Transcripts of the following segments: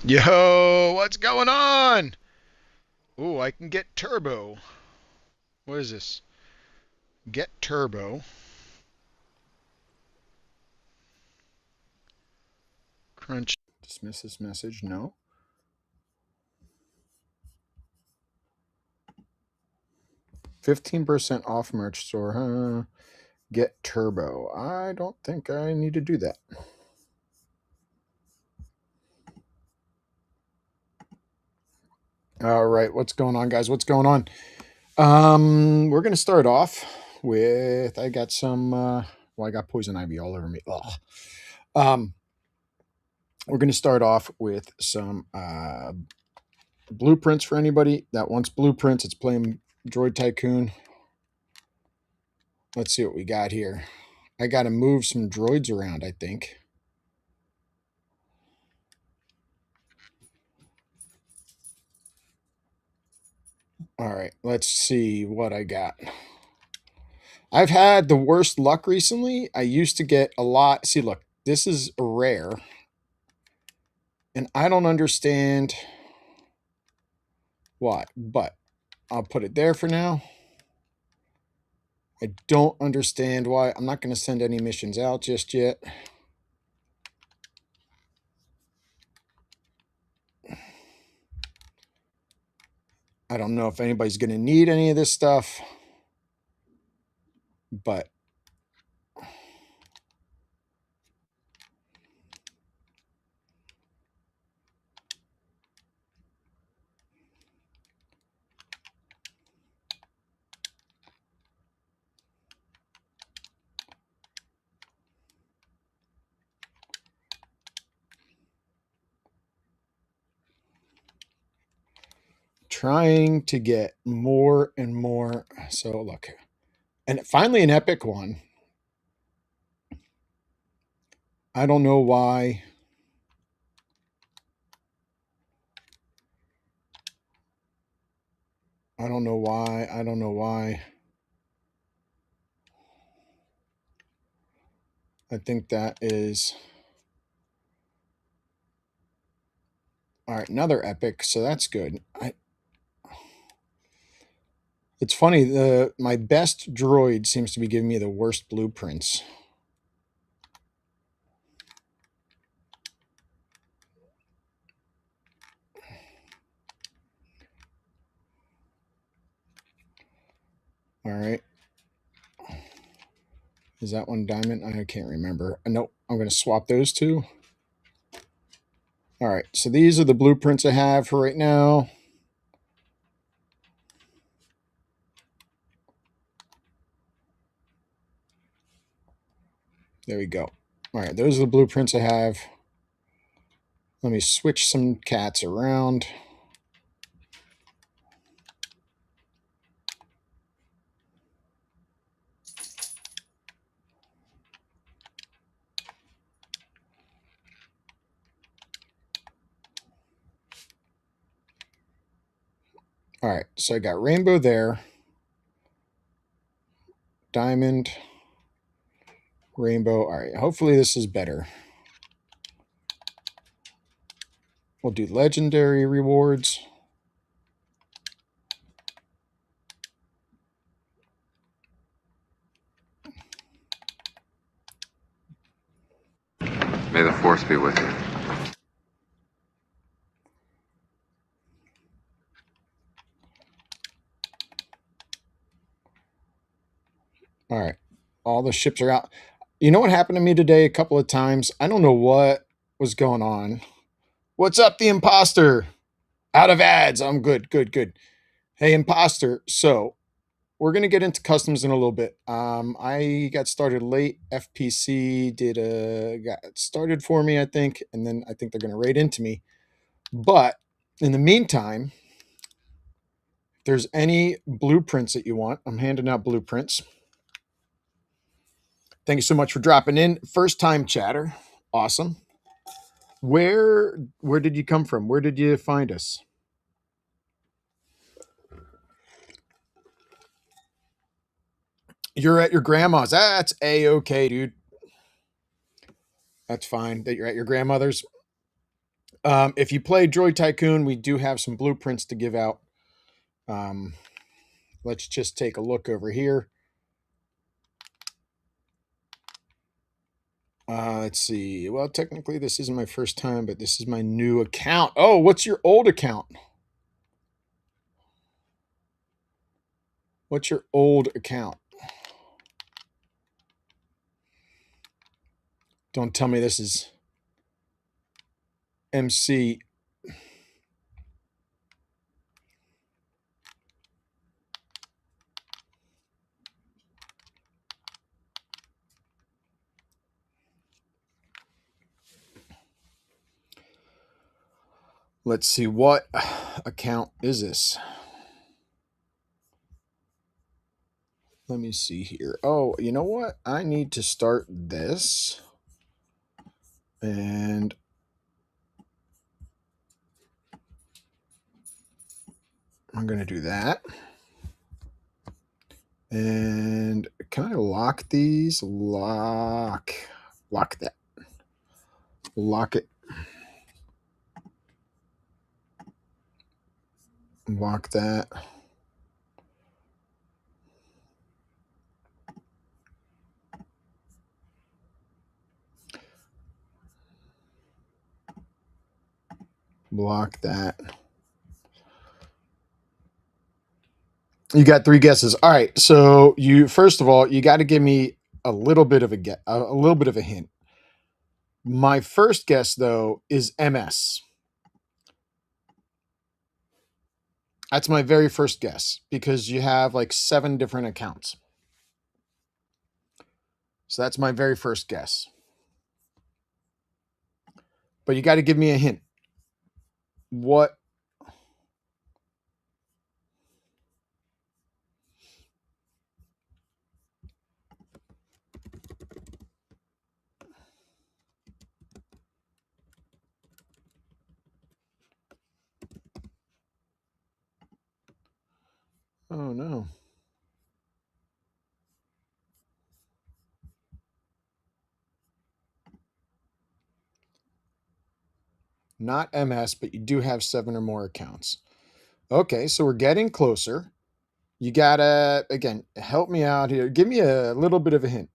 Yo, what's going on? Oh, I can get turbo. What is this? Get turbo. Crunch. Dismiss this message. No. 15% off merch store. Get turbo. I don't think I need to do that. All right, what's going on, guys? What's going on? We're gonna start off with I got some. Well, I got poison ivy all over me. Ugh. We're gonna start off with some blueprints for anybody that wants blueprints. It's playing Droid Tycoon. Let's see what we got here. I got to move some droids around, I think. All right, let's see what I got. I've had the worst luck recently. I used to get a lot. See, look, this is a rare. And I don't understand why, but I'll put it there for now. I don't understand why. I'm not going to send any missions out just yet. I don't know if anybody's going to need any of this stuff, but trying to get more and more. So look, and finally an epic one. I don't know why. I don't know why. I don't know why. I think that is all right. Another epic, so that's good. It's funny. My best droid seems to be giving me the worst blueprints. All right. Is that one diamond? I can't remember. Nope. I'm going to swap those two. All right. So these are the blueprints I have for right now. There we go. All right. Those are the blueprints I have. Let me switch some cats around. All right, so I got rainbow there, diamond, rainbow. All right, hopefully this is better. We'll do legendary rewards. May the force be with you. All right, all the ships are out. You know what happened to me today a couple of times? I don't know what was going on. What's up, the imposter? Out of ads. I'm good, good, good. Hey, imposter. So we're gonna get into customs in a little bit. I got started late. FPC got started for me, I think, and then I think they're gonna raid into me. But in the meantime, if there's any blueprints that you want, I'm handing out blueprints. Thank you so much for dropping in. First time chatter. Awesome. Where did you come from? Where did you find us? You're at your grandma's. That's a-okay, dude. That's fine that you're at your grandmother's. If you play Droid Tycoon, we do have some blueprints to give out. Let's just take a look over here. Let's see. Well, technically, this isn't my first time, but this is my new account. Oh, what's your old account? What's your old account? Don't tell me this is MC. Let's see. What account is this? Let me see here. Oh, you know what? I need to start this. And I'm going to do that. And can I lock these? Lock that. Lock it. Lock that. Block that. You got 3 guesses. All right. So first of all, you got to give me a little bit of a hint. My first guess though is MS. That's my very first guess because you have like 7 different accounts. So that's my very first guess. But you got to give me a hint. What? Oh no. Not MS, but you do have 7 or more accounts. Okay, so we're getting closer. You gotta, again, help me out here. Give me a little bit of a hint.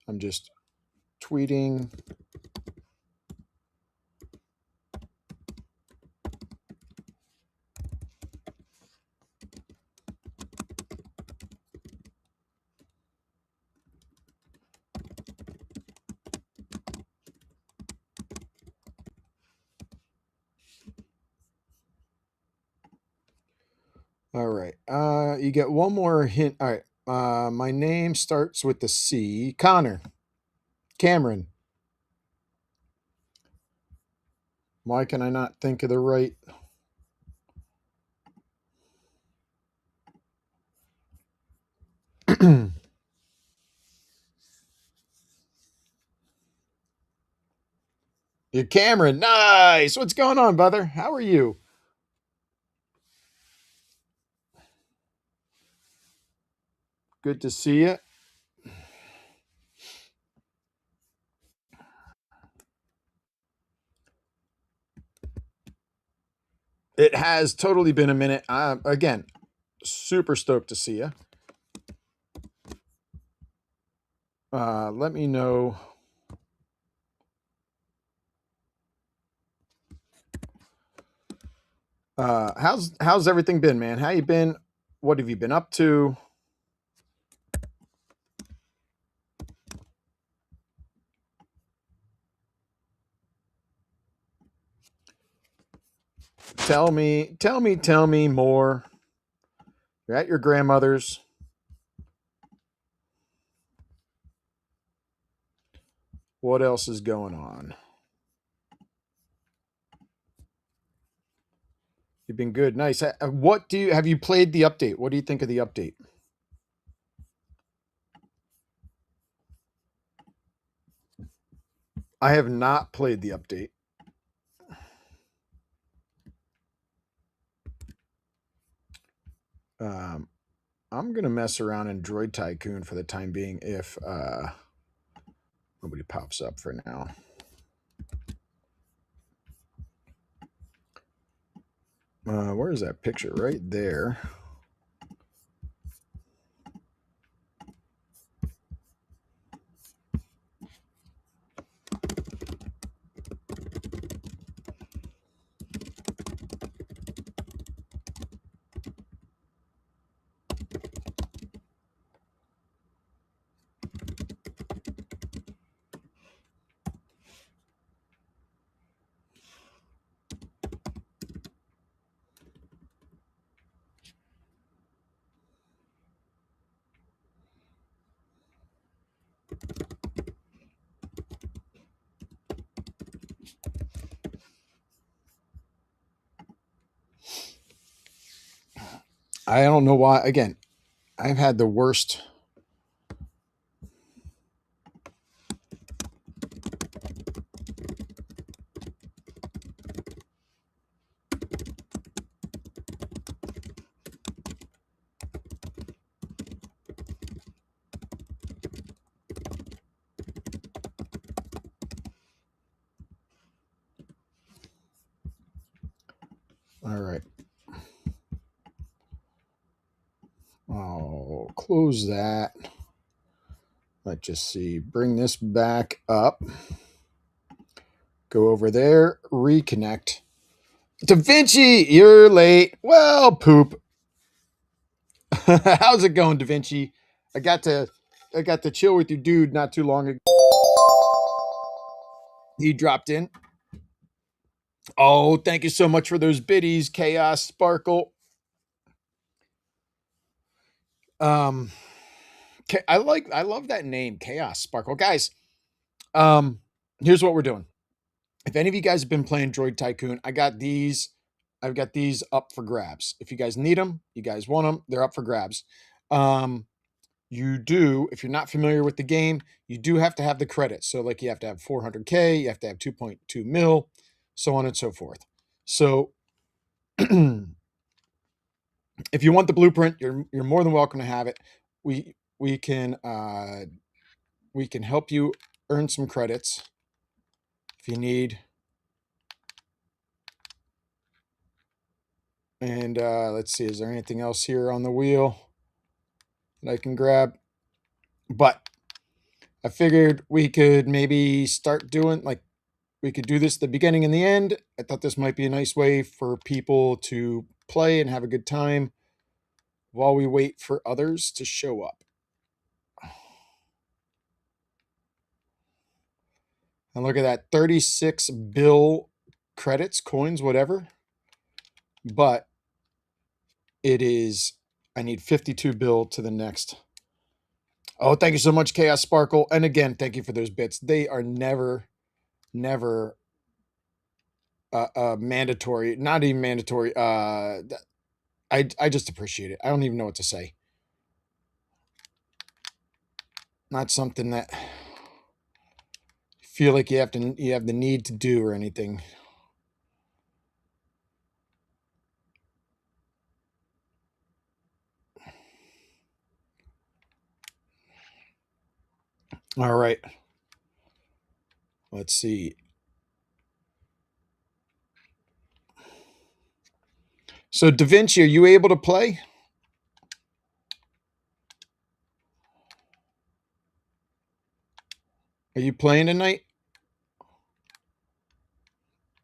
I'm just tweeting. All right. You get one more hint. All right. My name starts with the C. Connor. Cameron. Why can I not think of the right? You're Cameron. Nice. What's going on, brother? How are you? Good to see you. It has totally been a minute. Again, super stoked to see you. Let me know. How's everything been, man? How you been? What have you been up to? Tell me more. You're at your grandmother's. What else is going on? You've been good. Nice. Have you played the update? What do you think of the update? I have not played the update. I'm going to mess around in Droid Tycoon for the time being if nobody pops up for now. Where is that picture? Right there. I don't know why. Again, I've had the worst. All right. I'll close that. Let's just see. Bring this back up. Go over there. Reconnect. Da Vinci, you're late. Well, poop. How's it going, Da Vinci? I got to chill with your dude not too long ago. He dropped in. Oh, thank you so much for those biddies, Chaos Sparkle. I love that name, Chaos Sparkle. Guys, here's what we're doing. If any of you guys have been playing Droid Tycoon, I've got these up for grabs. If you guys need them, you guys want them, they're up for grabs. You do, if you're not familiar with the game, you do have to have the credits. So like you have to have 400K, you have to have 2.2 mil, so on and so forth. So if you want the blueprint, you're more than welcome to have it. We can help you earn some credits if you need. And let's see, is there anything else here on the wheel that I can grab? But I figured we could maybe start doing, like, we could do this at the beginning and the end. I thought this might be a nice way for people to play and have a good time while we wait for others to show up. And look at that, 36 bill credits, coins, whatever. But it is, I need 52 bill to the next. Oh, thank you so much, Chaos Sparkle. And again, thank you for those bits. They are never mandatory. Not even mandatory. I just appreciate it. I don't even know what to say. Not something that feel like you have the need to do or anything. All right. Let's see. So Da Vinci, are you able to play? Are you playing tonight?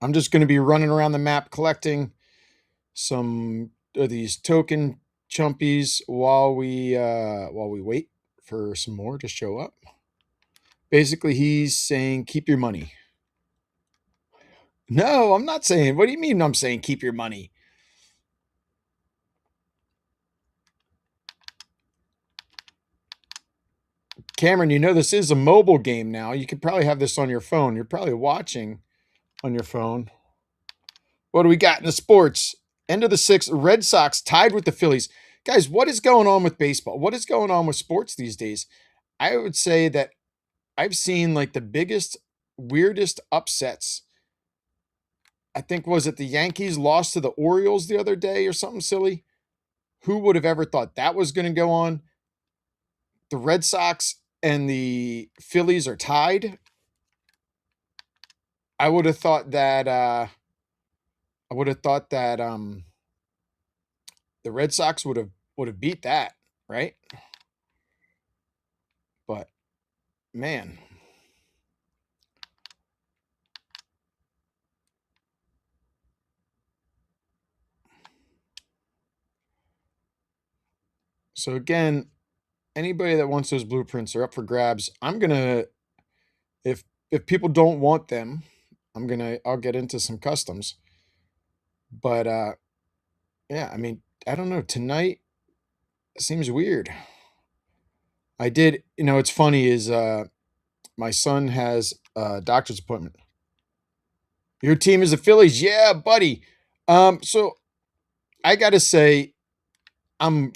I'm just going to be running around the map collecting some of these token chumpies while we wait for some more to show up. Basically, he's saying keep your money. No, I'm not saying. What do you mean I'm saying keep your money? Cameron, you know this is a mobile game now. You could probably have this on your phone. You're probably watching on your phone. What do we got in the sports? End of the sixth, Red Sox tied with the Phillies. Guys, what is going on with baseball? What is going on with sports these days? I would say that I've seen like the biggest weirdest upsets. I think, was it the Yankees lost to the Orioles the other day or something silly? Who would have ever thought that was going to go on? The Red Sox and the Phillies are tied. I would have thought that the Red Sox would have beat that, right? But man, so again, anybody that wants those blueprints are up for grabs. I'm gonna if people don't want them, I'll get into some customs. But yeah, I mean, I don't know. Tonight seems weird. I did, it's funny is my son has a doctor's appointment. Your team is the Phillies, yeah, buddy. So I gotta say, I'm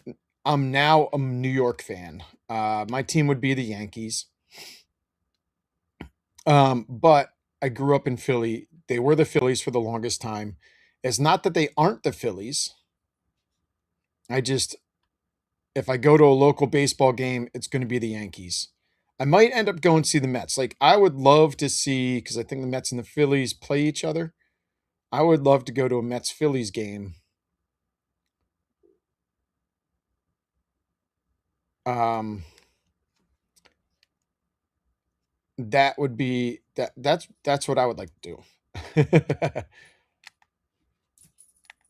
I'm now a New York fan. My team would be the Yankees. But I grew up in Philly. They were the Phillies for the longest time. It's not that they aren't the Phillies. I just, if I go to a local baseball game, it's going to be the Yankees. I might end up going to see the Mets. Like, I would love to see, because I think the Mets and the Phillies play each other. I would love to go to a Mets Phillies game. Um, that would be that's what I would like to do.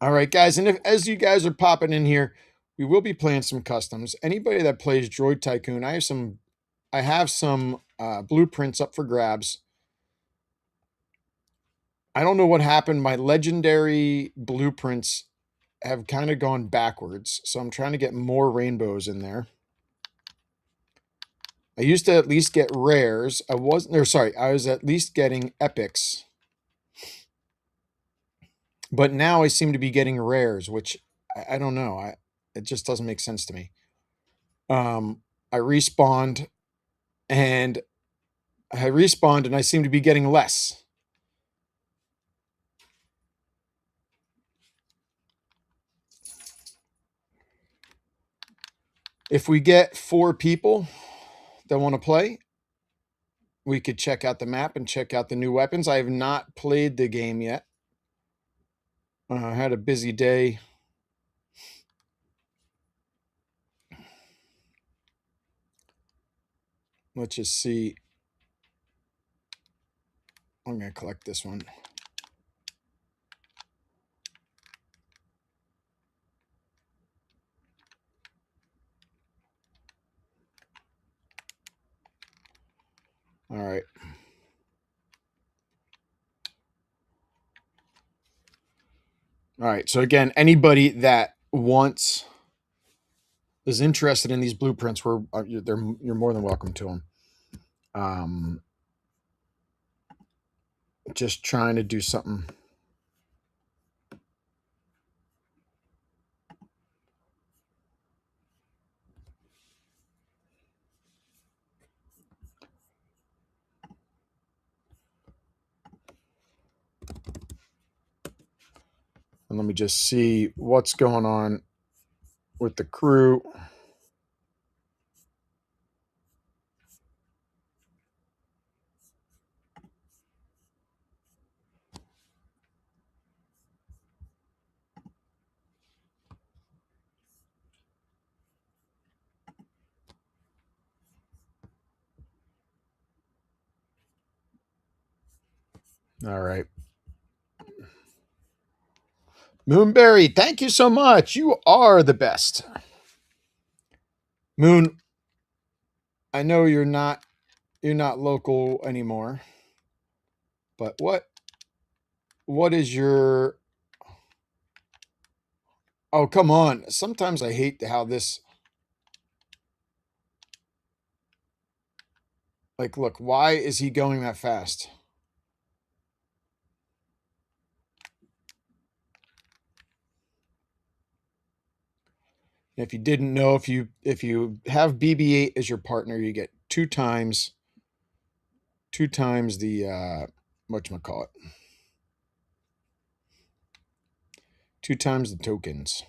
All right, guys, and as you guys are popping in here, we will be playing some customs. Anybody that plays Droid Tycoon, I have some blueprints up for grabs. I don't know what happened. My legendary blueprints have kind of gone backwards, so I'm trying to get more rainbows in there. I used to at least get rares. I was at least getting epics. But now I seem to be getting rares, which I don't know. It just doesn't make sense to me. I respawned and I seem to be getting less. If we get 4 people that want to play, we could check out the map and check out the new weapons. I have not played the game yet. I had a busy day. Let's just see. I'm going to collect this one. All right. All right. So again, anybody that is interested in these blueprints, you're more than welcome to them. Just trying to do something. And let me just see what's going on with the crew. All right. Moonberry, thank you so much. You are the best. Moon, I know you're not local anymore. But what is your Oh, come on. Sometimes I hate how this like look, why is he going that fast? If you didn't know, if you have BB-8 as your partner, you get 2 times 2 times the whatchamacallit. 2 times the tokens.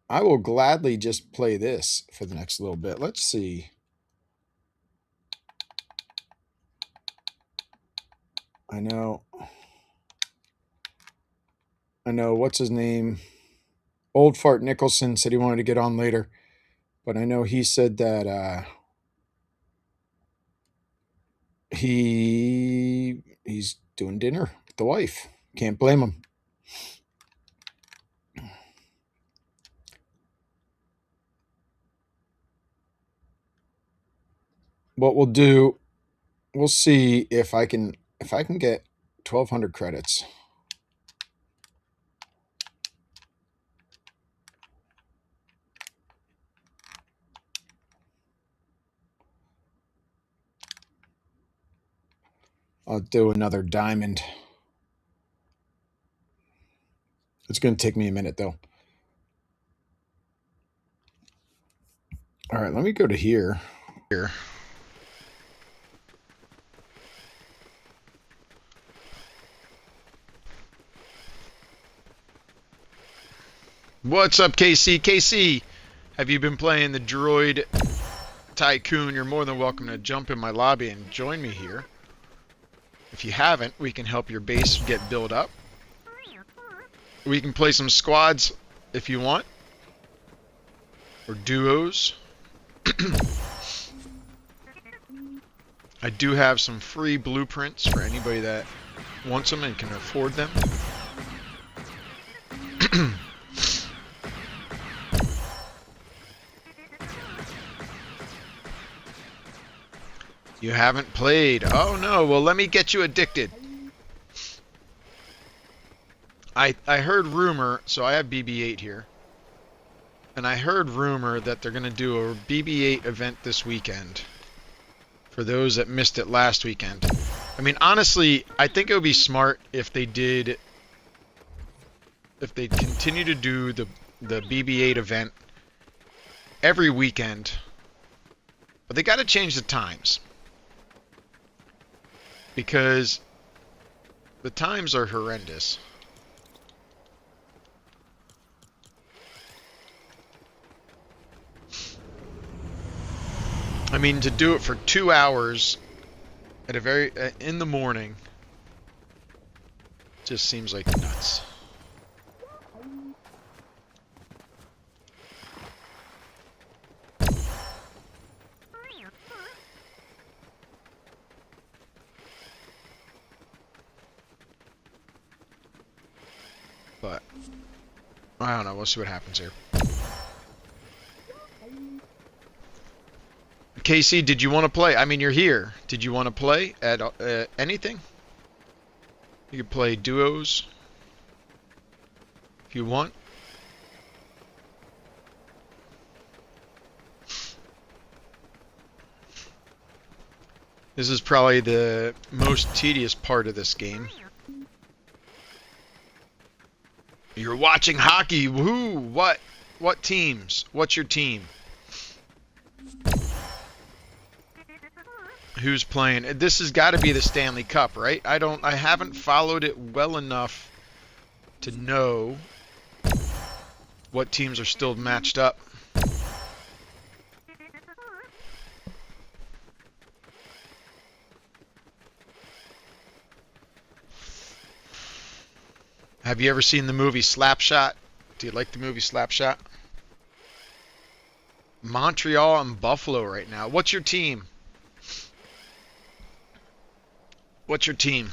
I will gladly just play this for the next little bit. Let's see. I know, what's his name? Old Fart Nicholson said he wanted to get on later, but I know he said that he's doing dinner with the wife. Can't blame him. What we'll do, we'll see if I can get 1,200 credits. I'll do another diamond. It's going to take me a minute, though. All right, let me go to here. What's up, KC? KC, have you been playing the Droid Tycoon? You're more than welcome to jump in my lobby and join me here. If you haven't, we can help your base get built up. We can play some squads if you want, or duos. I do have some free blueprints for anybody that wants them and can afford them. You haven't played? Oh no, well let me get you addicted. I heard rumor, so I have BB-8 here. And I heard rumor that they're going to do a BB-8 event this weekend. For those that missed it last weekend. I mean, honestly, I think it would be smart if they did... If they continue to do the BB-8 event every weekend. But they got to change the times. Because the times are horrendous. I mean, to do it for 2 hours at a in the morning just seems like nuts. But I don't know, we'll see what happens here. KC, did you want to play? I mean, you're here. Did you want to play at anything? You could play duos if you want. This is probably the most tedious part of this game. You're watching hockey. Woohoo! What? What teams? What's your team? Who's playing? This has got to be the Stanley Cup, right? I haven't followed it well enough to know what teams are still matched up. Have you ever seen the movie Slapshot? Do you like the movie Slapshot? Montreal and Buffalo right now. What's your team? What's your team?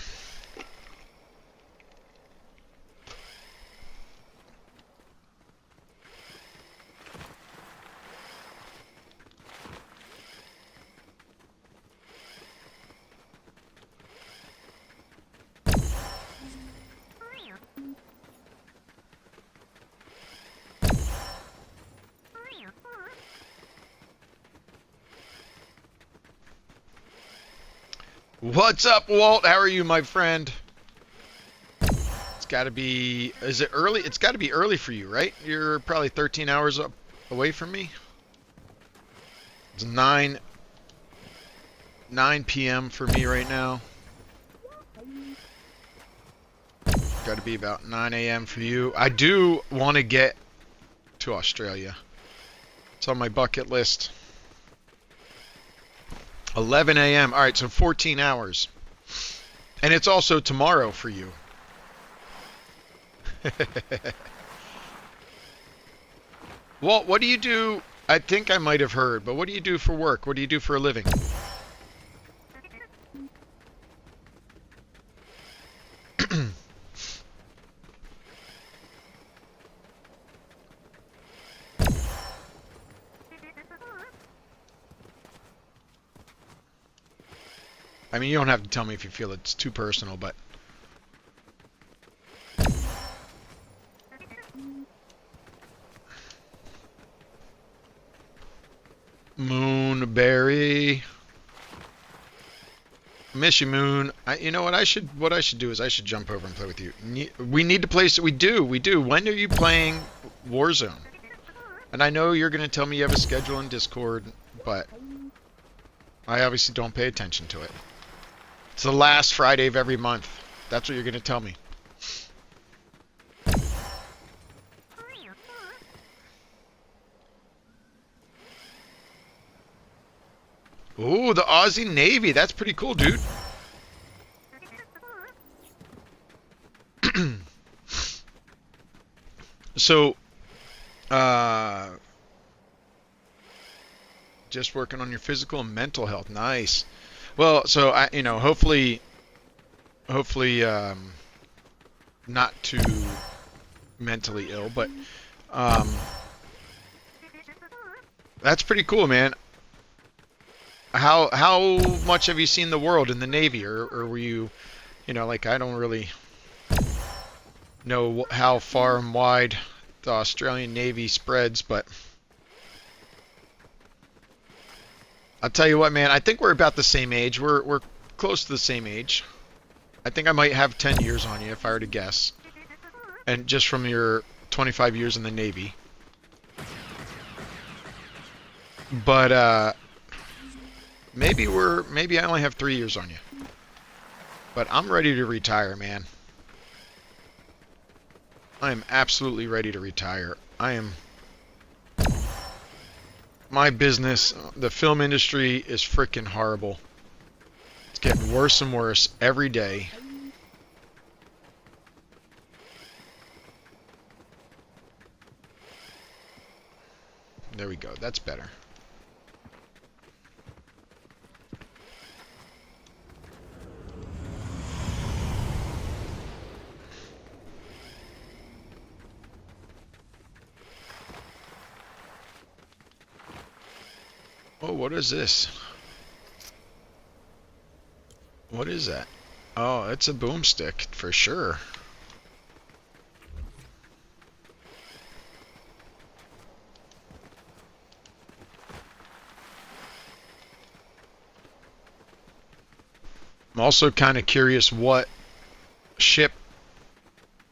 What's up, Walt? How are you, my friend? It's got to be... Is it early? It's got to be early for you, right? You're probably 13 hours away from me. It's 9 p.m. for me right now. Got to be about 9 a.m. for you. I do want to get to Australia. It's on my bucket list. 11 a.m. All right, so 14 hours. And it's also tomorrow for you. Walt, what do you do? I think I might have heard, but what do you do for work? What do you do for a living? I mean, you don't have to tell me if you feel it's too personal, but... Moonberry. Miss you, Moon. You know what I should do is I should jump over and play with you. We need to play. We do. When are you playing Warzone? And I know you're gonna tell me you have a schedule in Discord, but I obviously don't pay attention to it. It's the last Friday of every month. That's what you're gonna tell me. Ooh, the Aussie Navy. That's pretty cool, dude. So, just working on your physical and mental health. Nice. Well, so hopefully, not too mentally ill, but that's pretty cool, man. How much have you seen the world in the Navy, or were you, like, I don't really know how far and wide the Australian Navy spreads, but I'll tell you what, man, I think we're about the same age. We're close to the same age. I think I might have 10 years on you if I were to guess. And just from your 25 years in the Navy. But maybe I only have 3 years on you. But I'm ready to retire, man. I am absolutely ready to retire. My business, the film industry, is freaking horrible. It's getting worse and worse every day. There we go. That's better. Oh, what is this? What is that? Oh, it's a boomstick for sure. I'm also kind of curious what ship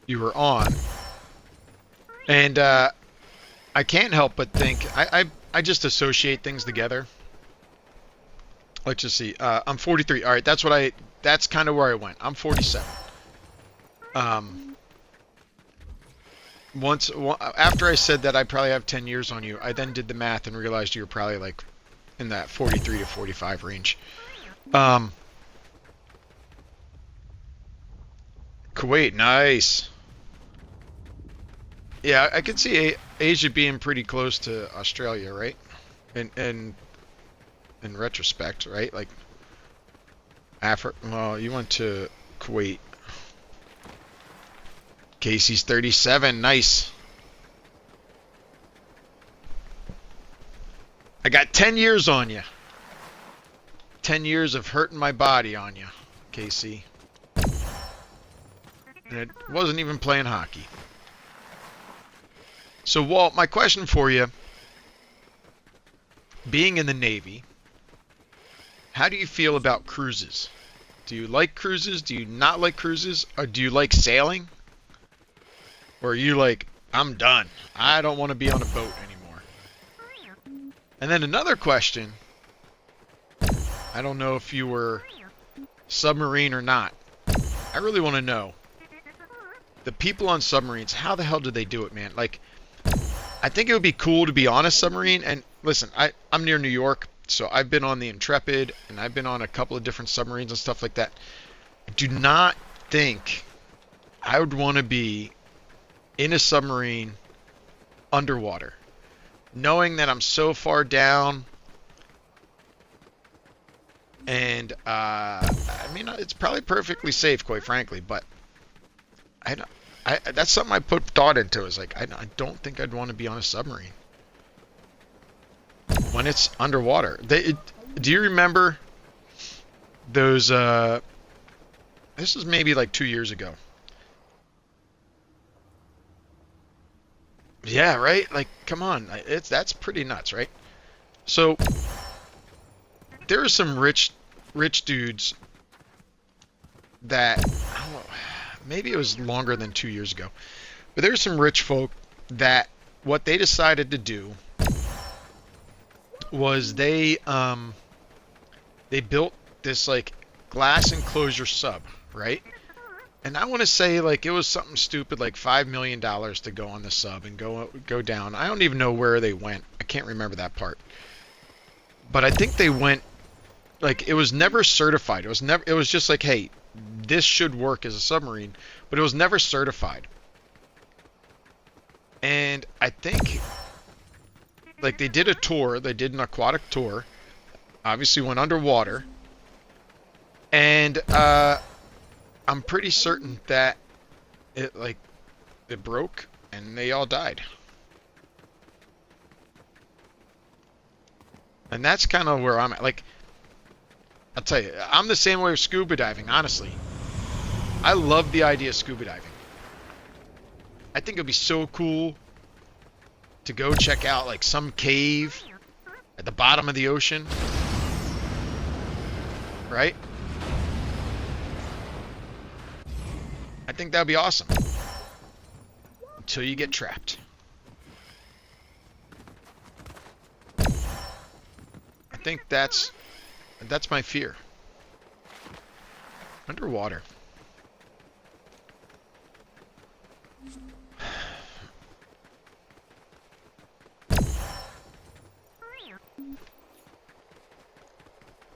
you were on. And I can't help but think I just associate things together. Let's just see. I'm 43. All right, that's kind of where I went. I'm 47. After I said that I probably have 10 years on you, I then did the math and realized you were probably like in that 43 to 45 range. Kuwait, nice. Yeah, I could see Asia being pretty close to Australia, right? And in retrospect, right? Like Africa. Well, you went to Kuwait. Casey's 37, nice. I got 10 years on you. 10 years of hurting my body on you, Casey. And it wasn't even playing hockey. So, Walt, my question for you, being in the Navy, how do you feel about cruises? Do you like cruises? Do you not like cruises? Or do you like sailing? Or are you like, I'm done. I don't want to be on a boat anymore? And then another question. I don't know if you were submarine or not. I really want to know. The people on submarines, how the hell do they do it, man? Like, I think it would be cool to be on a submarine. And listen, I'm near New York, so I've been on the Intrepid, and I've been on a couple of different submarines and stuff like that. I do not think I would want to be in a submarine underwater, knowing that I'm so far down. And I mean, it's probably perfectly safe, quite frankly, but I don't. That's something I put thought into. Is like I don't think I'd want to be on a submarine when it's underwater. Do you remember those? This was maybe like 2 years ago. Yeah, right. Like, come on, that's pretty nuts, right? So there are some rich dudes that I don't know, maybe it was longer than 2 years ago, but there were some rich folk that what they decided to do was they built this like glass enclosure sub, right? And I want to say like it was something stupid like $5 million to go on the sub and go down. I don't even know where they went. I can't remember that part. But I think they went like it was never certified. It was just like, hey, this should work as a submarine, but it was never certified. And I think like they did a tour, they did an aquatic tour, obviously went underwater, and I'm pretty certain that it broke and they all died. And that's kind of where I'm at. Like, I'll tell you, I'm the same way with scuba diving, honestly. I love the idea of scuba diving. I think it'd be so cool to go check out like some cave at the bottom of the ocean. Right? I think that'd be awesome. Until you get trapped. I think that's my fear. Underwater.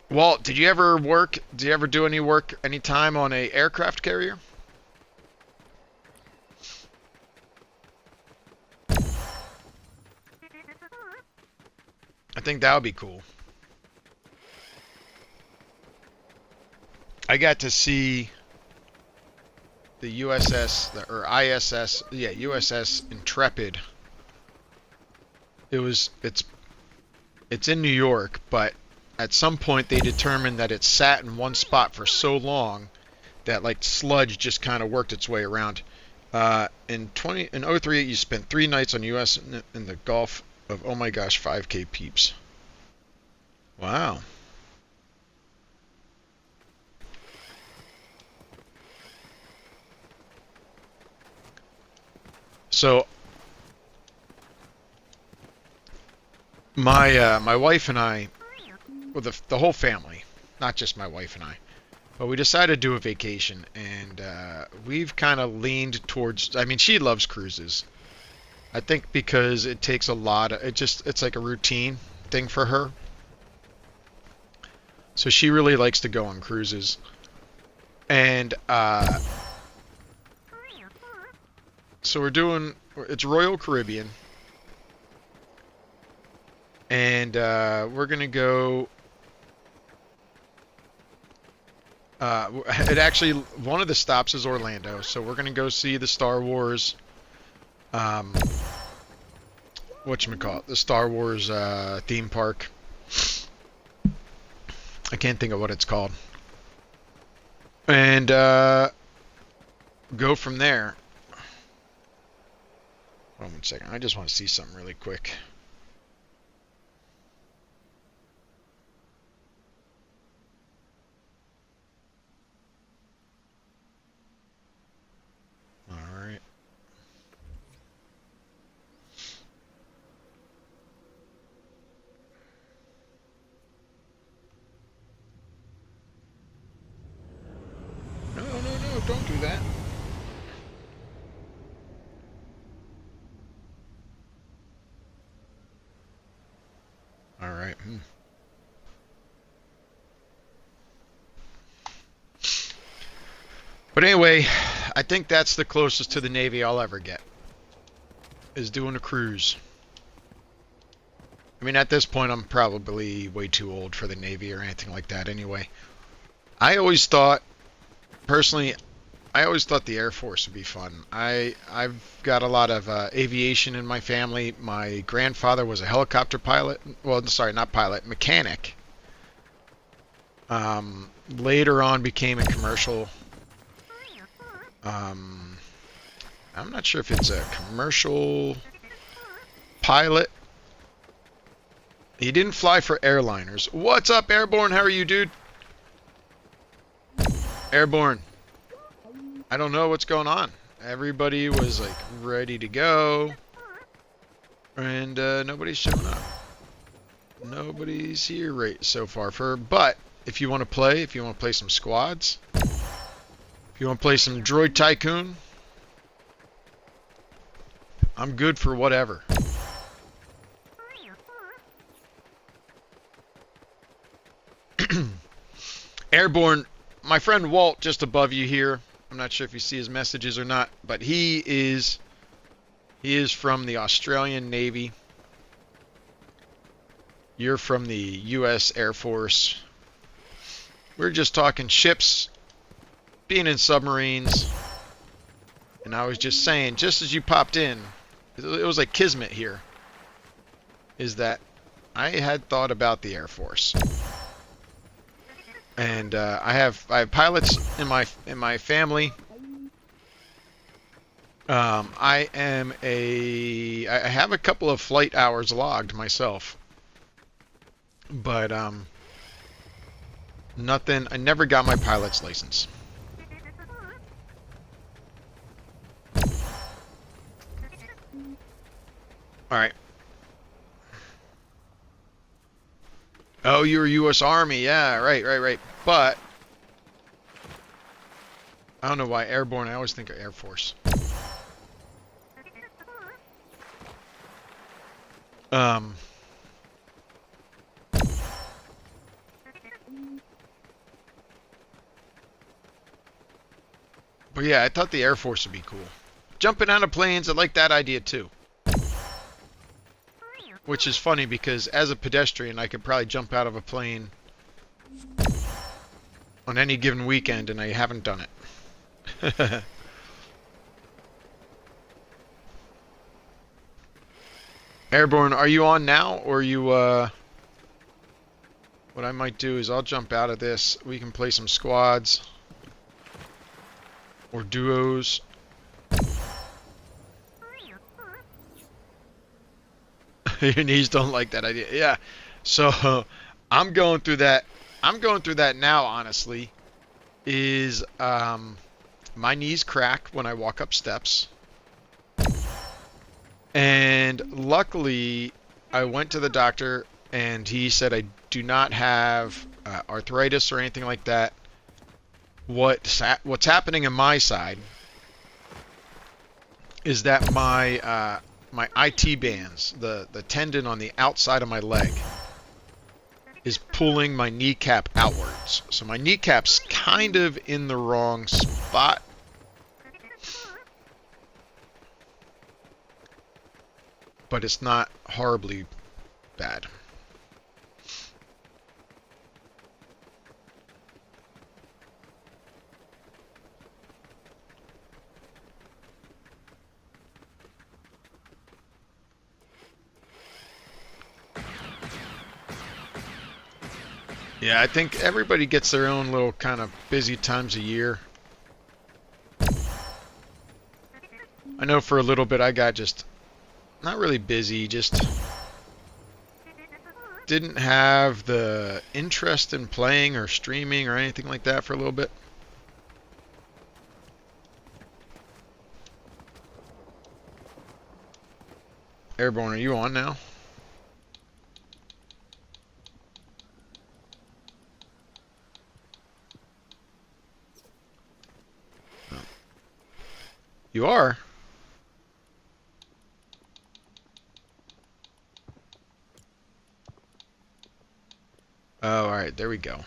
Walt, did you ever do any work any time on a aircraft carrier? I think that would be cool. I got to see the USS Intrepid. It's in New York, but at some point they determined that it sat in one spot for so long that like sludge just kind of worked its way around. In 03, you spent 3 nights on US in the Gulf of, oh my gosh, 5K peeps. Wow. So my wife and I, well, the whole family, not just my wife and I, but we decided to do a vacation, and we've kind of leaned towards. I mean, she loves cruises. I think because it takes a lot of it's like a routine thing for her. So she really likes to go on cruises, and so it's Royal Caribbean, and we're gonna go. It actually, one of the stops is Orlando, so we're gonna go see the Star Wars. Whatchamacallit, the Star Wars theme park. I can't think of what it's called. And go from there. Hold on 1 second. I just want to see something really quick. All right. All right. But anyway, I think that's the closest to the Navy I'll ever get, is doing a cruise. I mean, at this point, I'm probably way too old for the Navy or anything like that anyway. I always thought, personally, I always thought the Air Force would be fun. I've got a lot of aviation in my family. My grandfather was a helicopter pilot. Well, sorry, not pilot, mechanic. Later on became a commercial. I'm not sure if it's a commercial pilot. He didn't fly for airliners. What's up, Airborne? How are you, dude? Airborne. I don't know what's going on. Everybody was like ready to go, and nobody's showing up. Nobody's here right so far. But if you want to play some squads, if you want to play some Droid Tycoon, I'm good for whatever. Airborne, my friend Walt, just above you here. I'm not sure if you see his messages or not, but he is from the Australian Navy. You're from the U.S. Air Force. We're just talking ships, being in submarines, and I was just saying, just as you popped in, it was like kismet here, is that I had thought about the Air Force. And I have pilots in my family. I have a couple of flight hours logged myself, but nothing. I never got my pilot's license. All right. Oh, you're U.S. Army. Yeah, right. But I don't know why Airborne. I always think of Air Force. But yeah, I thought the Air Force would be cool. Jumping out of planes, I like that idea too. Which is funny because as a pedestrian, I could probably jump out of a plane on any given weekend, and I haven't done it. Airborne, are you on now, or you, what I might do is I'll jump out of this. We can play some squads or duos. Your knees don't like that idea. Yeah. So I'm going through that. I'm going through that now, honestly. Is my knees crack when I walk up steps. And luckily, I went to the doctor and he said I do not have arthritis or anything like that. What's happening on my side is that my IT bands, the tendon on the outside of my leg, is pulling my kneecap outwards. So my kneecap's kind of in the wrong spot. But it's not horribly bad. Yeah, I think everybody gets their own little kind of busy times a year. I know for a little bit I got just not really busy, just didn't have the interest in playing or streaming or anything like that for a little bit. Airborne, are you on now? You are? Oh, alright, there we go.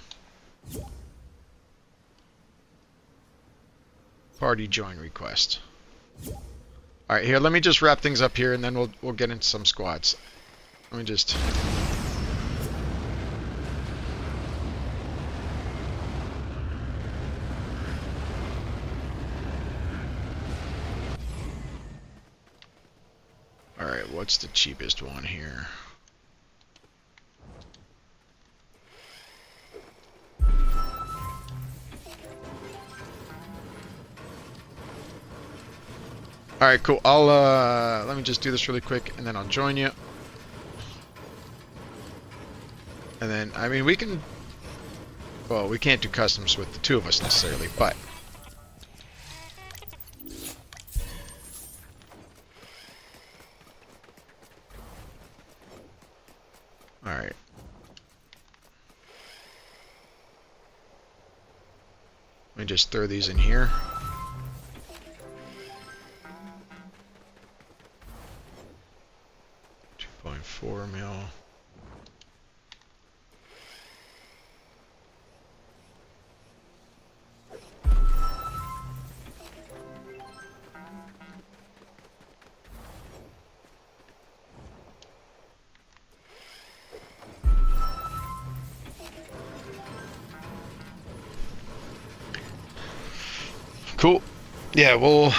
Party join request. Alright, here, let me just wrap things up here and then we'll get into some squads. Let me just... Alright, what's the cheapest one here? Alright, cool. I'll, let me just do this really quick, and then I'll join you. And then, I mean, we can... Well, we can't do customs with the two of us necessarily, but... Alright. Let me just throw these in here. $2.4 mil. Cool. Yeah, we'll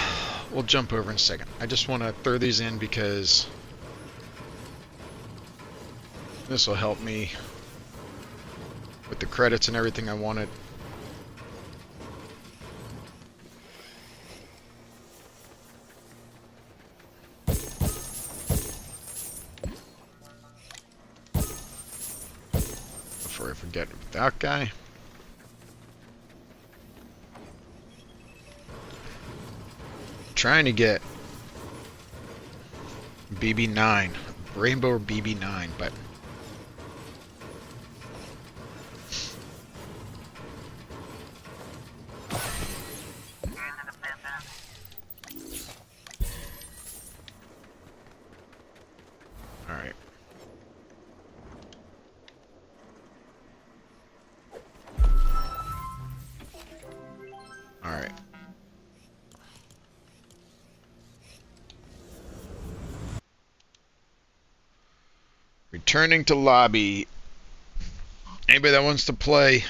jump over in a second. I just want to throw these in because this will help me with the credits and everything I wanted. Before I forget that guy. Trying to get BB9, Rainbow BB9, but all right. All right. Returning to lobby. Anybody that wants to play?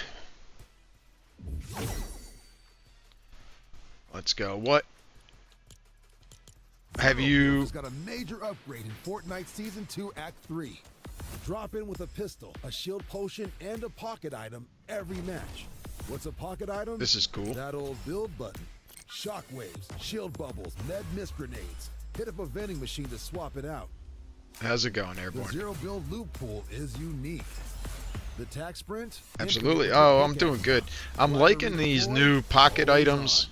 Let's go. What have you got a major upgrade in Fortnite Season 2 Act 3. Drop in with a pistol, a shield potion, and a pocket item every match. What's a pocket item? This is cool. That old build button. Shockwaves, shield bubbles, med mist grenades. Hit up a vending machine to swap it out. How's it going, Airborne? The zero build loop pool is unique. The tac sprint? Absolutely. Oh, I'm doing good. I'm liking these new pocket items.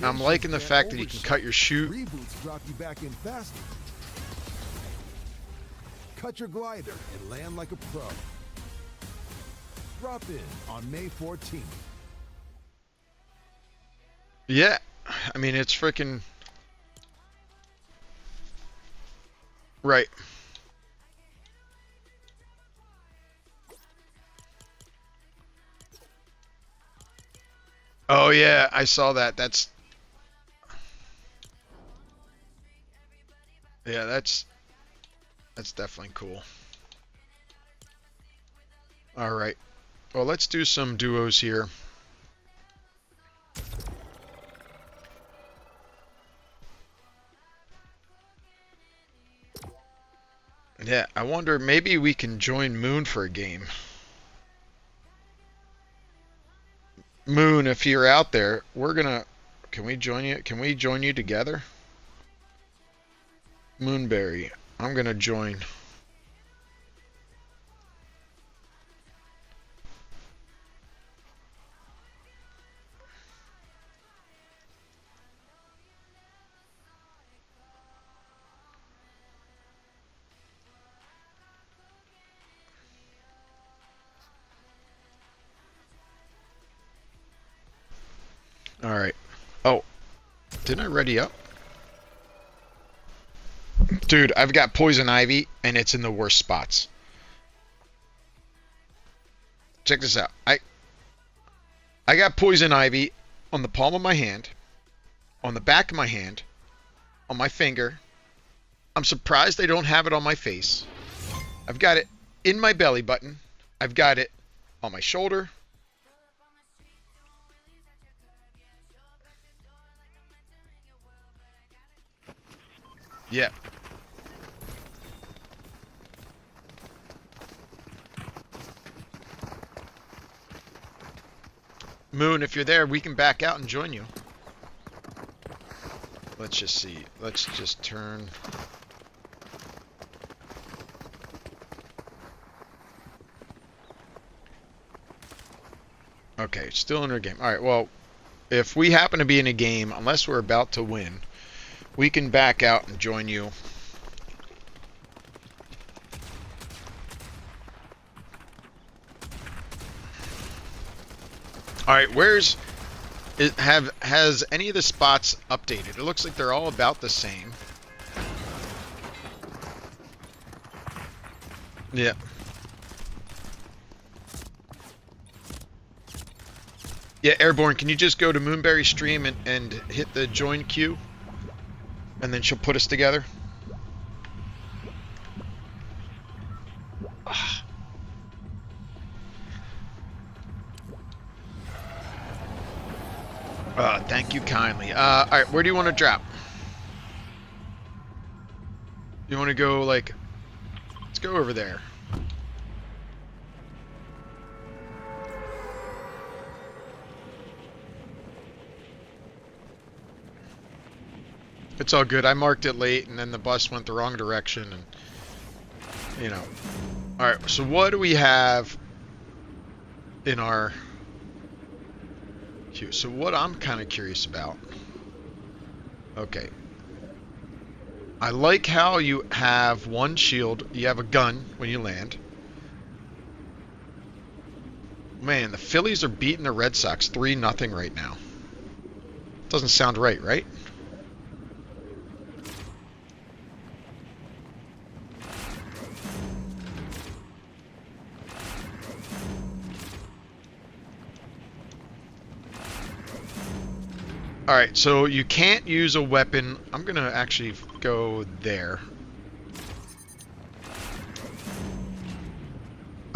I'm liking the fact that you can cut your chute. Reboots drop you back in faster. Cut your glider and land like a pro. Drop in on May 14th. Yeah, I mean, it's freaking... Right. Oh yeah, I saw that. That's... Yeah, that's definitely cool. All right. Well, let's do some duos here. Yeah, I wonder, maybe we can join Moon for a game. Moon, if you're out there, we're gonna... Can we join you? Can we join you together? Moonberry, I'm gonna join. Alright. Oh. Didn't I ready up? Dude, I've got Poison Ivy, and it's in the worst spots. check this out. I got poison ivy on the palm of my hand, on the back of my hand, on my finger. I'm surprised I don't have it on my face. I've got it in my belly button. I've got it on my shoulder. Yeah. Moon, if you're there, we can back out and join you. Let's just see. Let's just turn. Okay, still in our game. Alright, well, if we happen to be in a game, unless we're about to win, we can back out and join you. Alright, has any of the spots updated? It looks like they're all about the same. Yeah. Yeah, Airborne, can you just go to Moonberry stream and hit the join queue? And then she'll put us together? Thank you kindly. Alright, where do you want to drop? You want to go, like... Let's go over there. It's all good. I marked it late, and then the bus went the wrong direction, and... You know. Alright, so what do we have in our... queue? So what I'm kind of curious about... Okay. I like how you have one shield. You have a gun when you land. Man, the Phillies are beating the Red Sox 3-0 right now. Doesn't sound right, right? Alright, so you can't use a weapon. I'm going to actually go there.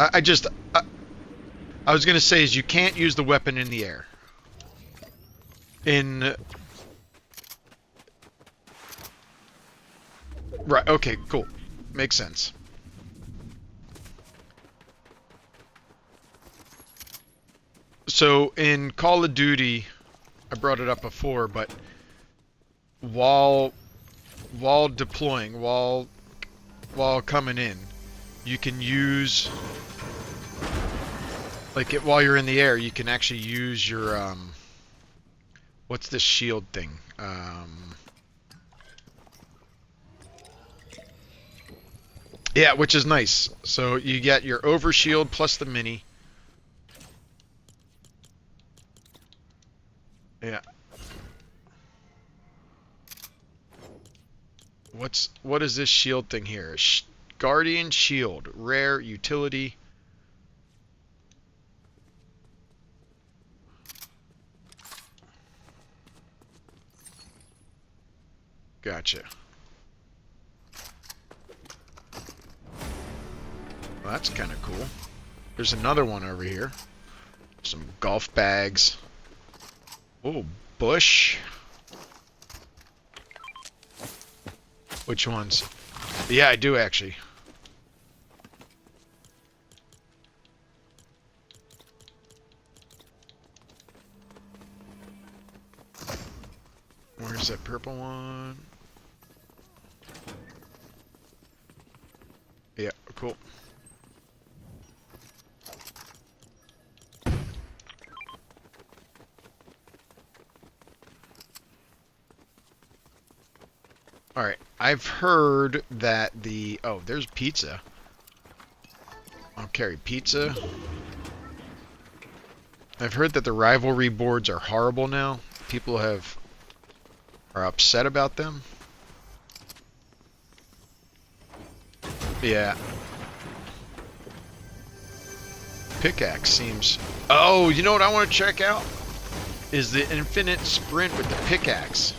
I was going to say is you can't use the weapon in the air. Right, okay, cool. Makes sense. So in Call of Duty... I brought it up before, but while deploying, while coming in, you can use while you're in the air, you can actually use your what's this shield thing? Yeah, which is nice. So you get your overshield plus the mini. Yeah. What is this shield thing here? Guardian shield, rare utility. Gotcha. Well, that's kind of cool. There's another one over here. Some golf bags. Oh, bush. Which ones? Yeah, I do actually. Where's that purple one? Yeah, cool. Alright, I've heard that the... Oh, there's pizza. I'll carry pizza. I've heard that the rivalry boards are horrible now. People are upset about them. Yeah. pickaxe seems... Oh, you know what I want to check out? Is the infinite sprint with the pickaxe.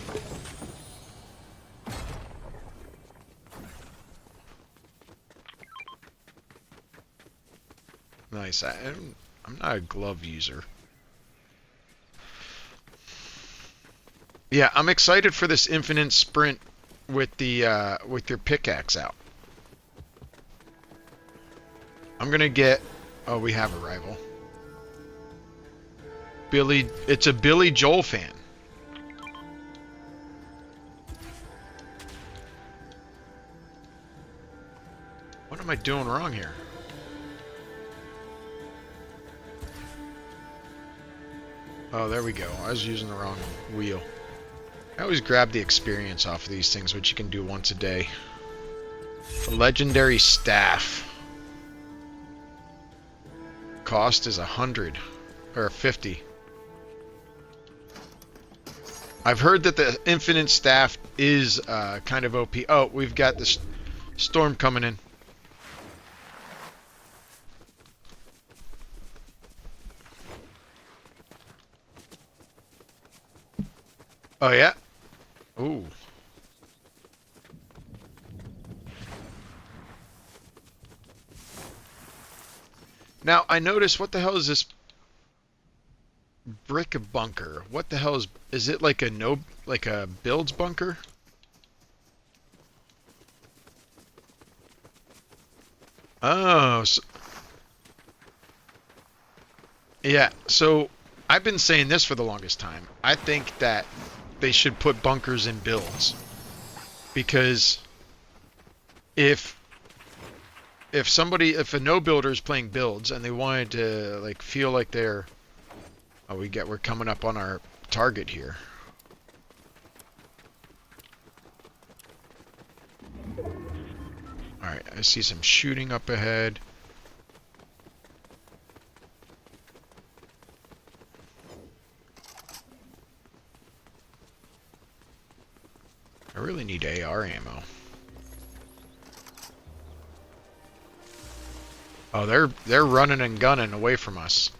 Nice. I'm not a glove user. Yeah, I'm excited for this infinite sprint with the with your pickaxe out. I'm gonna get... Oh, we have a rival. It's a Billy Joel fan. What am I doing wrong here? Oh, there we go. I was using the wrong wheel. I always grab the experience off of these things, which you can do once a day. The legendary staff. Cost is 100 or 50. I've heard that the infinite staff is kind of OP. Oh, we've got this storm coming in. Oh yeah. Ooh. Now I noticed, what the hell is this brick bunker? What the hell is it, like a builds bunker? Oh, yeah. So I've been saying this for the longest time. I think that they should put bunkers in builds, because if a no builder is playing builds and they wanted to like feel like they're... Oh, we're coming up on our target here. Alright, I see some shooting up ahead. I really need AR ammo. Oh, they're running and gunning away from us.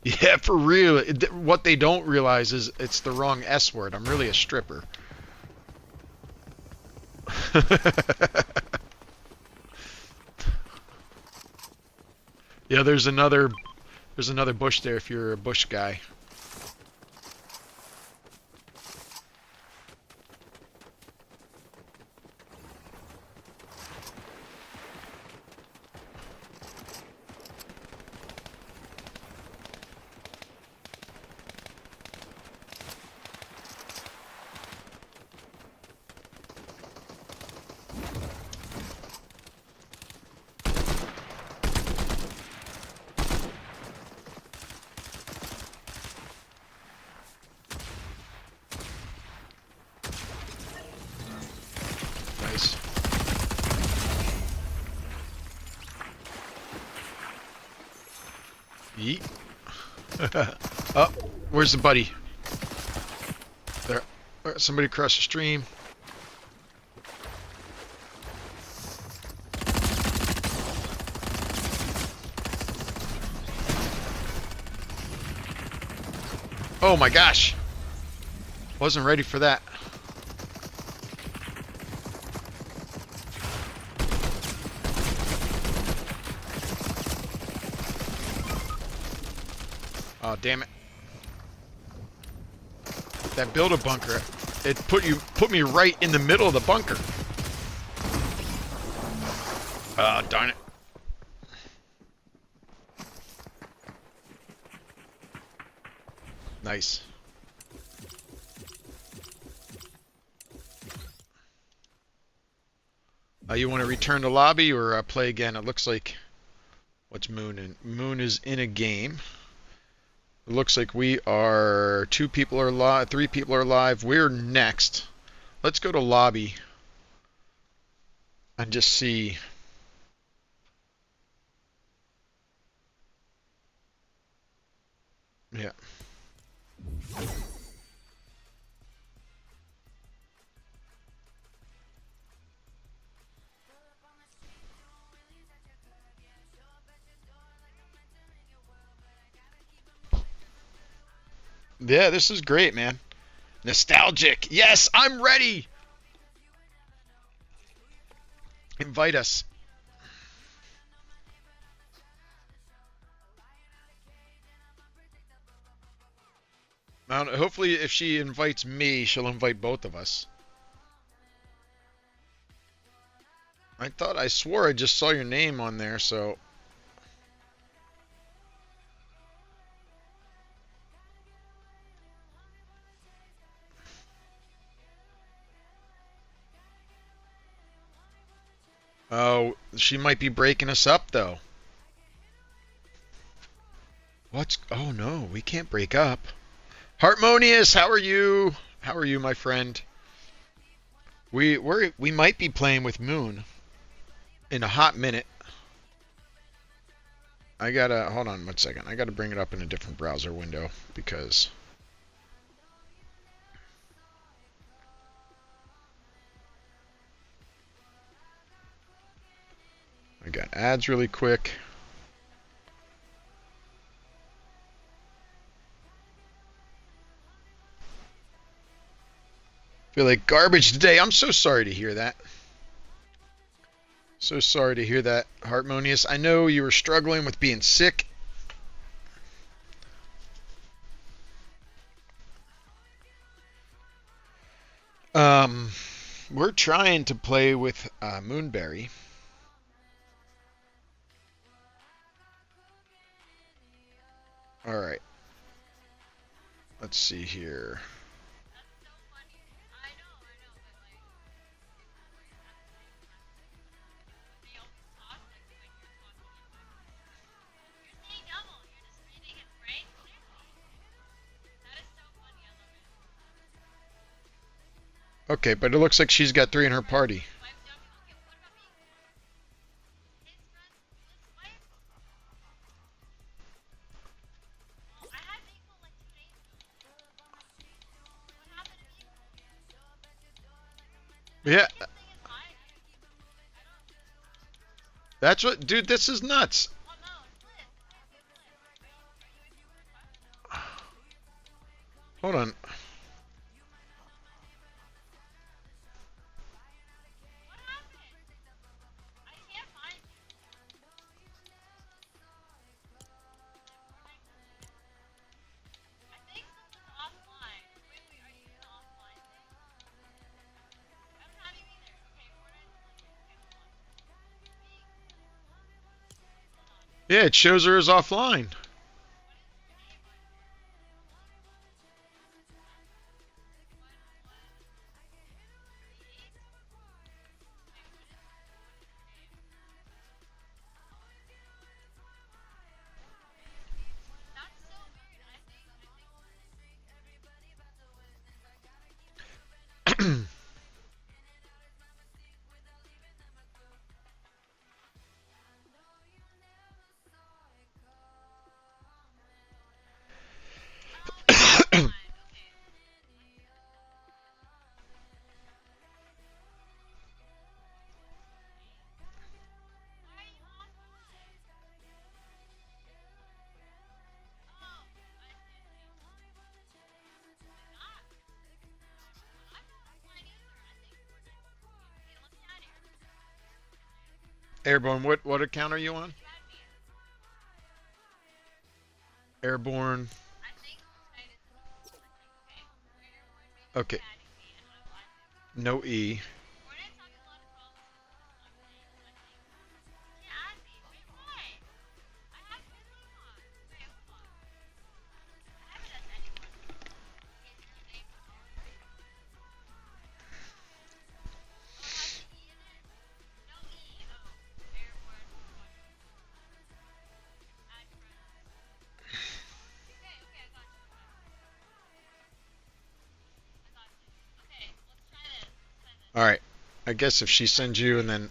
Yeah, for real. What they don't realize is it's the wrong S word. I'm really a stripper. Yeah, there's another bush there if you're a bush guy. Nice. Yeet. Oh, where's the buddy? There. Somebody across the stream. Oh my gosh. Wasn't ready for that. Oh, damn it. That build a bunker, it put me right in the middle of the bunker. Oh, darn it. Nice. You want to return to lobby or play again? It looks like... What's Moon in? Moon is in a game. It looks like we are... 2 people are live, 3 people are live. We're next. Let's go to lobby and just see. Yeah. Yeah, this is great, man. Nostalgic. Yes, I'm ready. Invite us. Hopefully, if she invites me, she'll invite both of us. I swore I just saw your name on there, so. Oh, she might be breaking us up, though. What's. Oh, no, we can't break up. Harmonious, how are you? How are you, my friend? We might be playing with Moon in a hot minute. I gotta hold on 1 second. I gotta bring it up in a different browser window because I got ads really quick. Feel like garbage today. I'm so sorry to hear that. So sorry to hear that, Harmonious. I know you were struggling with being sick. Um, we're trying to play with Moonberry. All right. Let's see here. Okay, but it looks like she's got 3 in her party. Yeah, that's what, dude. This is nuts. Hold on. Yeah, it shows her as offline. Airborne, what account are you on? Airborne. Okay. No E. All right. I guess if she sends you and then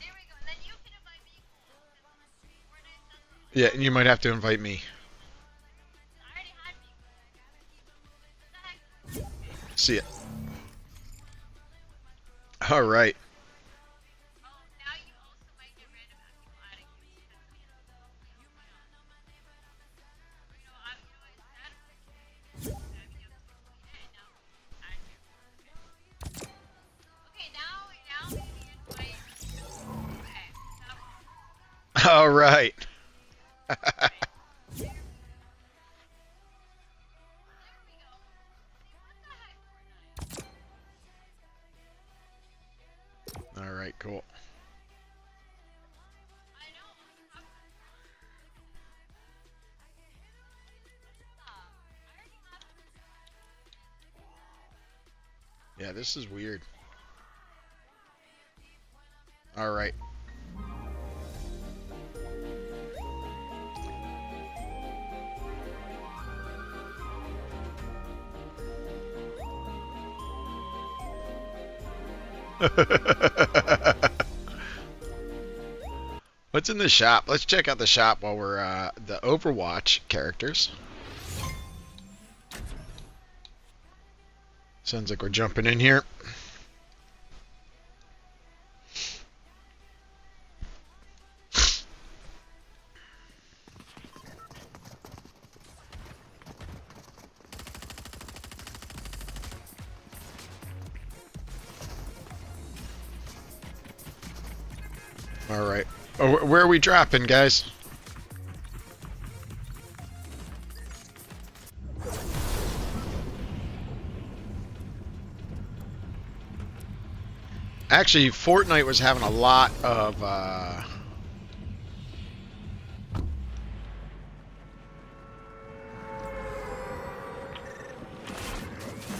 yeah, and you might have to invite me. See ya. All right. All right. All right, cool. Yeah, this is weird. All right. What's in the shop? Let's check out the shop while we're the Overwatch characters. Sounds like we're jumping in here. All right. Oh, where are we dropping, guys? Actually, Fortnite was having a lot of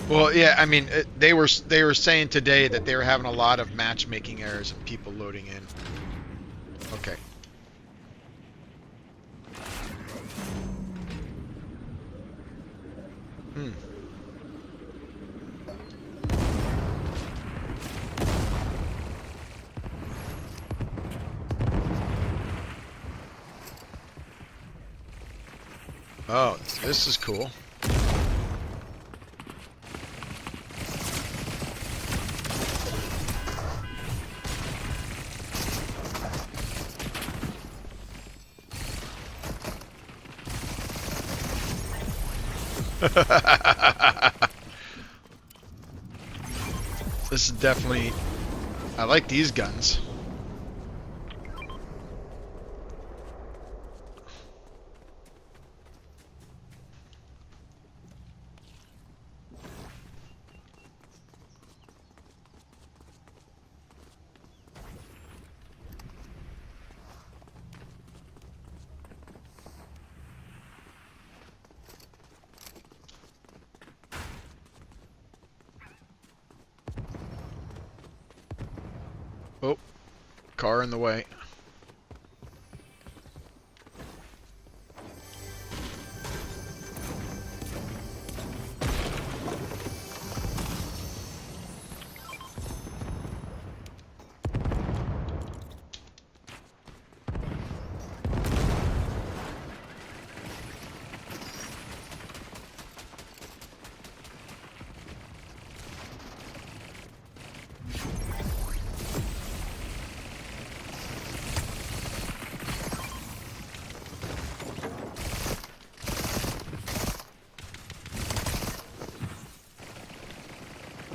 well, yeah, I mean, they were saying today that they were having a lot of matchmaking errors and people loading in. Okay. Hmm. Oh, this is cool. This is definitely... I like these guns. Oh, car in the way.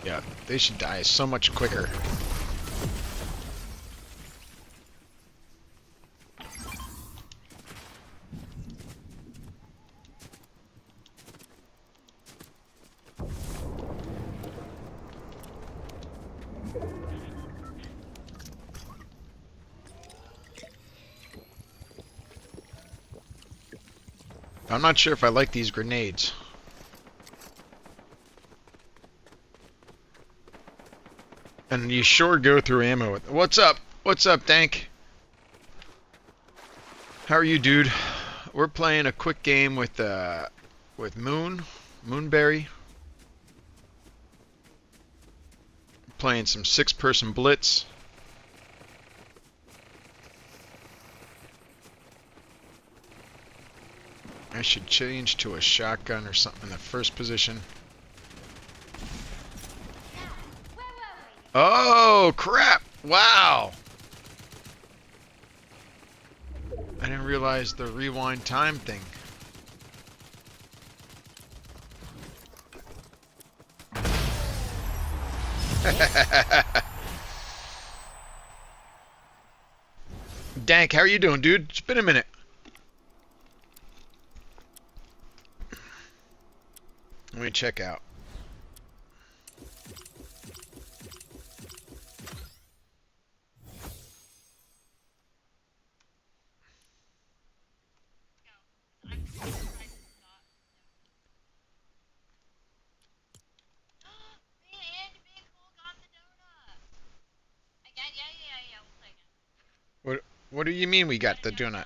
Yeah, they should die so much quicker. I'm not sure if I like these grenades. And you sure go through ammo. What's up? What's up, Dank? How are you, dude? We're playing a quick game with Moonberry. Playing some 6-person blitz. I should change to a shotgun or something in the first position. Oh, crap! Wow! I didn't realize the rewind time thing. Dank, how are you doing, dude? It's been a minute. Let me check out. What do you mean we got the donut?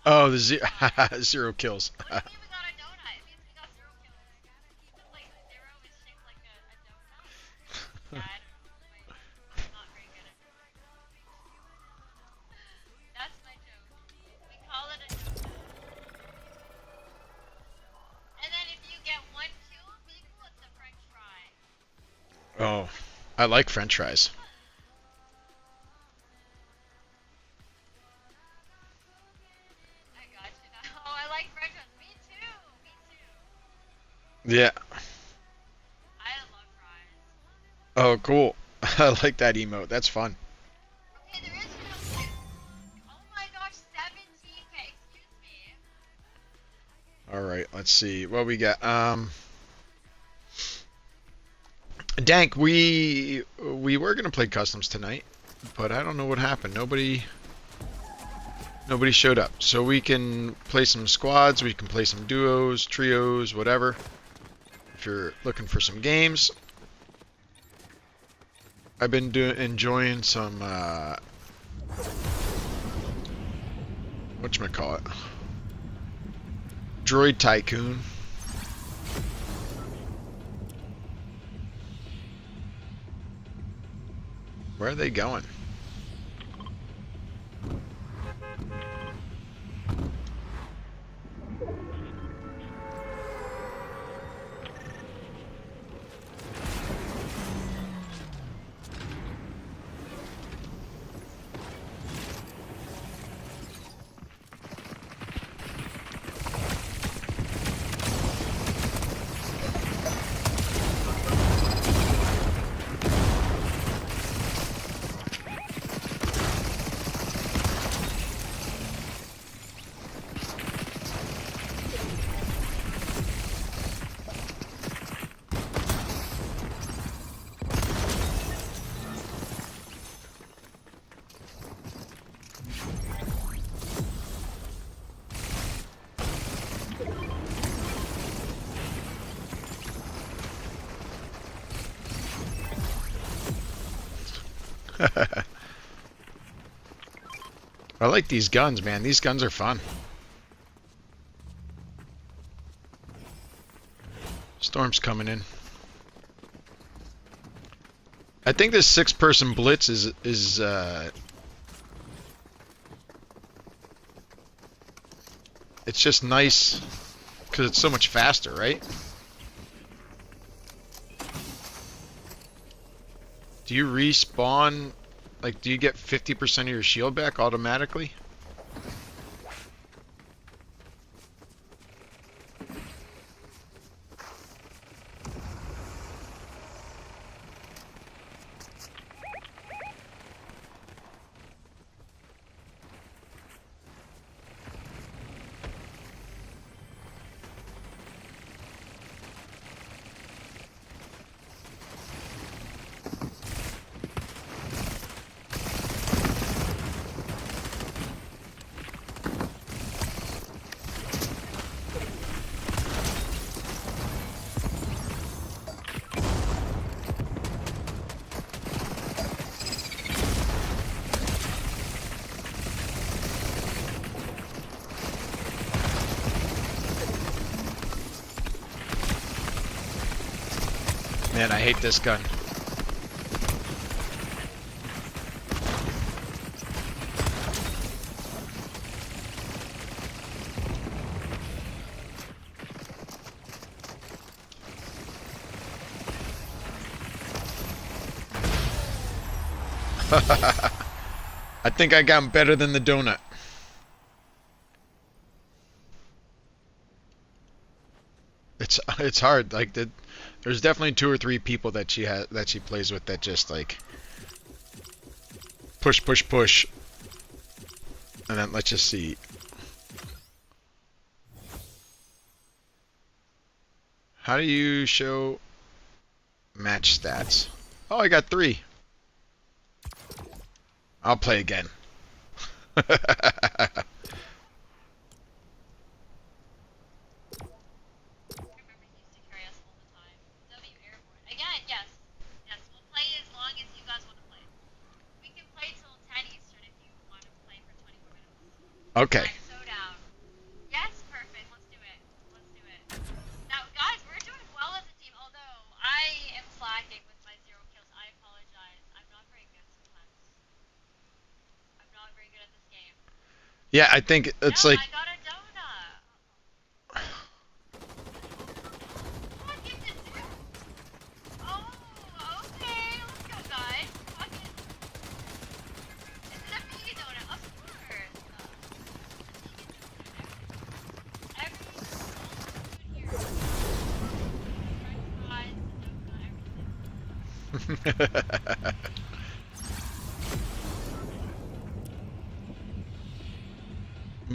Oh, the zero kills. Oh, I like French fries. Yeah. Oh, cool. I like that emote. That's fun. All right, let's see what we got. Dank, we were gonna play customs tonight, but I don't know what happened. Nobody showed up. So we can play some squads, we can play some duos, trios, whatever. If you're looking for some games, I've been enjoying some whatchamacallit? Droid Tycoon. Where are they going? I like these guns, man. These guns are fun. Storm's coming in. I think this 6-person blitz is it's just nice because it's so much faster, right? Do you respawn? Like, do you get 50% of your shield back automatically? Man, I hate this gun. I think I got him better than the donut. It's hard. Like there's definitely 2 or 3 people that she plays with that just like push, push, push, and then let's just see. How do you show match stats? Oh, I got 3. I'll play again. Okay. Yeah, I think it's like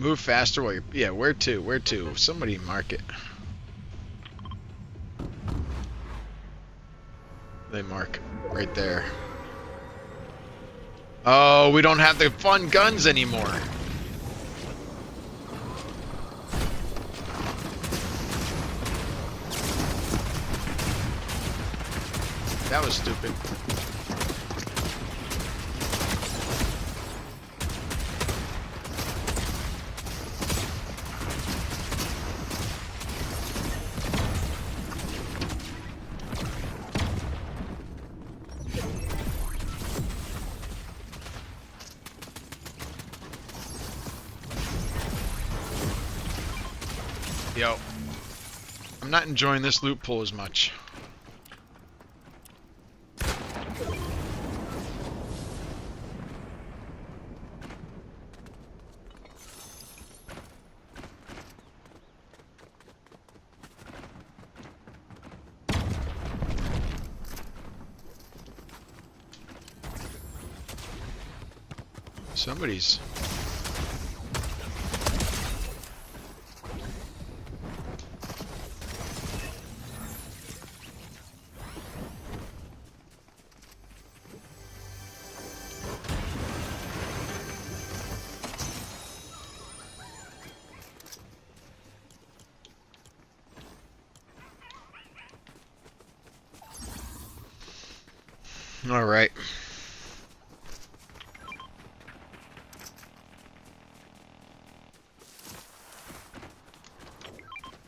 move faster while you're... Yeah, where to? Where to? Somebody mark it. They mark right there. Oh, we don't have the fun guns anymore. That was stupid. Yo, I'm not enjoying this loot pull as much. Somebody's... All right.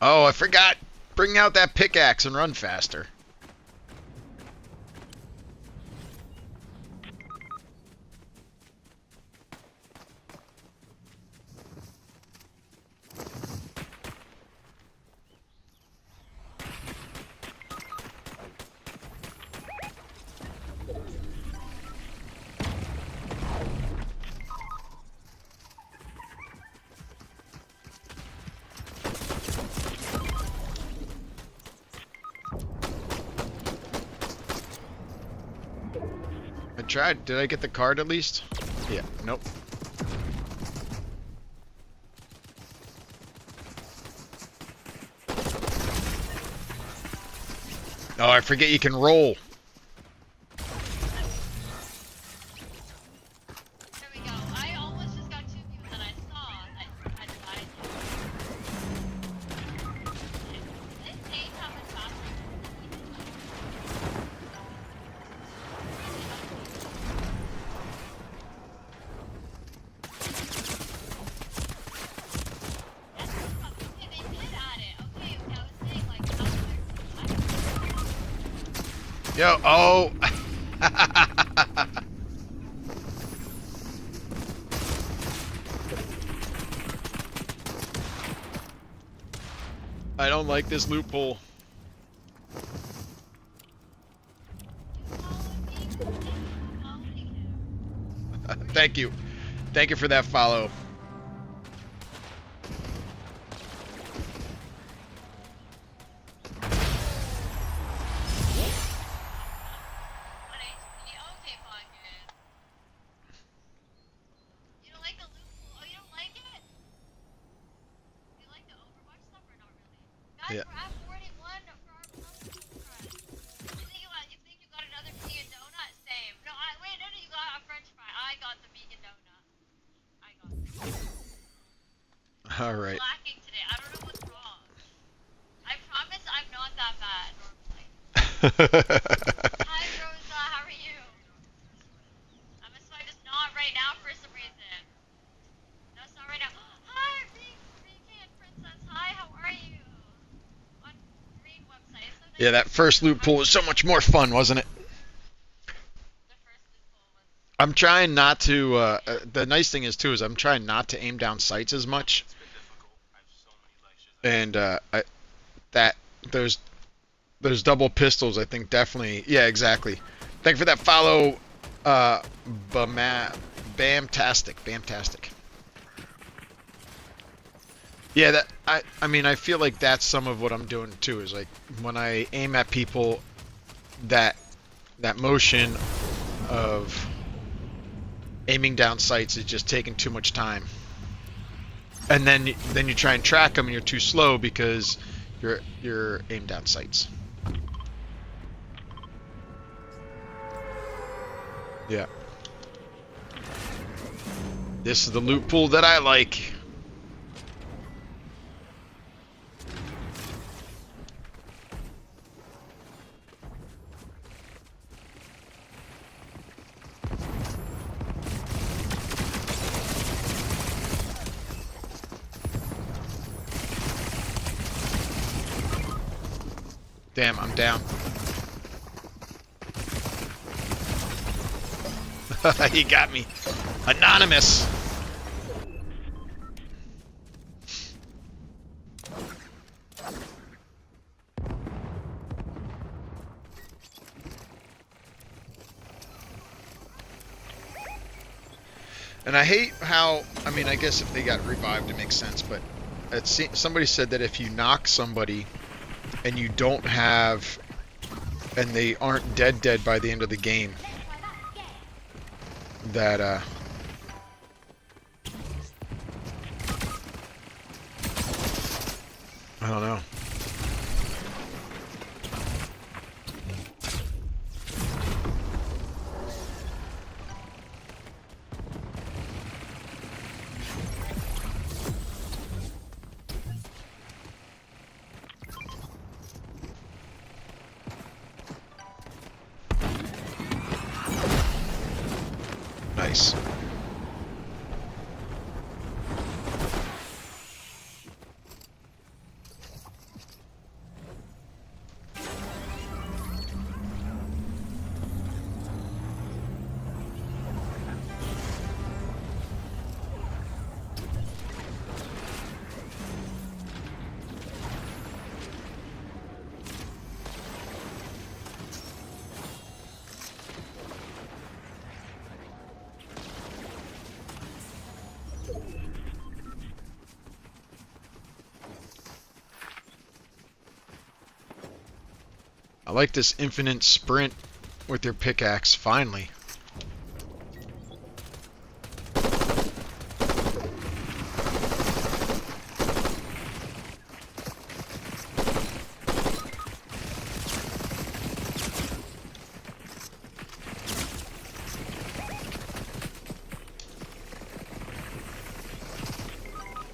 Oh, I forgot. Bring out that pickaxe and run faster. I tried. Did I get the card at least? Yeah. Nope. Oh, I forget you can roll. Yo, oh. I don't like this loophole. Thank you. Thank you for that follow. Yeah. I'm 41 for our public subscribe. You think you got another vegan donut? Same. No, wait, no, you got a French fry. I got the vegan donut. I got it. All right. Slacking today. I don't know what's wrong. I promise I'm not that bad normally. Hi, Rosa. How are you? I'm just not right now for some reason. No, it's not right now. Hi, Vegan Princess. Hi, how are you? On Green website. So nice Yeah, that to meet first you. loot pool was so much more fun, wasn't it? The first loophole was. I'm trying not to. The nice thing is too is I'm trying not to aim down sights as much. And that those double pistols, I think definitely. Yeah, exactly. Thank you for that follow. Bamtastic. Yeah, that I mean I feel like that's some of what I'm doing too. Is like when I aim at people, that motion of aiming down sights is just taking too much time. And then you try and track them and you're too slow because you're aimed down sights. Yeah. This is the loot pool that I like. Damn, I'm down. He got me. Anonymous. And I hate how, I mean, I guess if they got revived, it makes sense, but somebody said that if you knock somebody and you don't have, and they aren't dead by the end of the game, that I don't know. Nice. I like this infinite sprint with your pickaxe, finally.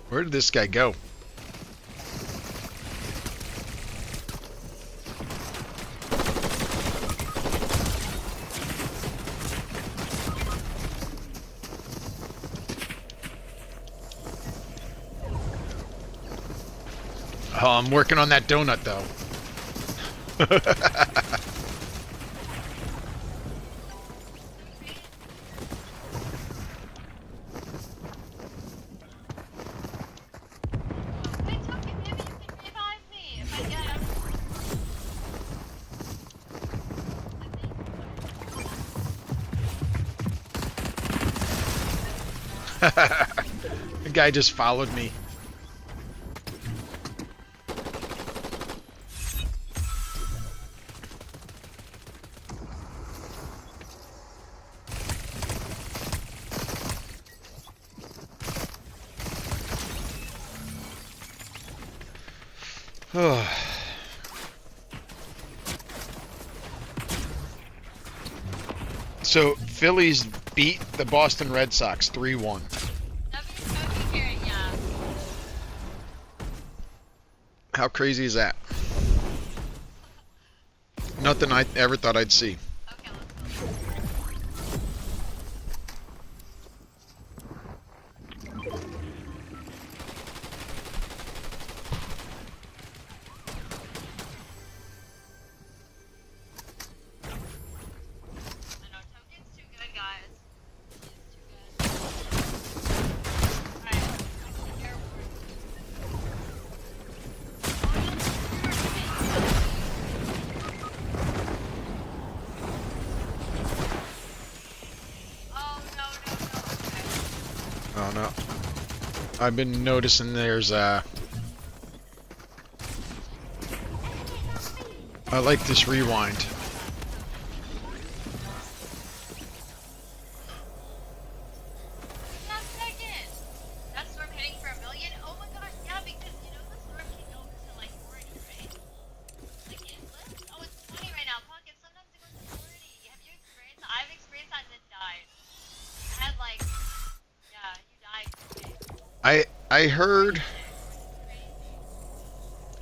Where did this guy go? Oh, I'm working on that donut, though. Wait, Toki, maybe you can revive me if I get him. The guy just followed me. So Phillies beat the Boston Red Sox 3-1. Yeah. How crazy is that? Nothing I ever thought I'd see. Okay, let's go. I know Token's too good, guys. He's too good. Alright, here. Oh no, no, no. Okay. Oh no. I've been noticing there's I like this rewind. Not second. That storm hitting for 1,000,000? Oh my gosh, yeah, because you know the storm can go to like 40, right? Like it flips? Oh, it's 20 right now. Pocket, sometimes it goes to 40. Have you experienced that? I've experienced that and then died. I had like, yeah, you died.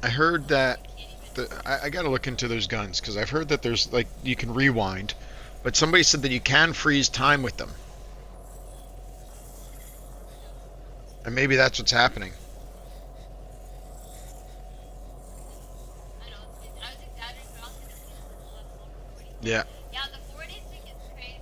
I heard that I gotta look into those guns because I've heard that there's like you can rewind, but somebody said that you can freeze time with them, and maybe that's what's happening. I know, I was exaggerating, but I was gonna see this is less over 40. Yeah. Yeah, the 40 stick is crazy.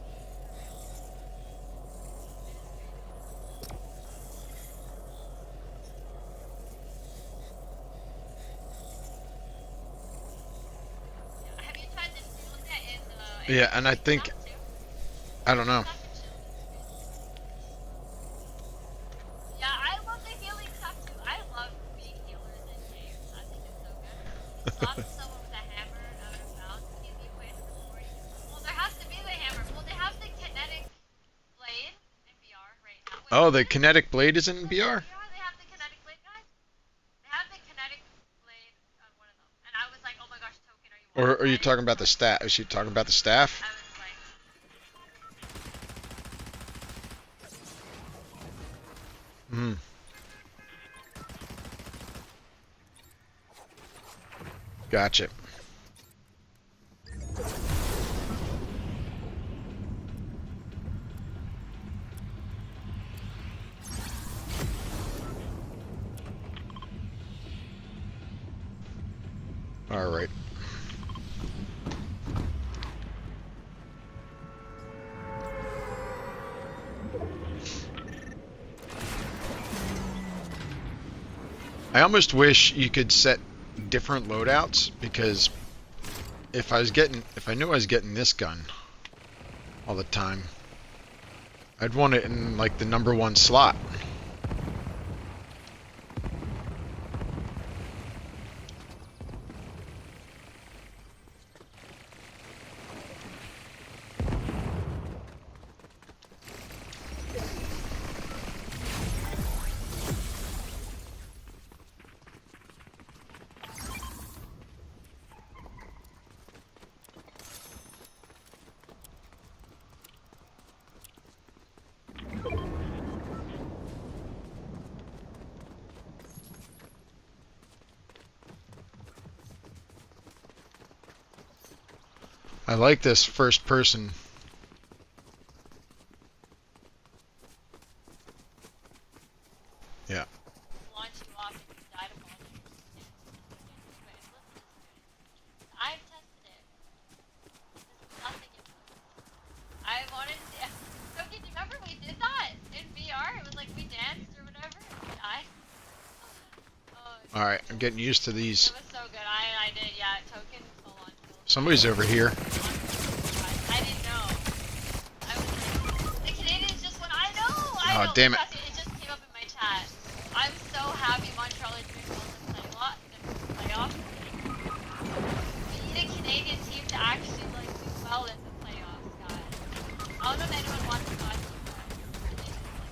Yeah, have you tried this real set in Yeah, and I think stuff too? I don't know. Yeah, I love the healing stuff too. I love being healers in games. I think it's so good. Slap someone with a hammer out of bounds, easy way to reward. Well, there has to be the hammer. Well, they have the kinetic blade in VR right now. Wait, Oh, what the is it? kinetic blade is in VR, BR, they have the kinetic blade, guys. They have the kinetic blade on one of them. And I was like, oh my gosh, Token, are you or watching? are you I didn't talking about the know. staff? Is she talking about the staff? I was like, Hmm. Gotcha. All right. I almost wish you could set different loadouts because if I knew I was getting this gun all the time, I'd want it in like the #1 slot. I like this first person. Yeah. launch you off and you die to fall. I've tested it. There's nothing in it. I wanted to. So, did you remember we did that in VR? It was like we danced or whatever and we died. Oh, All right, I'm getting used to it these. was so good. I did, yeah. Token full on kill. Somebody's over here. I didn't know. I was like, the Canadians just went, I know! Oh, know. damn it. Trust me, it just came up in my chat. I'm so happy Montreal is doing well in the playoff. We need a Canadian team to actually like do well in the playoffs, guys. I don't know if anyone wants to watch you guys.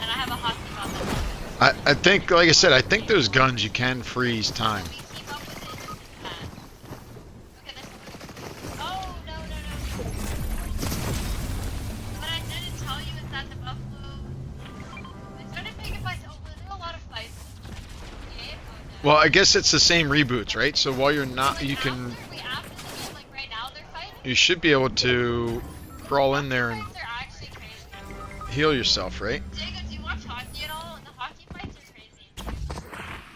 And I have a hot team on that. I think, like I said, I think those guns you can freeze time. We keep up with it. Okay, this one. Oh, no, no, no. What I didn't tell you is that the buffalo. They started making fights. Oh, were there a lot of fights in the game? Oh, no. Well, I guess it's the same reboots, right? So while you're not, you can, After the game, like right now, they're fighting. you should be able to crawl in there and Fights are actually crazy. heal yourself, right? Jacob, do you watch hockey at all? The hockey fights are crazy.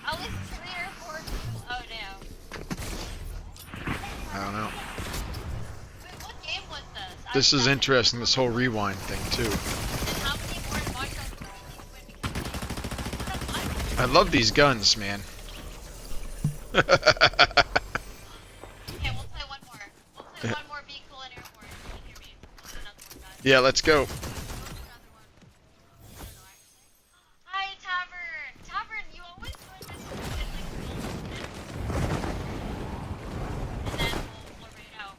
At least 3 or 4 people. Oh, damn. I don't know. Wait, what game was this? This is interesting, this whole rewind thing, too. And how many more knockouts do we need to win? Because I love these guns, man. okay, we'll play one more. We'll play one more Be Cool and Airborne. If you can hear me. We'll do another one, guys. Yeah, let's go. We'll do another one. I don't know, actually. Hi, Tavern! Tavern, you always join this when we get, like, and then we'll raid out.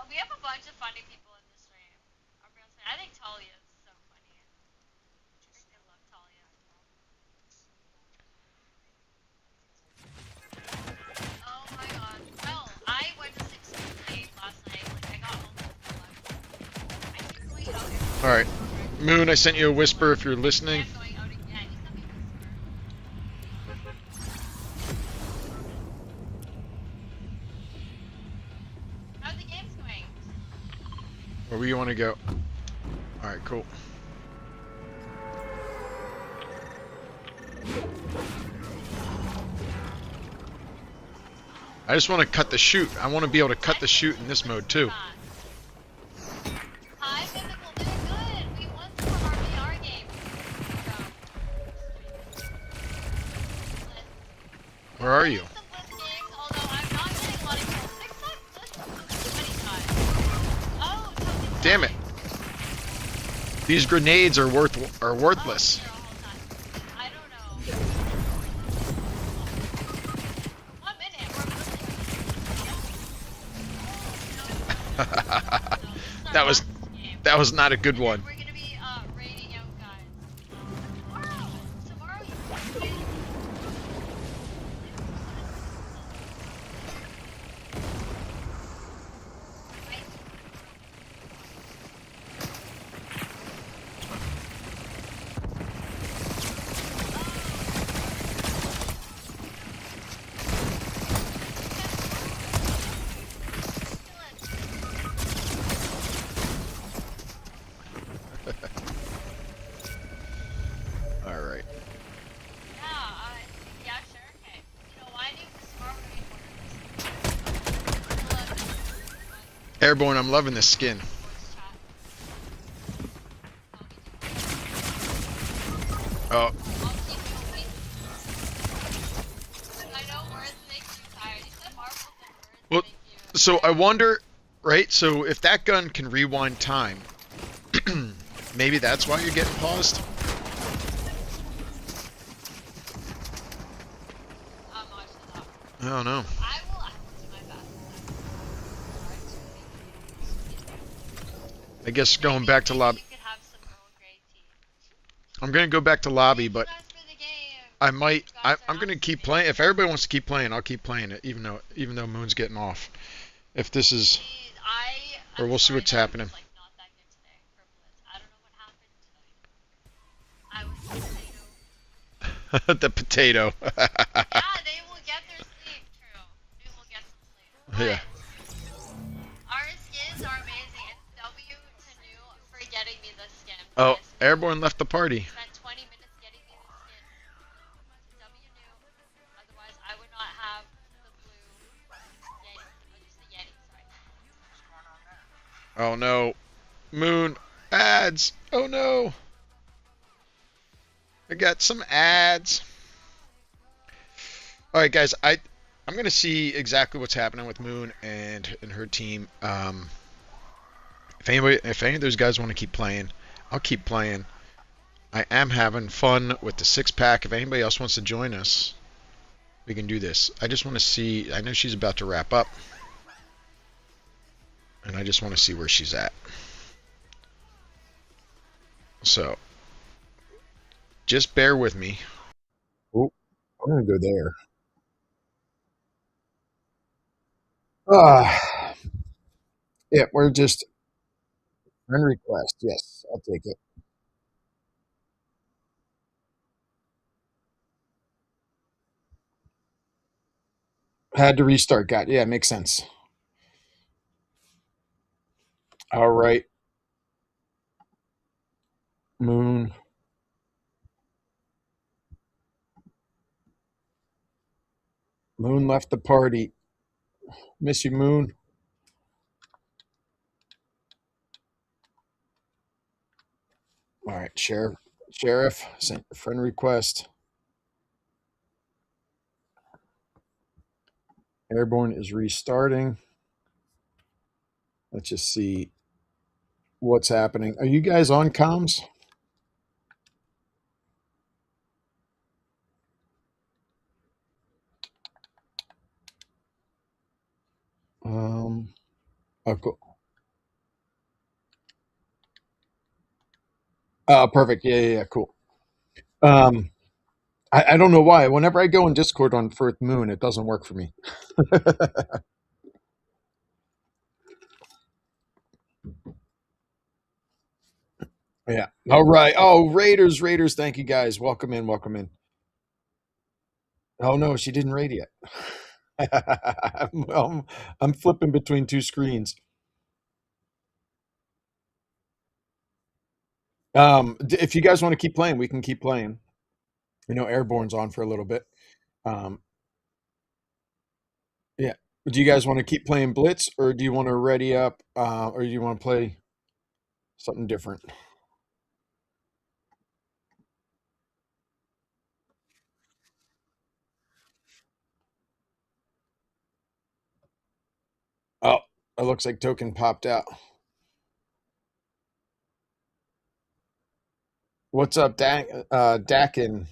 We have a bunch of funny people in this stream. I'm gonna say, I think Talia is so funny. I freaking love Talia. Oh my god. Well, I went to 6:38 last night. Like, I got home at 11. I keep going out again. Alright. Moon, I sent you a whisper if you're listening. I'm going out again. You sent me a whisper. How are the games going? Where do you want to go? Alright, cool. I just want to cut the shoot. I want to be able to cut the shoot in this mode too. Hi, Physical, doing good. We won some of our VR games. Where are you? Some Blitz games, although I'm not getting a lot of kills. 6 times Blitz, 20 times. Oh, totally. Damn it. These grenades are worthless. I don't know. 1 minute. That was not a good one. We're gonna be raiding out guys. Tomorrow you Alright. Yeah, sure. Okay. You know why? Because tomorrow we're gonna order this. Airborne, I'm loving this skin. Oh, well, so I wonder, right? So if that gun can rewind time, maybe that's why you're getting paused? I don't know. I will do my best. I guess going back to lobby. You could have some Earl Grey tea. I'm gonna go back to lobby, but Thank you guys for the game. I might. You guys I'm are gonna keep awesome. playing. If everybody wants to keep playing, I'll keep playing it, even though Moon's getting off. If this is, or we'll see what's happening. Like, not that good today for Blitz. I don't know what happened today. I was the potato. The potato. Yeah, they will get their sleep. True. They will get some sleep. Yeah. But our skins are amazing. It's W to New for getting me the skin. Oh, Airborne left the party. Spent 20 minutes getting me the skin. W New. Otherwise, I would not have the blue Yeti. Or just the Yeti, sorry. Oh no, Moon ads. Oh no. I got some ads. All right, guys. I'm gonna see exactly what's happening with Moon and her team. if any of those guys want to keep playing, I'll keep playing. I am having fun with the 6 pack. If anybody else wants to join us, we can do this. I just want to see. I know she's about to wrap up, and I just want to see where she's at. So, just bear with me. Oh, I'm gonna go there. Ah, yeah, we're just friend request. Yes, I'll take it. Had to restart. Got yeah, makes sense. All right, Moon. Moon left the party. Miss you, Moon. All right, Sheriff sent a friend request. Airborne is restarting. Let's just see what's happening. Are you guys on comms? Um, oh, cool. Oh, perfect. Yeah, yeah, yeah, cool. Um, I don't know why. Whenever I go in Discord on First Moon, it doesn't work for me. Yeah. All right. Oh, Raiders, Raiders. Thank you guys. Welcome in. Welcome in. Oh no, she didn't raid yet. I'm flipping between two screens. If you guys want to keep playing, we can keep playing. You know, Airborne's on for a little bit. Um, yeah. Do you guys want to keep playing Blitz, or do you want to ready up, or do you want to play something different? Oh, it looks like token popped out. What's up, Dakin?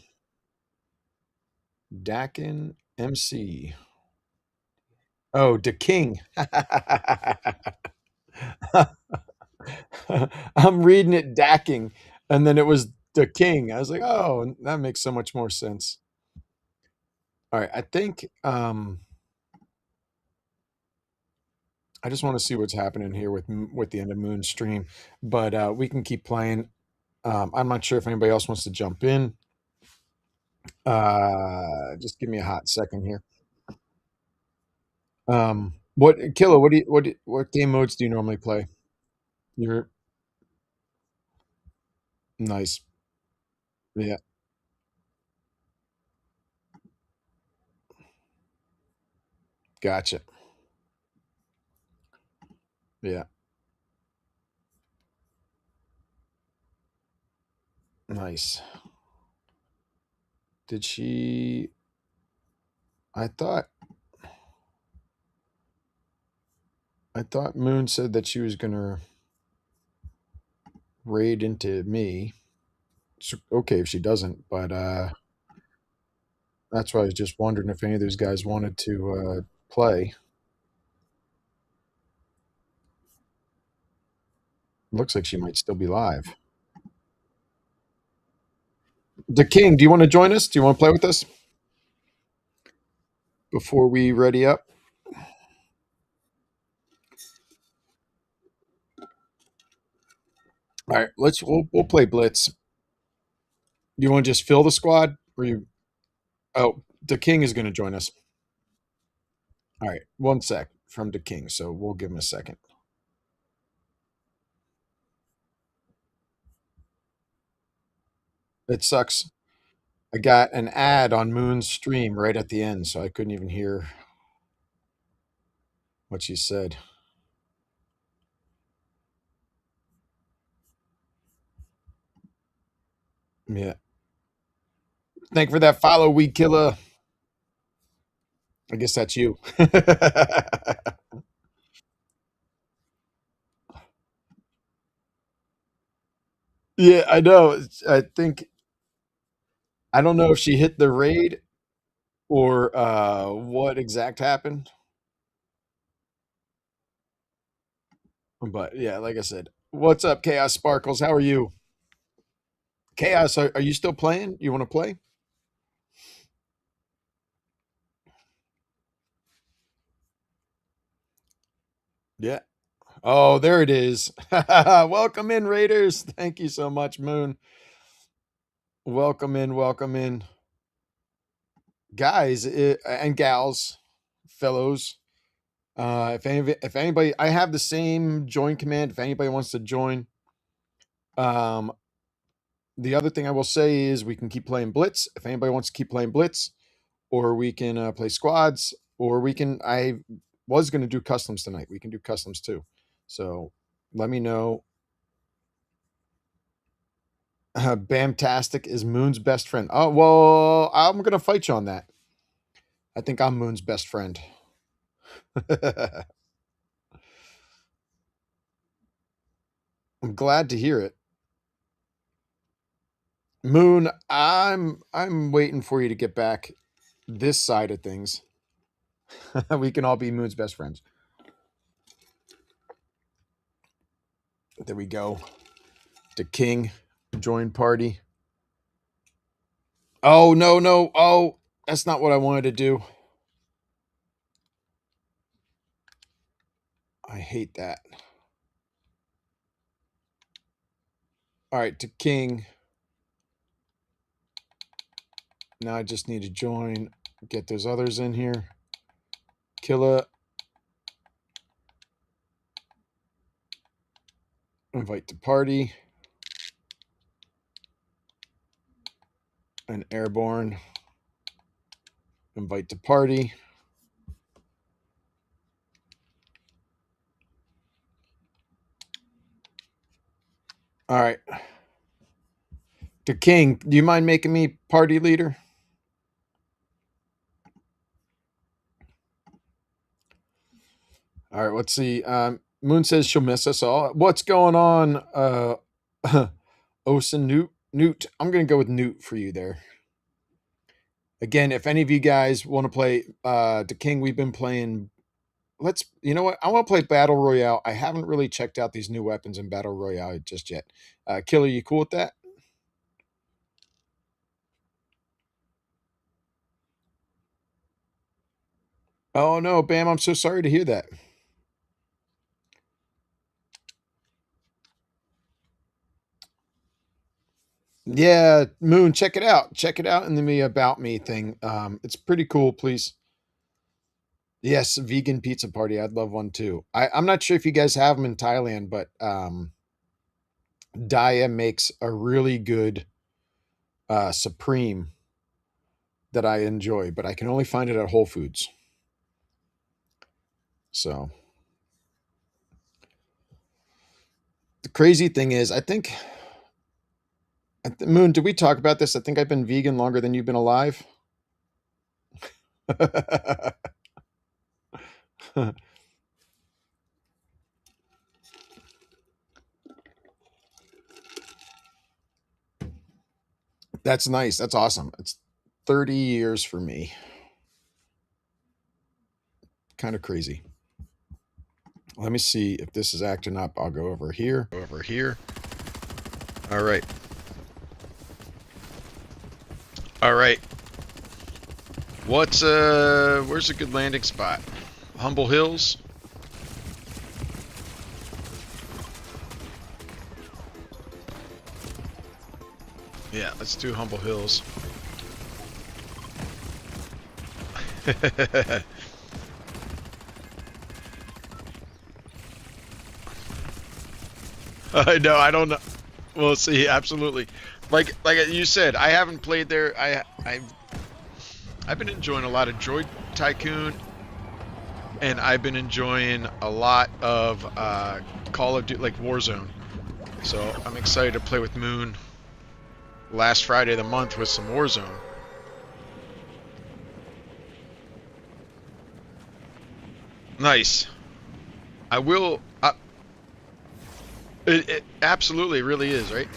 Dakin MC. Oh, the King. I'm reading it Dacking, and then it was the King. I was like, oh, that makes so much more sense. All right, I think I just want to see what's happening here with the end of Moon stream, but we can keep playing. I'm not sure if anybody else wants to jump in. Just give me a hot second here. What Killa? What game modes do you normally play? You're nice. Yeah, gotcha. Yeah, nice. Did she? I thought Moon said that she was gonna raid into me. It's okay if she doesn't, but that's why I was just wondering if any of those guys wanted to play. Looks like she might still be live. The King, do you want to join us? Do you want to play with us before we ready up? All right, we'll play Blitz. Do you want to just fill the squad, or you? Oh, the King is going to join us. All right, one sec from the King, so we'll give him a second. It sucks. I got an ad on Moon's stream right at the end, so I couldn't even hear what she said. Yeah. Thank you for that follow, Weed Killer. I guess that's you. Yeah, I know. I think I don't know if she hit the raid or what exact happened. But yeah, like I said, what's up, Chaos Sparkles? How are you? Chaos, are you still playing? You want to play? Yeah. Oh, there it is. Welcome in, Raiders. Thank you so much, Moon. Welcome in, welcome in. Guys and gals, fellows. If anybody, I have the same join command. If anybody wants to join, um, the other thing I will say is we can keep playing Blitz. If anybody wants to keep playing Blitz, or we can play squads, or we can. I was going to do customs tonight. We can do customs too. So let me know. Bamtastic is Moon's best friend. Oh well, I'm going to fight you on that. I think I'm Moon's best friend. I'm glad to hear it. Moon, I'm waiting for you to get back this side of things. We can all be Moon's best friends. There we go. The King join party. Oh no, no. Oh, that's not what I wanted to do. I hate that. All right, to King. Now I just need to join, get those others in here. Killa. Invite to party. And Airborne. Invite to party. All right. To King, do you mind making me party leader? All right, let's see. Moon says she'll miss us all. What's going on, Osen Newt? I'm going to go with Newt for you there. Again, if any of you guys want to play the King, we've been playing. You know what? I want to play Battle Royale. I haven't really checked out these new weapons in Battle Royale just yet. Killer, you cool with that? Oh no, Bam! I'm so sorry to hear that. Yeah, Moon, check it out. Check it out in the About Me thing. It's pretty cool. Please. Yes, vegan pizza party. I'd love one too. I'm not sure if you guys have them in Thailand, but Daya makes a really good Supreme that I enjoy, but I can only find it at Whole Foods. So the crazy thing is, I think, Moon, did we talk about this? I think I've been vegan longer than you've been alive. That's nice. That's awesome. It's 30 years for me. Kind of crazy. Let me see if this is acting up. I'll go over here. Over here. All right. All right. Where's a good landing spot? Humble Hills? Yeah, let's do Humble Hills. No, I don't know. We'll see. Absolutely. Like you said, I haven't played there. I've been enjoying a lot of Droid Tycoon, and I've been enjoying a lot of Call of Duty, like Warzone. So I'm excited to play with Moon last Friday of the month with some Warzone. Nice. I will. It absolutely really is, right?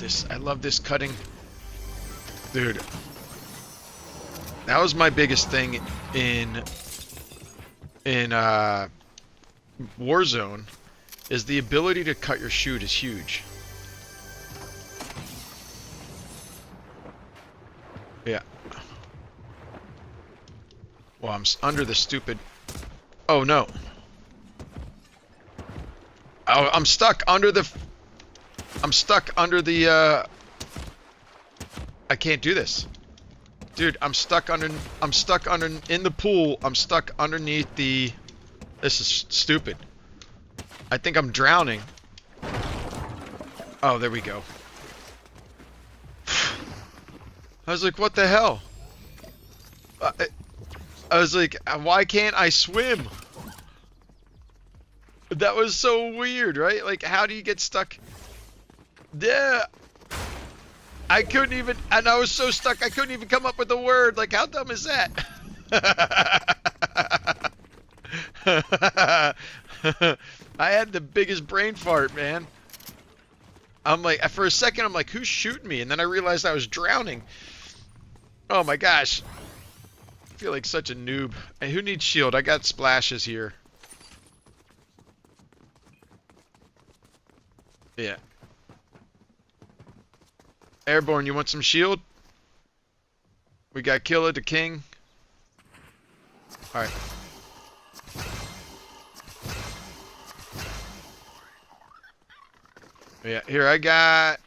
this. I love this cutting. Dude. That was my biggest thing in Warzone, is the ability to cut your chute is huge. Yeah. Well, I'm under the stupid... Oh, no. Oh, I'm stuck under the... I can't do this. Dude, I'm stuck under in the pool. I'm stuck underneath the... This is stupid. I think I'm drowning. Oh, there we go. I was like, what the hell? I was like, why can't I swim? That was so weird, right? Like, how do you get stuck? Yeah. I couldn't even, and I was so stuck, I couldn't even come up with a word. Like, how dumb is that? I had the biggest brain fart, man. I'm like, for a second, I'm like, who's shooting me? And then I realized I was drowning. Oh my gosh. I feel like such a noob. Hey, who needs shield? I got splashes here. Yeah. Airborne, you want some shield? We got Killer the King. Alright. Yeah, here I got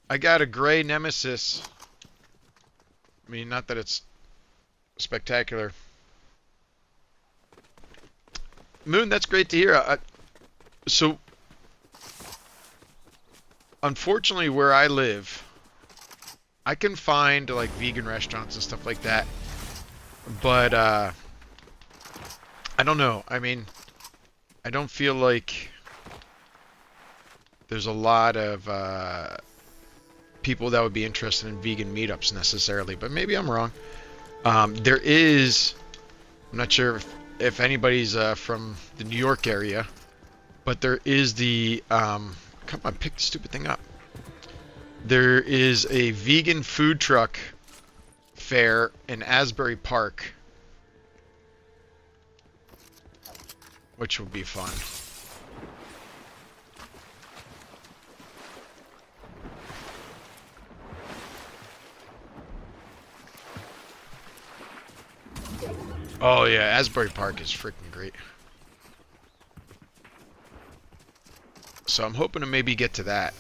a gray nemesis. I mean, not that it's spectacular. Moon, that's great to hear. So, unfortunately, where I live, I can find like vegan restaurants and stuff like that, but I don't know. I mean, I don't feel like there's a lot of people that would be interested in vegan meetups necessarily, but maybe I'm wrong. There is, I'm not sure if anybody's from the New York area, but there is the, come on, pick the stupid thing up. There is a vegan food truck fair in Asbury Park, which will be fun. Oh yeah, Asbury Park is freaking great. So I'm hoping to maybe get to that.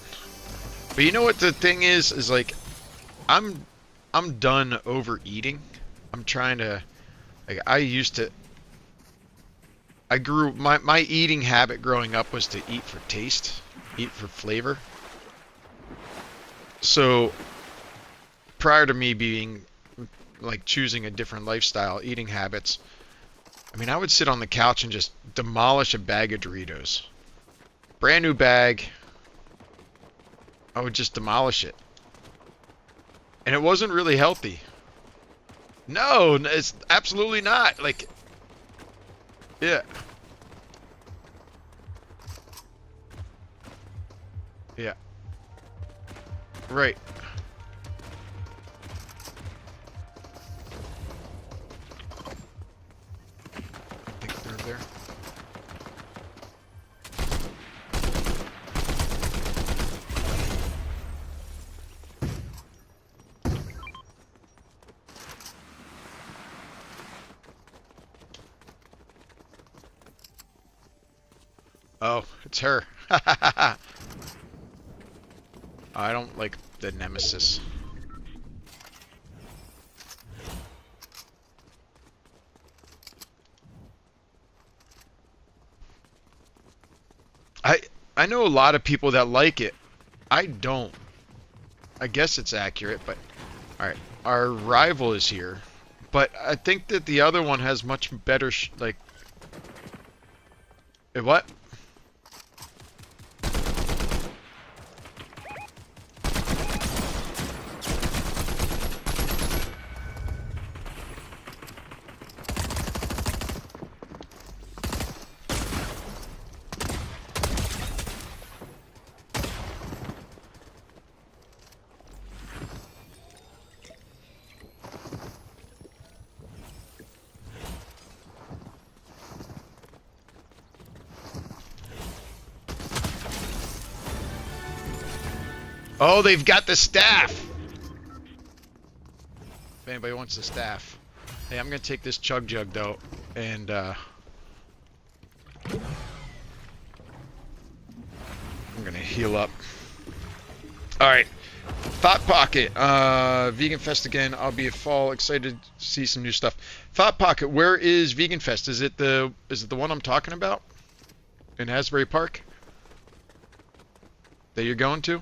But you know what the thing is like, I'm done overeating. I'm trying to, like, my eating habit growing up was to eat for taste, eat for flavor. So prior to me being like choosing a different lifestyle, eating habits, I mean, I would sit on the couch and just demolish a bag of Doritos. Brand new bag. I would just demolish it. And it wasn't really healthy. No, it's absolutely not. Like, yeah. Yeah. Right. I think they're there. Oh, it's her. I don't like the nemesis. I know a lot of people that like it. I don't. I guess it's accurate, but alright. Our rival is here. But I think that the other one has much better like... What? Oh, they've got the staff. If anybody wants the staff. Hey, I'm gonna take this chug jug though, and I'm gonna heal up. All right, Thought Pocket, Vegan Fest again. I'll be at fall. Excited to see some new stuff. Thought Pocket, where is Vegan Fest? Is it the one I'm talking about in Asbury Park that you're going to?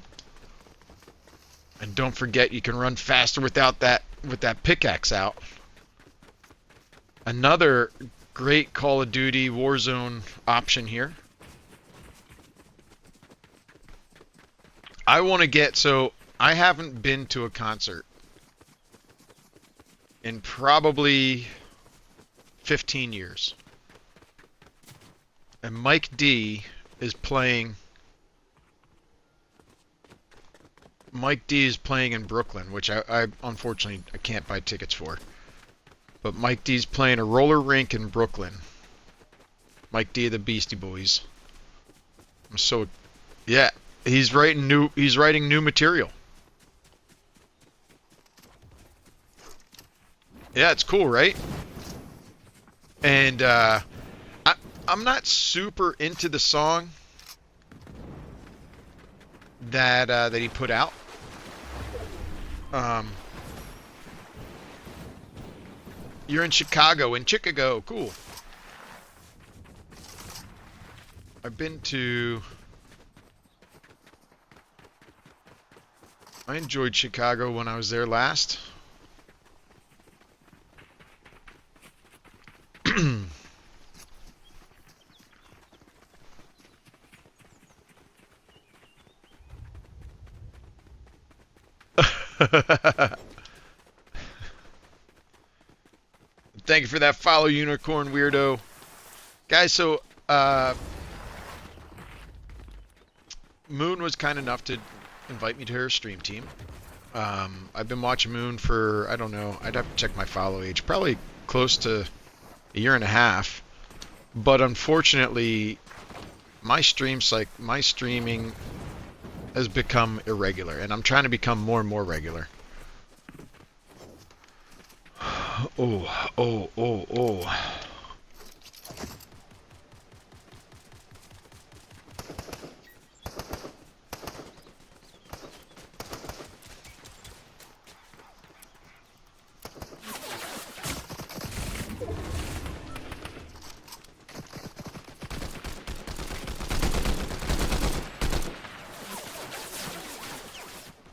And don't forget, you can run faster without that pickaxe out. Another great Call of Duty Warzone option here. I want to get, so I haven't been to a concert in probably 15 years. And Mike D is playing in Brooklyn, which I unfortunately I can't buy tickets for. But Mike D's playing a roller rink in Brooklyn. Mike D of the Beastie Boys. I'm so, yeah, he's writing new material. Yeah, it's cool, right? And I'm not super into the song that he put out. You're in Chicago, cool. I enjoyed Chicago when I was there last. Thank you for that follow, Unicorn Weirdo. Guys, so Moon was kind enough to invite me to her stream team. I've been watching Moon for, I don't know, I'd have to check my follow age, probably close to a year and a half. But unfortunately, my streaming has become irregular, and I'm trying to become more and more regular. Oh.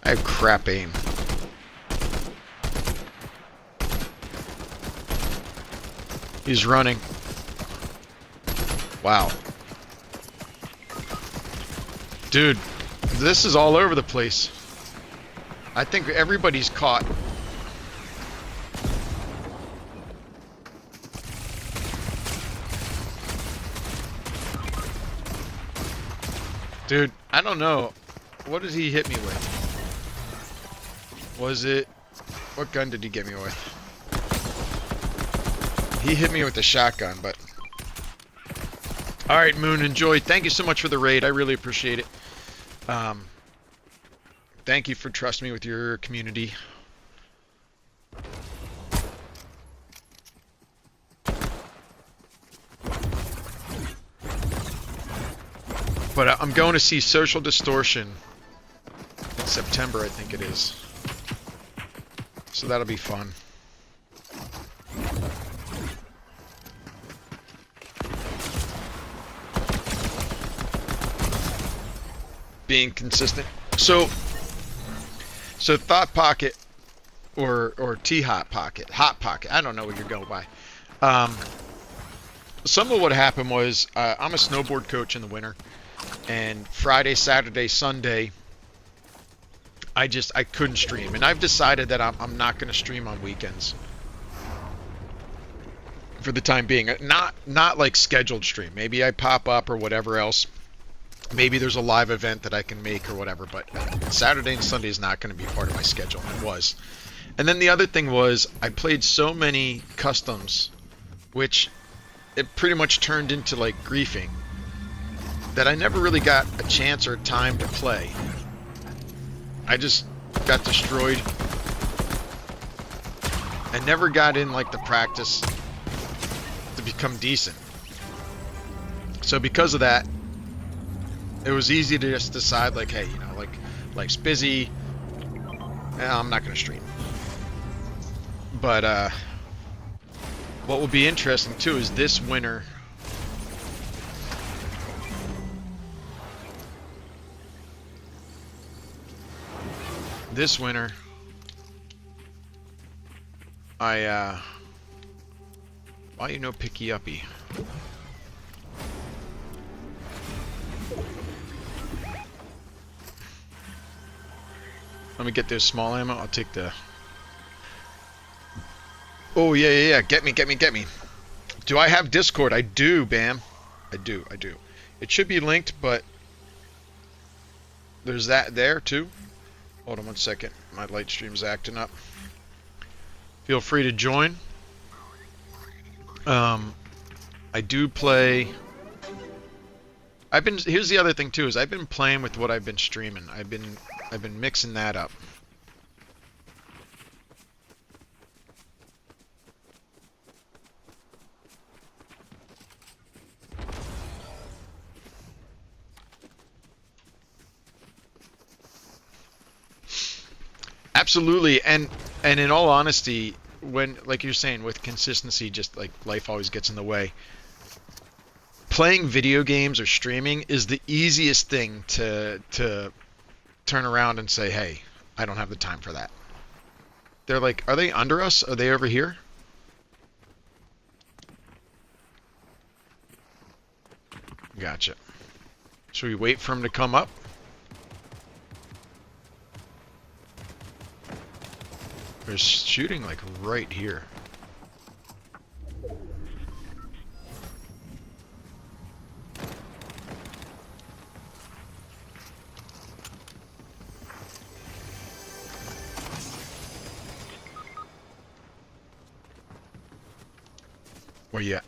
I have crap aim. He's running. Wow. Dude, this is all over the place. I think everybody's caught. Dude, I don't know. What did he hit me with? Was it... What gun did he get me with? He hit me with a shotgun, but... Alright, Moon, enjoy. Thank you so much for the raid. I really appreciate it. Thank you for trusting me with your community. But I'm going to see Social Distortion in September, I think it is. So that'll be fun. Being consistent. So Thought Pocket or T-Hot Pocket, Hot Pocket, I don't know what you're going by. Some of what happened was I'm a snowboard coach in the winter, and Friday, Saturday, Sunday, I couldn't stream, and I've decided that I'm not going to stream on weekends for the time being. Not like scheduled stream. Maybe I pop up or whatever else. Maybe there's a live event that I can make or whatever, but Saturday and Sunday is not going to be part of my schedule. It was. And then the other thing was I played so many customs, which it pretty much turned into like griefing, that I never really got a chance or time to play. I just got destroyed. I never got in like the practice to become decent. So because of that, it was easy to just decide like, hey, you know, life's busy, I'm not gonna stream. But what will be interesting too is this winter. This winter, why you no picky uppy? Let me get this small ammo. I'll take the. Oh yeah. Get me. Do I have Discord? I do, Bam. I do. It should be linked, but there's that there too. Hold on one second. My light stream's acting up. Feel free to join. I do play. Here's the other thing too, is I've been playing with what I've been streaming. I've been mixing that up. Absolutely, and in all honesty, when, like you're saying, with consistency, just like life always gets in the way. Playing video games or streaming is the easiest thing to turn around and say, hey, I don't have the time for that. They're like, are they under us? Are they over here? Gotcha. Should we wait for him to come up? They're shooting like right here. Where you at?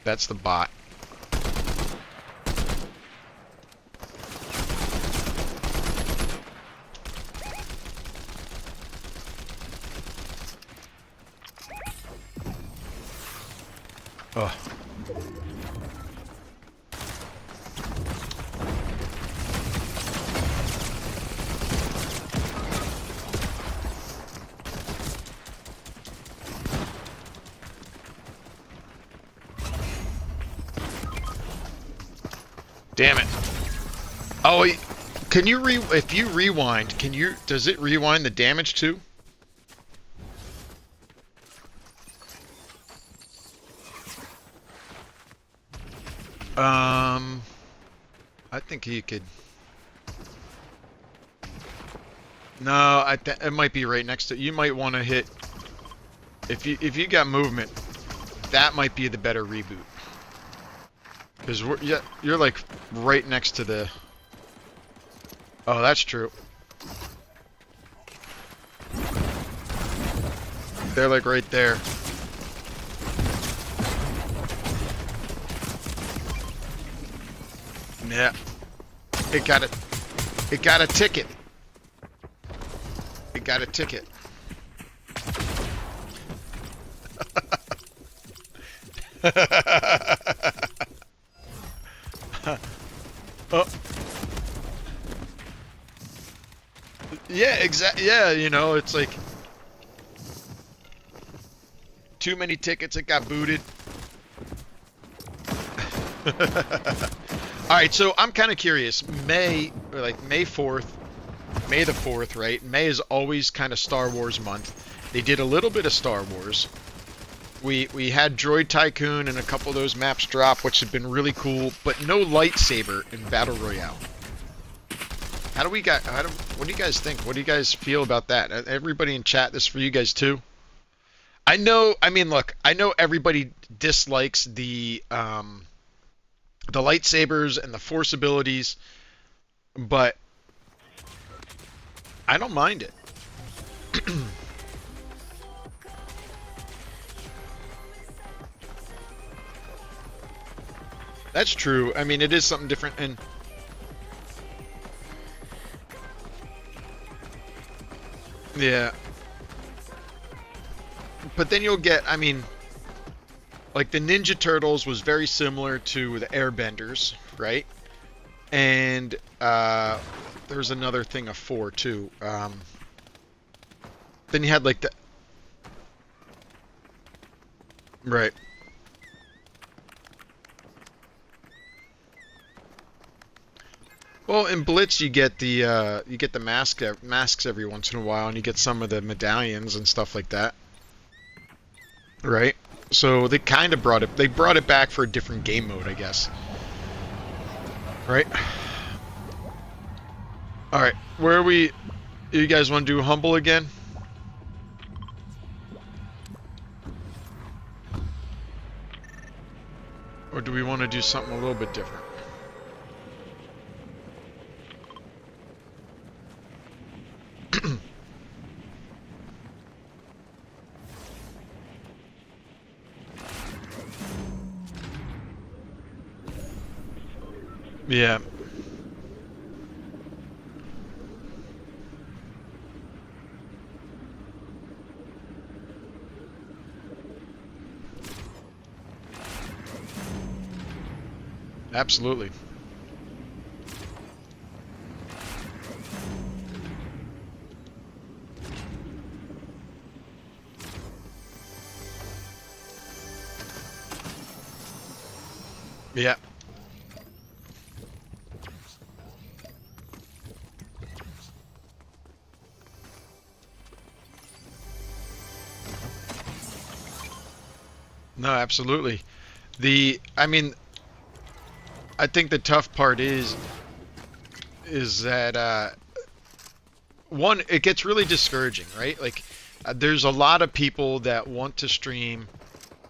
That's the bot. Oh. Damn it. Oh, can you if you rewind, does it rewind the damage too? I think he could. No, it might be right next to. You might want to hit. If you got movement, that might be the better reboot. Because you're like right next to the. Oh, that's true. They're like right there. Yeah. It got a ticket. It got a ticket. Oh. Yeah, exactly. Yeah, you know, it's like too many tickets. It got booted. All right, so I'm kind of curious. May the 4th, right? May is always kind of Star Wars month. They did a little bit of Star Wars. We had Droid Tycoon and a couple of those maps drop, which have been really cool, but no lightsaber in Battle Royale. What do you guys think? What do you guys feel about that? Everybody in chat, this is for you guys too. I know everybody dislikes the lightsabers and the force abilities, but I don't mind it. That's true. I mean, it is something different, and yeah. But then you'll get, I mean, like the Ninja Turtles was very similar to the Airbenders, right? And there's another thing of 4 too. Then you had like the right. Well, in Blitz you get the masks every once in a while, and you get some of the medallions and stuff like that, right? So they kind of brought it back for a different game mode, I guess, right? All right, where are we? You guys want to do Humble again? Or do we want to do something a little bit different? Yeah. Absolutely. Yeah. No, absolutely. I mean, I think the tough part is that one, it gets really discouraging, right? Like, there's a lot of people that want to stream,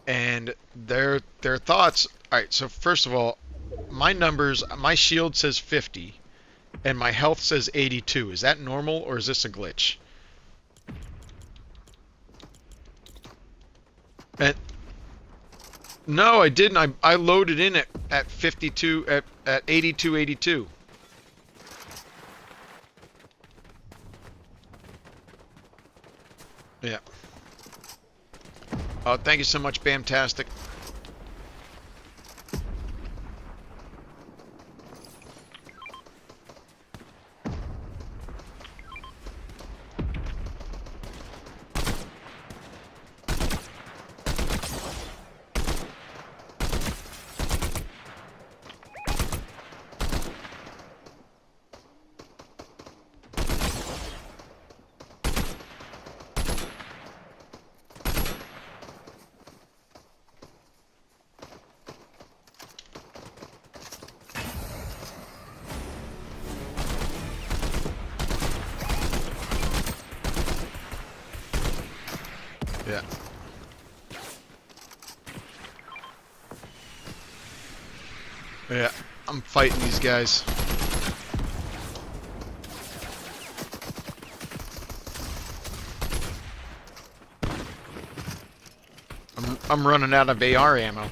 and their thoughts. All right, so first of all, my numbers, my shield says 50, and my health says 82. Is that normal, or is this a glitch? And no, I didn't. I loaded in at 52 at 82. Yeah. Oh, thank you so much, Bamtastic. Yeah. Yeah. I'm fighting these guys. I'm running out of AR ammo.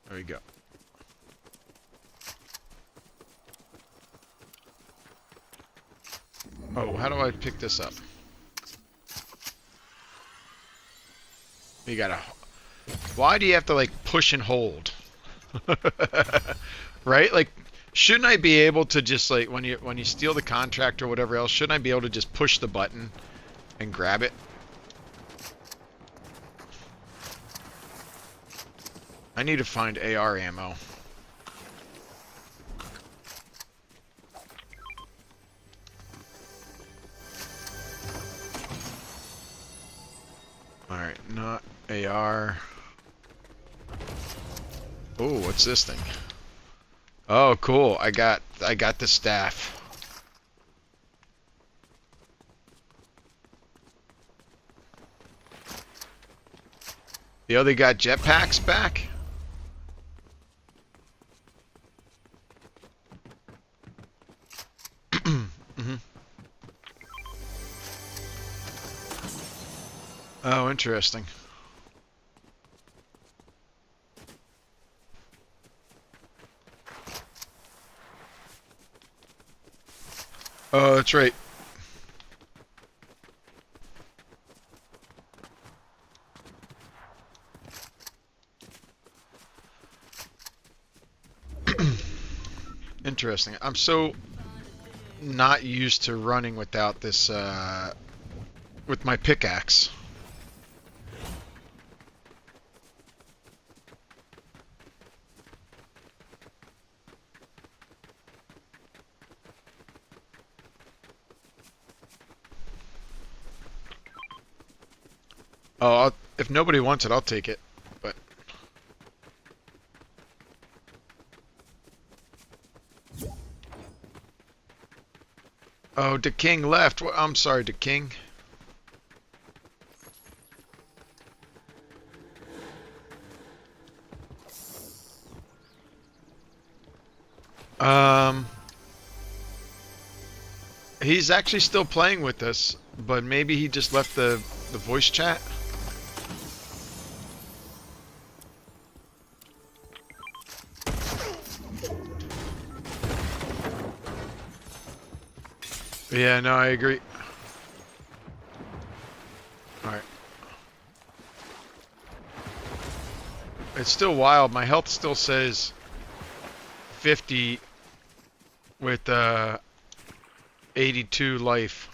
There we go. Oh, how do I pick this up? You gotta... Why do you have to, like, push and hold? Right? Like, shouldn't I be able to just, like, when you steal the contract or whatever else, shouldn't I be able to just push the button and grab it? I need to find AR ammo. Alright, not AR. Oh, what's this thing? Oh, cool. I got the staff. Yo, they got jetpacks back? Mhm. Oh, interesting. Oh, that's right. Interesting. I'm so not used to running without this, with my pickaxe. Oh, if nobody wants it, I'll take it. But oh, the king left. Well, I'm sorry, the king. Um, he's actually still playing with us, but maybe he just left the voice chat. Yeah, no, I agree. Alright. It's still wild. My health still says 50 with 82 life.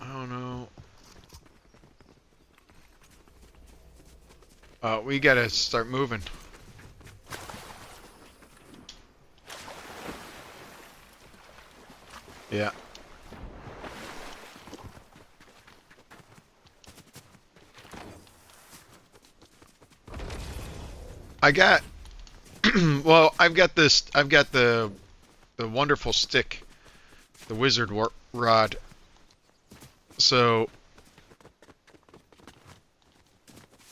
I don't know. We gotta start moving. Yeah. I got well, I've got the wonderful stick, the wizard rod. So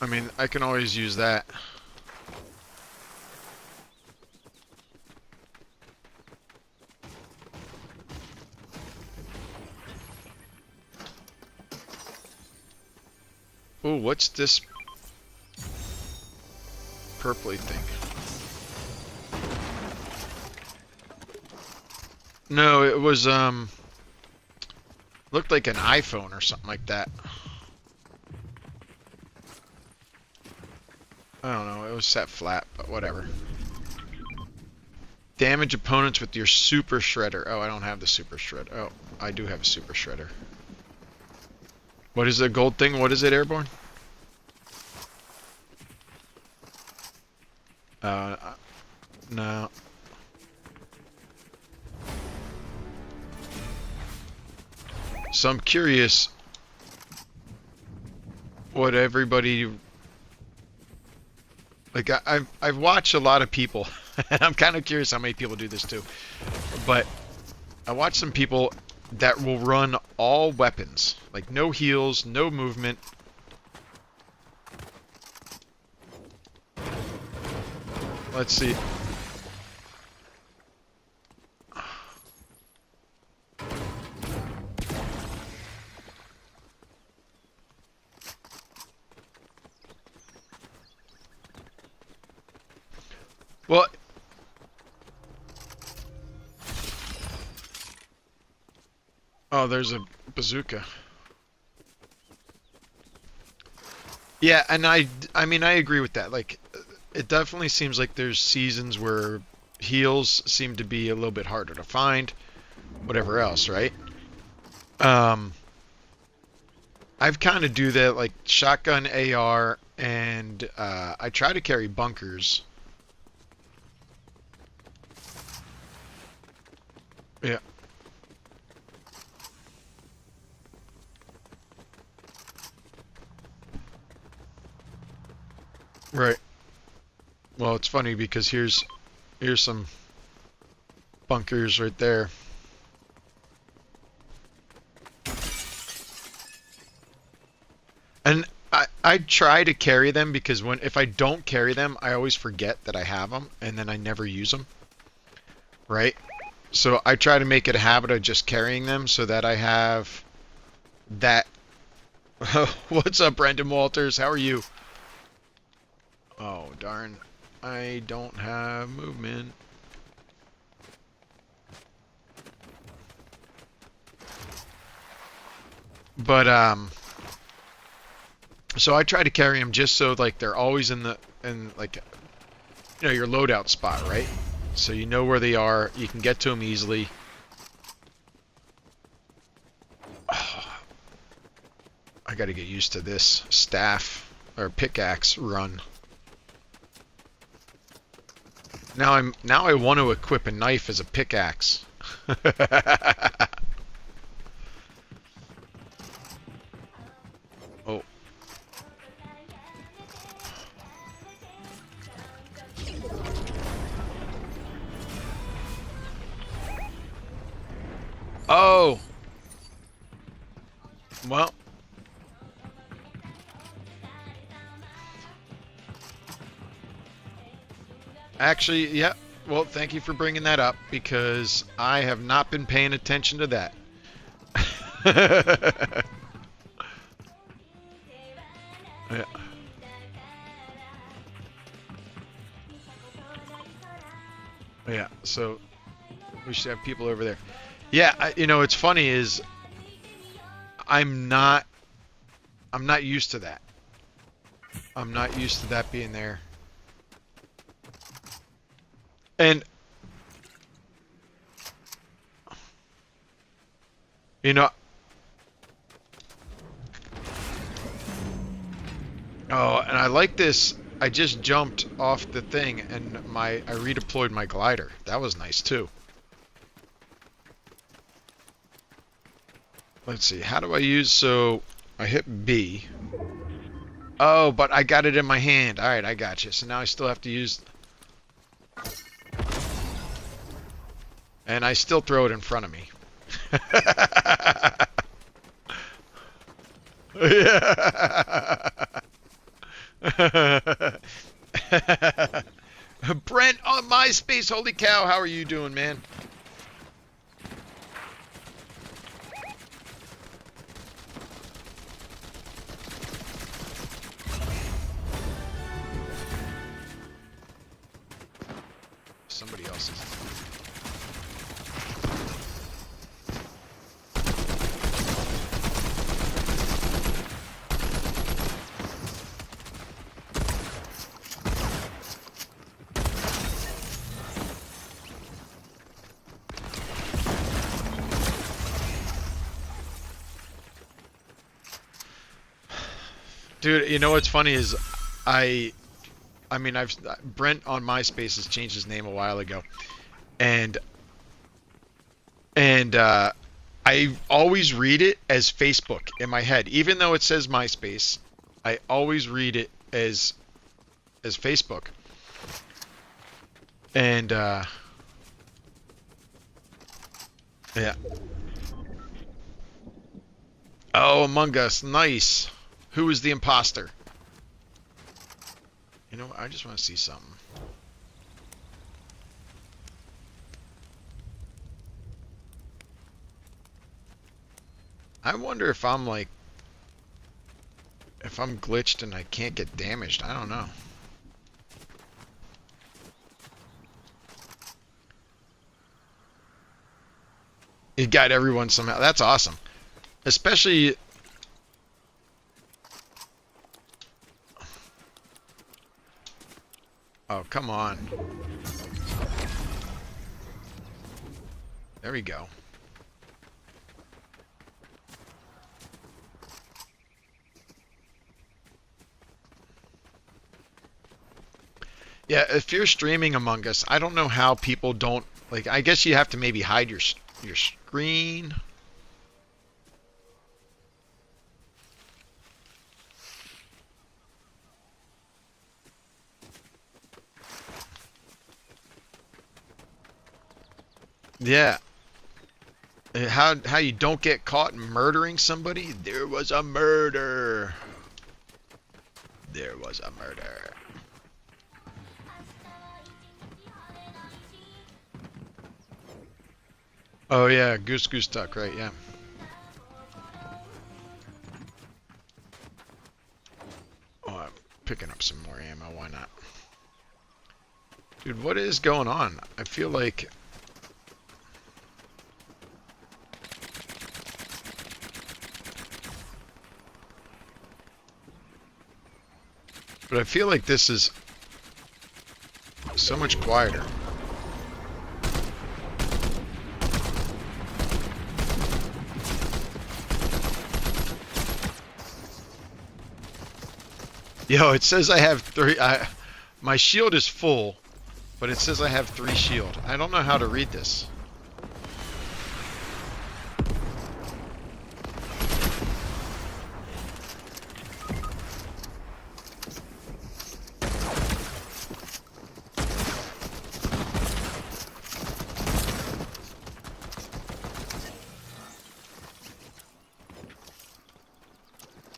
I mean, I can always use that. Oh, what's this purpley thing? No, it was looked like an iPhone or something like that. I don't know, it was set flat, but whatever. Damage opponents with your super shredder. Oh, I don't have the super shred. Oh, I do have a super shredder. What is the gold thing? What is it, Airborne? No. So I'm curious what everybody like. I've watched a lot of people, and I'm kind of curious how many people do this too. But I watched some people that will run all weapons, like no heals, no movement. Let's see. Well, oh, there's a bazooka. Yeah, and I mean, I agree with that. Like, it definitely seems like there's seasons where heals seem to be a little bit harder to find, whatever else, right? Um, I've kind of do that, like shotgun AR, and I try to carry bunkers. Yeah. Right. Well, it's funny because here's some bunkers right there. And I try to carry them because if I don't carry them, I always forget that I have them and then I never use them. Right? So I try to make it a habit of just carrying them so that I have that. What's up, Brendan Walters? How are you? Oh, darn. I don't have movement. But, so I try to carry them just so, like, they're always like, you know, your loadout spot, right? So you know where they are. You can get to them easily. I got to get used to this staff or pickaxe run. Now I want to equip a knife as a pickaxe. Oh. Oh. Well. Actually, yeah. Well, thank you for bringing that up because I have not been paying attention to that. Yeah. Yeah, so we should have people over there. Yeah, you know, it's funny is I'm not used to that. I'm not used to that being there. And you know, oh, and I like this. I just jumped off the thing and I redeployed my glider. That was nice too. Let's see. How do I use, so I hit B. Oh, but I got it in my hand. All right, I got you. So now I still have to use, and I still throw it in front of me. Yeah. Brent on MySpace, holy cow, how are you doing, man? Somebody else's. Dude, you know what's funny is I mean, Brent on MySpace has changed his name a while ago, and I always read it as Facebook in my head, even though it says MySpace. I always read it as Facebook, and yeah. Oh, Among Us, nice. Who is the imposter? You know, I just want to see something. I wonder if I'm like, if I'm glitched and I can't get damaged. I don't know. It got everyone somehow. That's awesome. Especially, oh, come on. There we go. Yeah, if you're streaming Among Us, I don't know how people don't, like, I guess you have to maybe hide your screen. Yeah. How you don't get caught murdering somebody? There was a murder. There was a murder. Oh yeah, Goose Goose Duck, right? Yeah. Oh, I'm picking up some more ammo. Why not? Dude, what is going on? I feel like... But I feel like this is so much quieter. Yo, it says I have 3... my shield is full, but it says I have 3 shield. I don't know how to read this.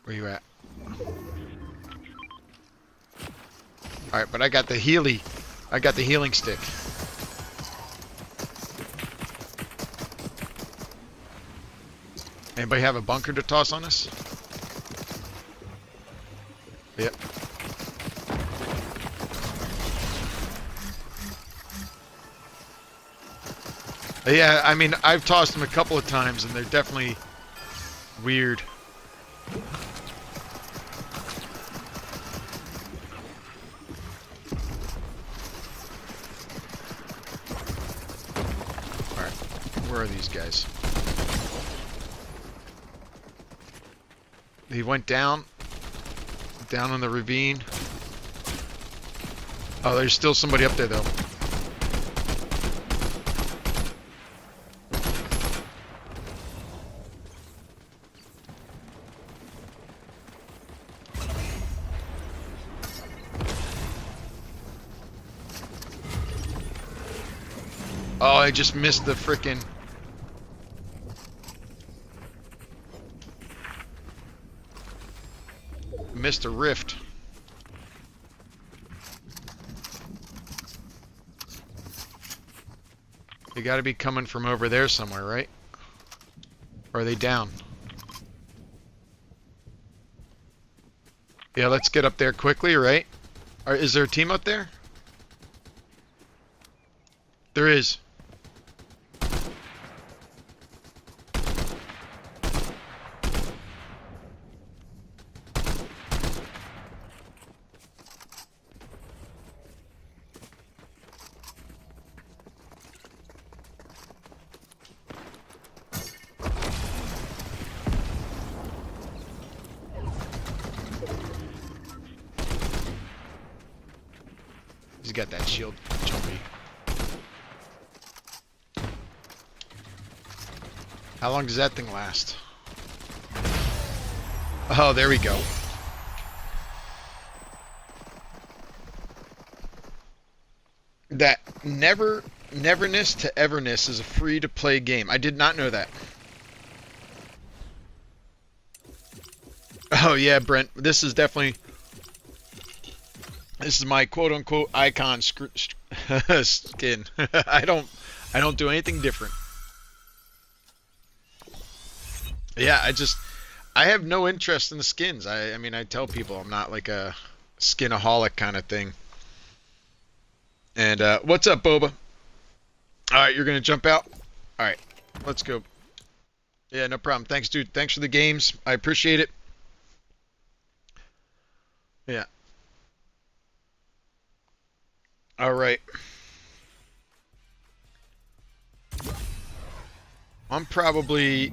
Where you at? Alright, but I got the healing stick. Anybody have a bunker to toss on us? Yep. Yeah, I mean, I've tossed them a couple of times and they're definitely weird. Where are these guys? He went down on the ravine. Oh, there's still somebody up there though. Oh, I just missed the frickin'... Missed a rift. They gotta be coming from over there somewhere, right? Or are they down? Yeah, let's get up there quickly, right? Is there a team up there? There is. He's got that shield jumpy. How long does that thing last? Oh, there we go. That Neverness to Everness is a free-to-play game. I did not know that. Oh yeah, Brent. This is definitely... This is my quote-unquote icon skin. I don't do anything different. Yeah, I have no interest in the skins. I mean, I tell people I'm not like a skinaholic kind of thing. And what's up, Boba? All right, you're gonna jump out. All right, let's go. Yeah, no problem. Thanks, dude. Thanks for the games. I appreciate it. Yeah. All right. I'm probably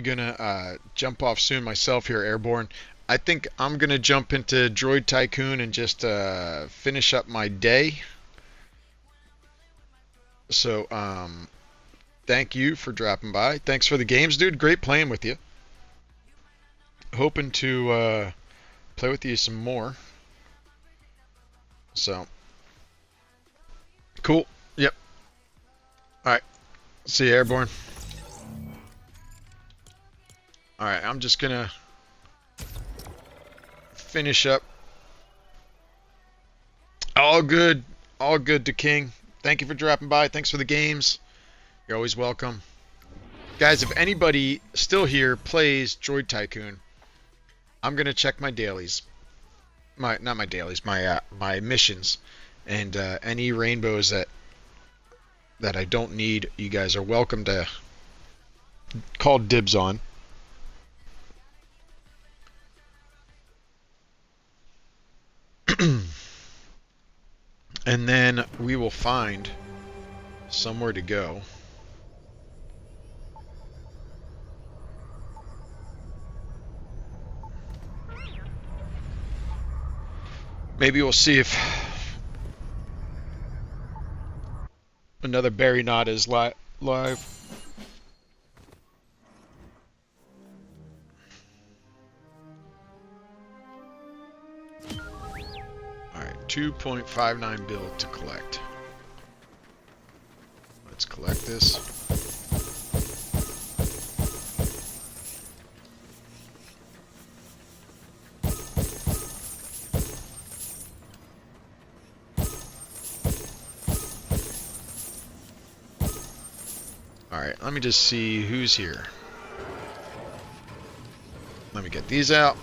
gonna jump off soon myself here, Airborne. I think I'm gonna jump into Droid Tycoon and just finish up my day. So thank you for dropping by. Thanks for the games, dude. Great playing with you. Hoping to play with you some more. So cool. Yep. All right. See you, Airborne. All right. I'm just gonna finish up. All good. All good to King. Thank you for dropping by. Thanks for the games. You're always welcome. Guys, if anybody still here plays Droid Tycoon, I'm going to check my dailies. Not my dailies, my missions. And any rainbows that I don't need, you guys are welcome to call dibs on. And then we will find somewhere to go. Maybe we'll see if another Berry Knot is live. Alright, 2.59 bill to collect. Let's collect this. Alright, let me just see who's here. Let me get these out.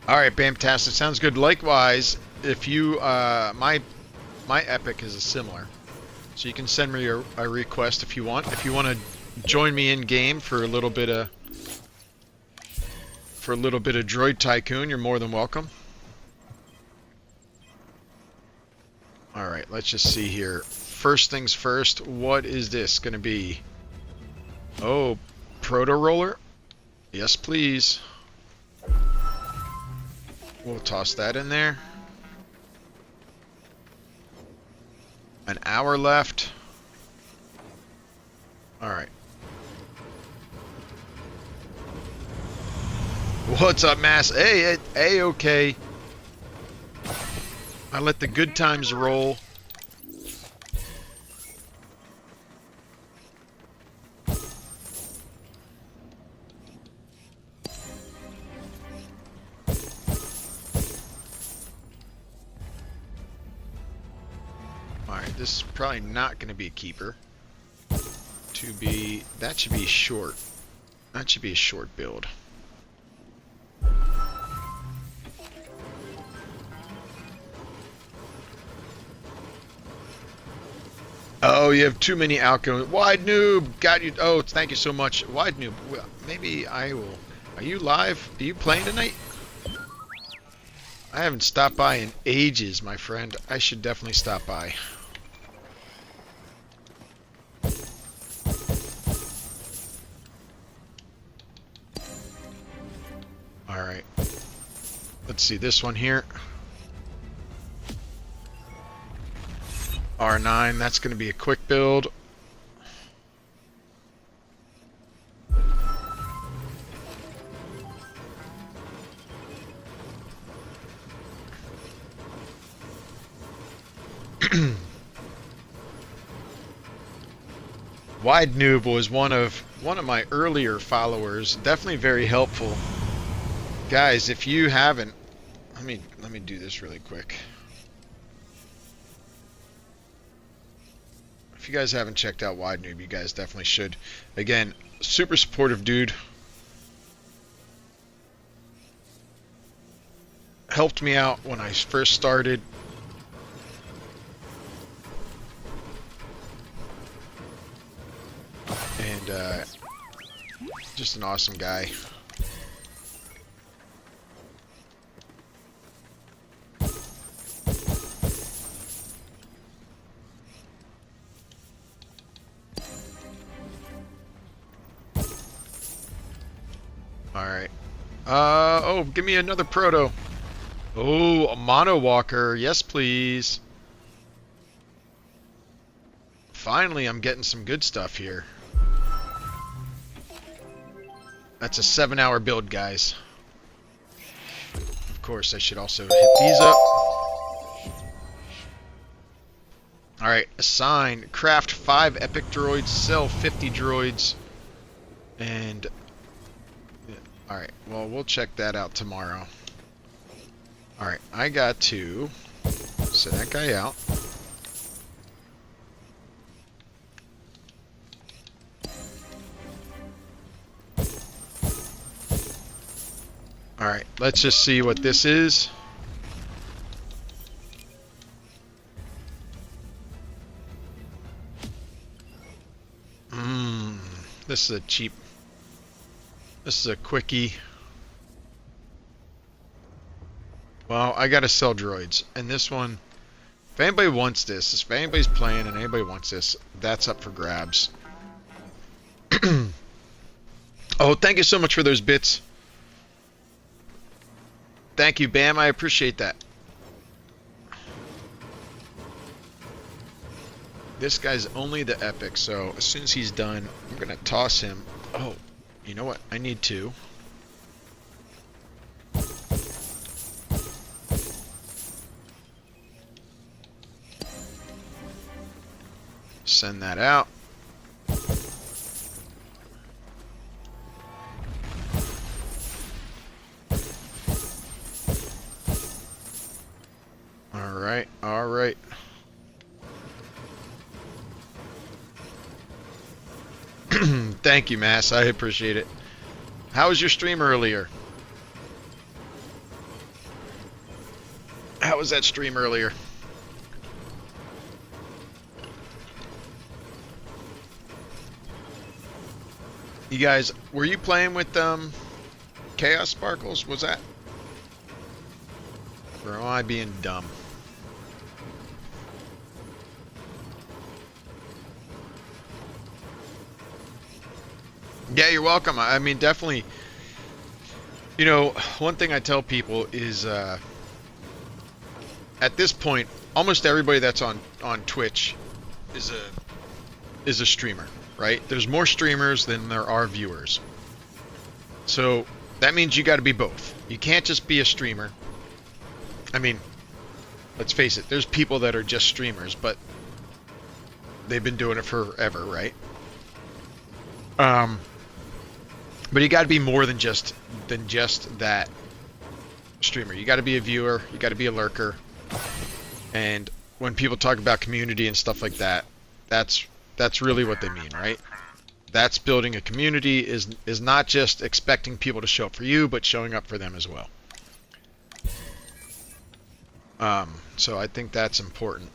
Alright, Bamtastic, sounds good. Likewise, if you, my epic is a similar. So you can send me a request if you want. If you want to join me in game for a little bit of Droid Tycoon, you're more than welcome. Alright, let's just see here. First things first, what is this going to be? Oh, Proto Roller? Yes, please. We'll toss that in there. An hour left. Alright. What's up, Mass? Hey, okay. I let the good times roll. This is probably not going to be a keeper. That should be short. That should be a short build. Oh, you have too many outgoing. Wide Noob, got you. Oh, thank you so much, Wide Noob. Well, maybe I will. Are you live? Are you playing tonight? I haven't stopped by in ages, my friend. I should definitely stop by. Alright. Let's see this one here. R9, that's going to be a quick build. Wide Noob was one of my earlier followers. Definitely very helpful. Guys, if you haven't, let me do this really quick. If you guys haven't checked out Wide Noob, you guys definitely should. Again, super supportive dude. Helped me out when I first started. And just an awesome guy. Alright. Oh, give me another proto. Oh, a mono walker. Yes, please. Finally, I'm getting some good stuff here. That's a 7-hour build, guys. Of course, I should also hit these up. Alright, assign. Craft 5 epic droids, sell 50 droids. And... Alright, well, we'll check that out tomorrow. Alright, I got to send that guy out. Alright, let's just see what this is. This is a cheap... This is a quickie. Well, I gotta sell droids. And this one, if anybody wants this, if anybody's playing and anybody wants this, that's up for grabs. Oh, thank you so much for those bits. Thank you, Bam. I appreciate that. This guy's only the epic, so as soon as he's done, I'm gonna toss him. Oh, you know what? I need to. Send that out. Alright, alright. Thank you, Mass. I appreciate it. How was your stream earlier? How was that stream earlier? You guys, were you playing with Chaos Sparkles? Was that? Or am I being dumb? Yeah, you're welcome. I mean, definitely. You know, one thing I tell people is, at this point, almost everybody that's on Twitch is a streamer, right? There's more streamers than there are viewers. So that means you got to be both. You can't just be a streamer. I mean, let's face it. There's people that are just streamers, but they've been doing it forever, right? But you got to be more than just that streamer. You got to be a viewer. You got to be a lurker. And when people talk about community and stuff like that, that's really what they mean, right? That's building a community is not just expecting people to show up for you, but showing up for them as well. So I think that's important.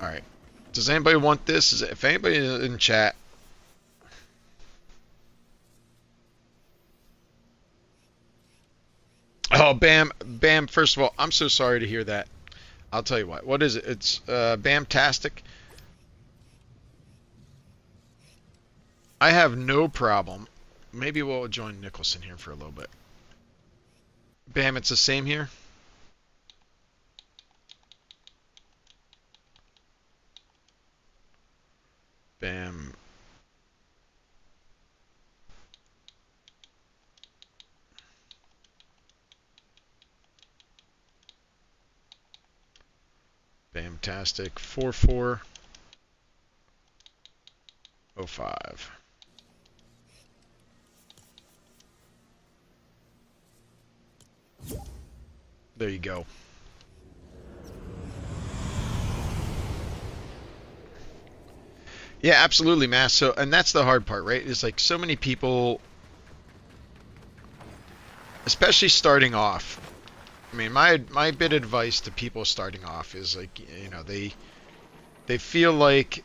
All right. Does anybody want this? If anybody in chat... Oh, Bam, first of all, I'm so sorry to hear that. I'll tell you what. What is it? It's Bamtastic. I have no problem. Maybe we'll join Nicholson here for a little bit. Bam, it's the same here. Bam. Bamtastic 4405. There you go. Yeah, absolutely, Mass. So, and that's the hard part, right? It's like so many people, especially starting off. I mean, my bit of advice to people starting off is like, you know, they feel like,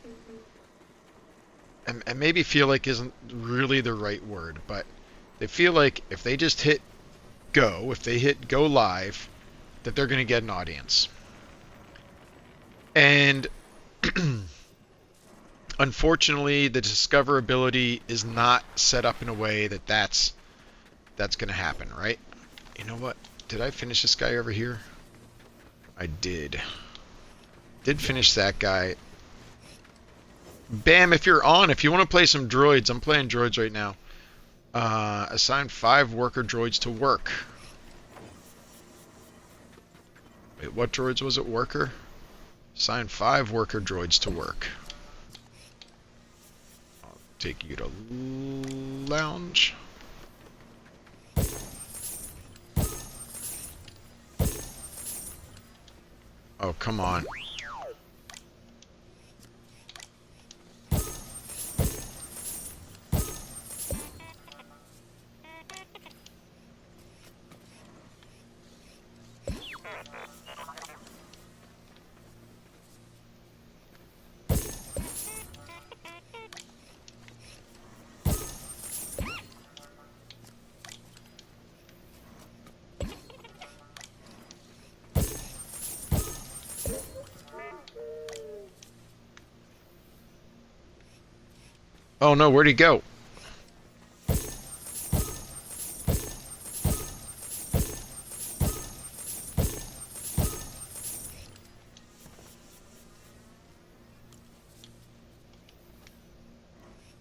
and maybe feel like isn't really the right word, but they feel like if they just hit go, if they hit go live, that they're going to get an audience. And unfortunately, the discoverability is not set up in a way that that's going to happen, right? You know what? Did I finish this guy over here? I did. Did finish that guy. Bam, if you're on, if you want to play some droids, I'm playing droids right now. Assign 5 worker droids to work. Wait, what droids was it? Worker? Assign 5 worker droids to work. I'll take you to lounge. Oh, come on. Oh no, where'd he go?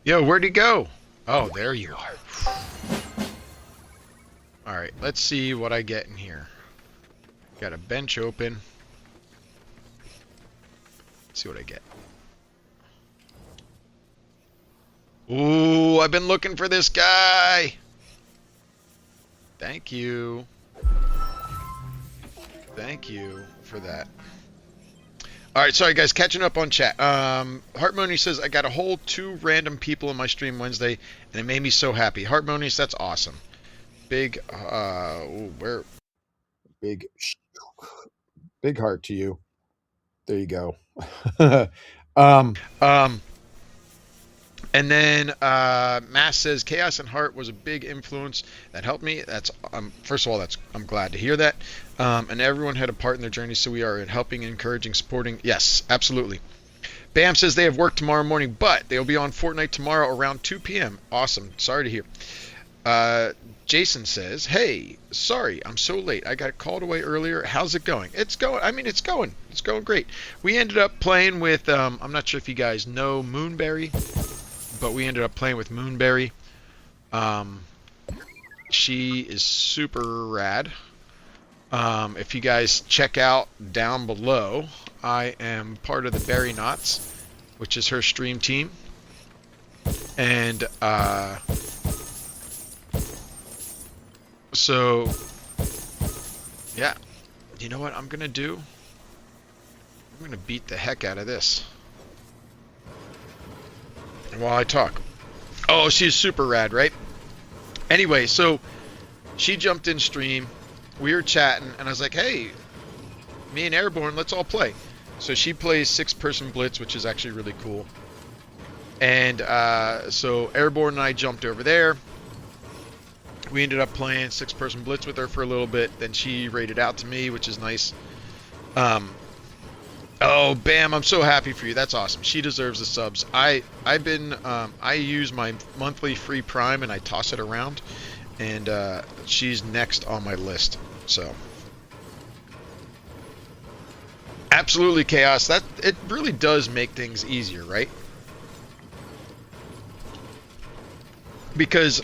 Yo, where'd he go? Oh, there you are. Alright, let's see what I get in here. Got a bench open. Let's see what I get. Ooh, I've been looking for this guy. Thank you. Thank you for that. Alright, sorry guys, catching up on chat. Heartmonious says, I got a whole 2 random people in my stream Wednesday, and it made me so happy. Heartmonious, that's awesome. Big, where? Big heart to you. There you go. And then Mass says Chaos and Heart was a big influence that helped me. That's first of all, I'm glad to hear that. And everyone had a part in their journey, so we are helping, encouraging, supporting. Yes, absolutely. Bam says they have work tomorrow morning, but they'll be on Fortnite tomorrow around 2 p.m. Awesome. Sorry to hear. Jason says, hey, sorry, I'm so late. I got called away earlier. How's it going? It's going. I mean, it's going great. We ended up playing with, I'm not sure if you guys know Moonberry, but we ended up playing with Moonberry. She is super rad. If you guys check out down below, I am part of the Berry Knots, which is her stream team. And, so, yeah, you know what I'm going to do? I'm going to beat the heck out of this while I talk. Oh, she's super rad, right? Anyway, so she jumped in stream. We were chatting, and I was like, hey, me and Airborne, let's all play. So she plays 6-person Blitz, which is actually really cool. And so Airborne and I jumped over there. We ended up playing 6-person Blitz with her for a little bit. Then she raided out to me, which is nice. Oh, Bam, I'm so happy for you. That's awesome. She deserves the subs. I use my monthly free Prime and I toss it around. And she's next on my list. So absolutely, Chaos. That it really does make things easier, right? Because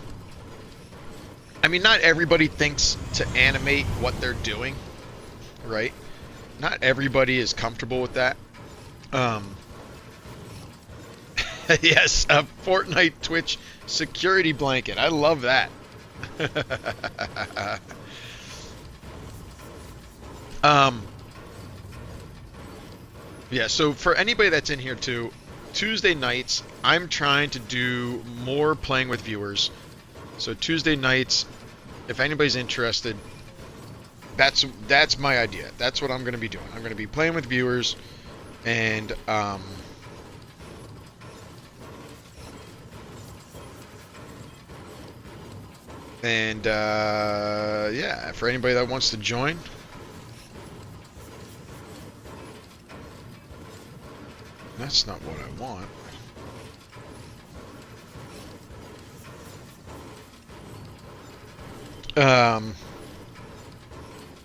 I mean, not everybody thinks to animate what they're doing, right? Not everybody is comfortable with that. Yes, a Fortnite Twitch security blanket. I love that. Yeah, so for anybody that's in here too, Tuesday nights, I'm trying to do more playing with viewers. So Tuesday nights, if anybody's interested, that's my idea. That's what I'm going to be doing. I'm going to be playing with viewers, and yeah, for anybody that wants to join. That's not what I want.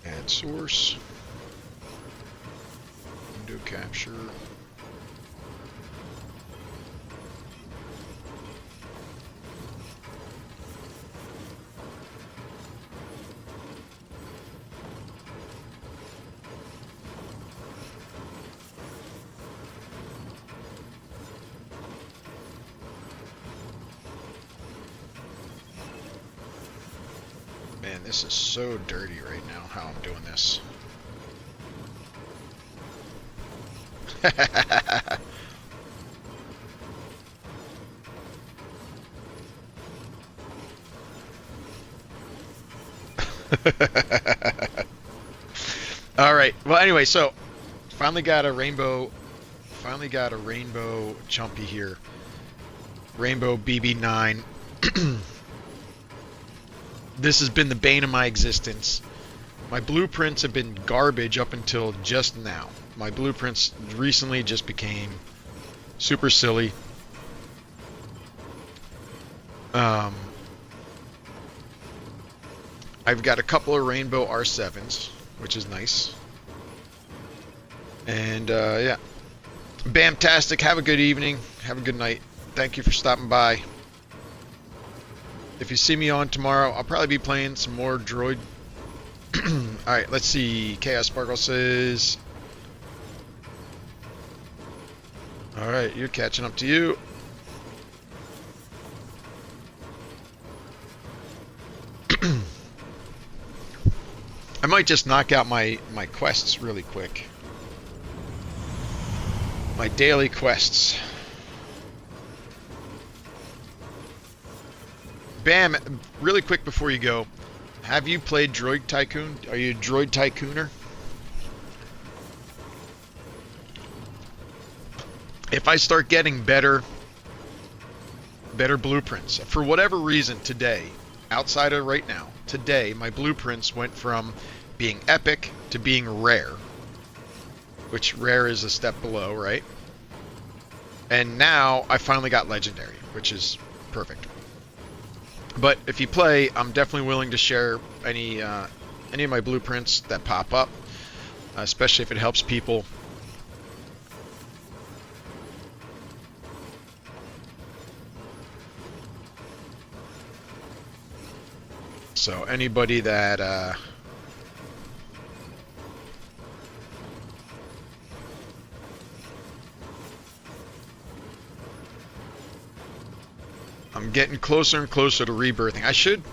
Add source. Window capture. Man, this is so dirty right now, how I'm doing this. All right. Well, anyway, so finally got a rainbow chumpy here. Rainbow BB9. This has been the bane of my existence. My blueprints have been garbage up until just now. My blueprints recently just became super silly. I've got a couple of rainbow R7s, which is nice. And yeah, Bamtastic. Have a good evening. Have a good night. Thank you for stopping by. If you see me on tomorrow, I'll probably be playing some more Droid. Alright, let's see. Chaos Sparkle says... Alright, you're catching up to you. I might just knock out my quests really quick. My daily quests. Bam, really quick before you go, have you played Droid Tycoon? Are you a Droid Tycooner? If I start getting better blueprints, for whatever reason today, outside of right now, today my blueprints went from being epic to being rare, which rare is a step below, right? And now I finally got legendary, which is perfect. But if you play, I'm definitely willing to share any of my blueprints that pop up, especially if it helps people. So anybody that I'm getting closer and closer to rebirthing. I should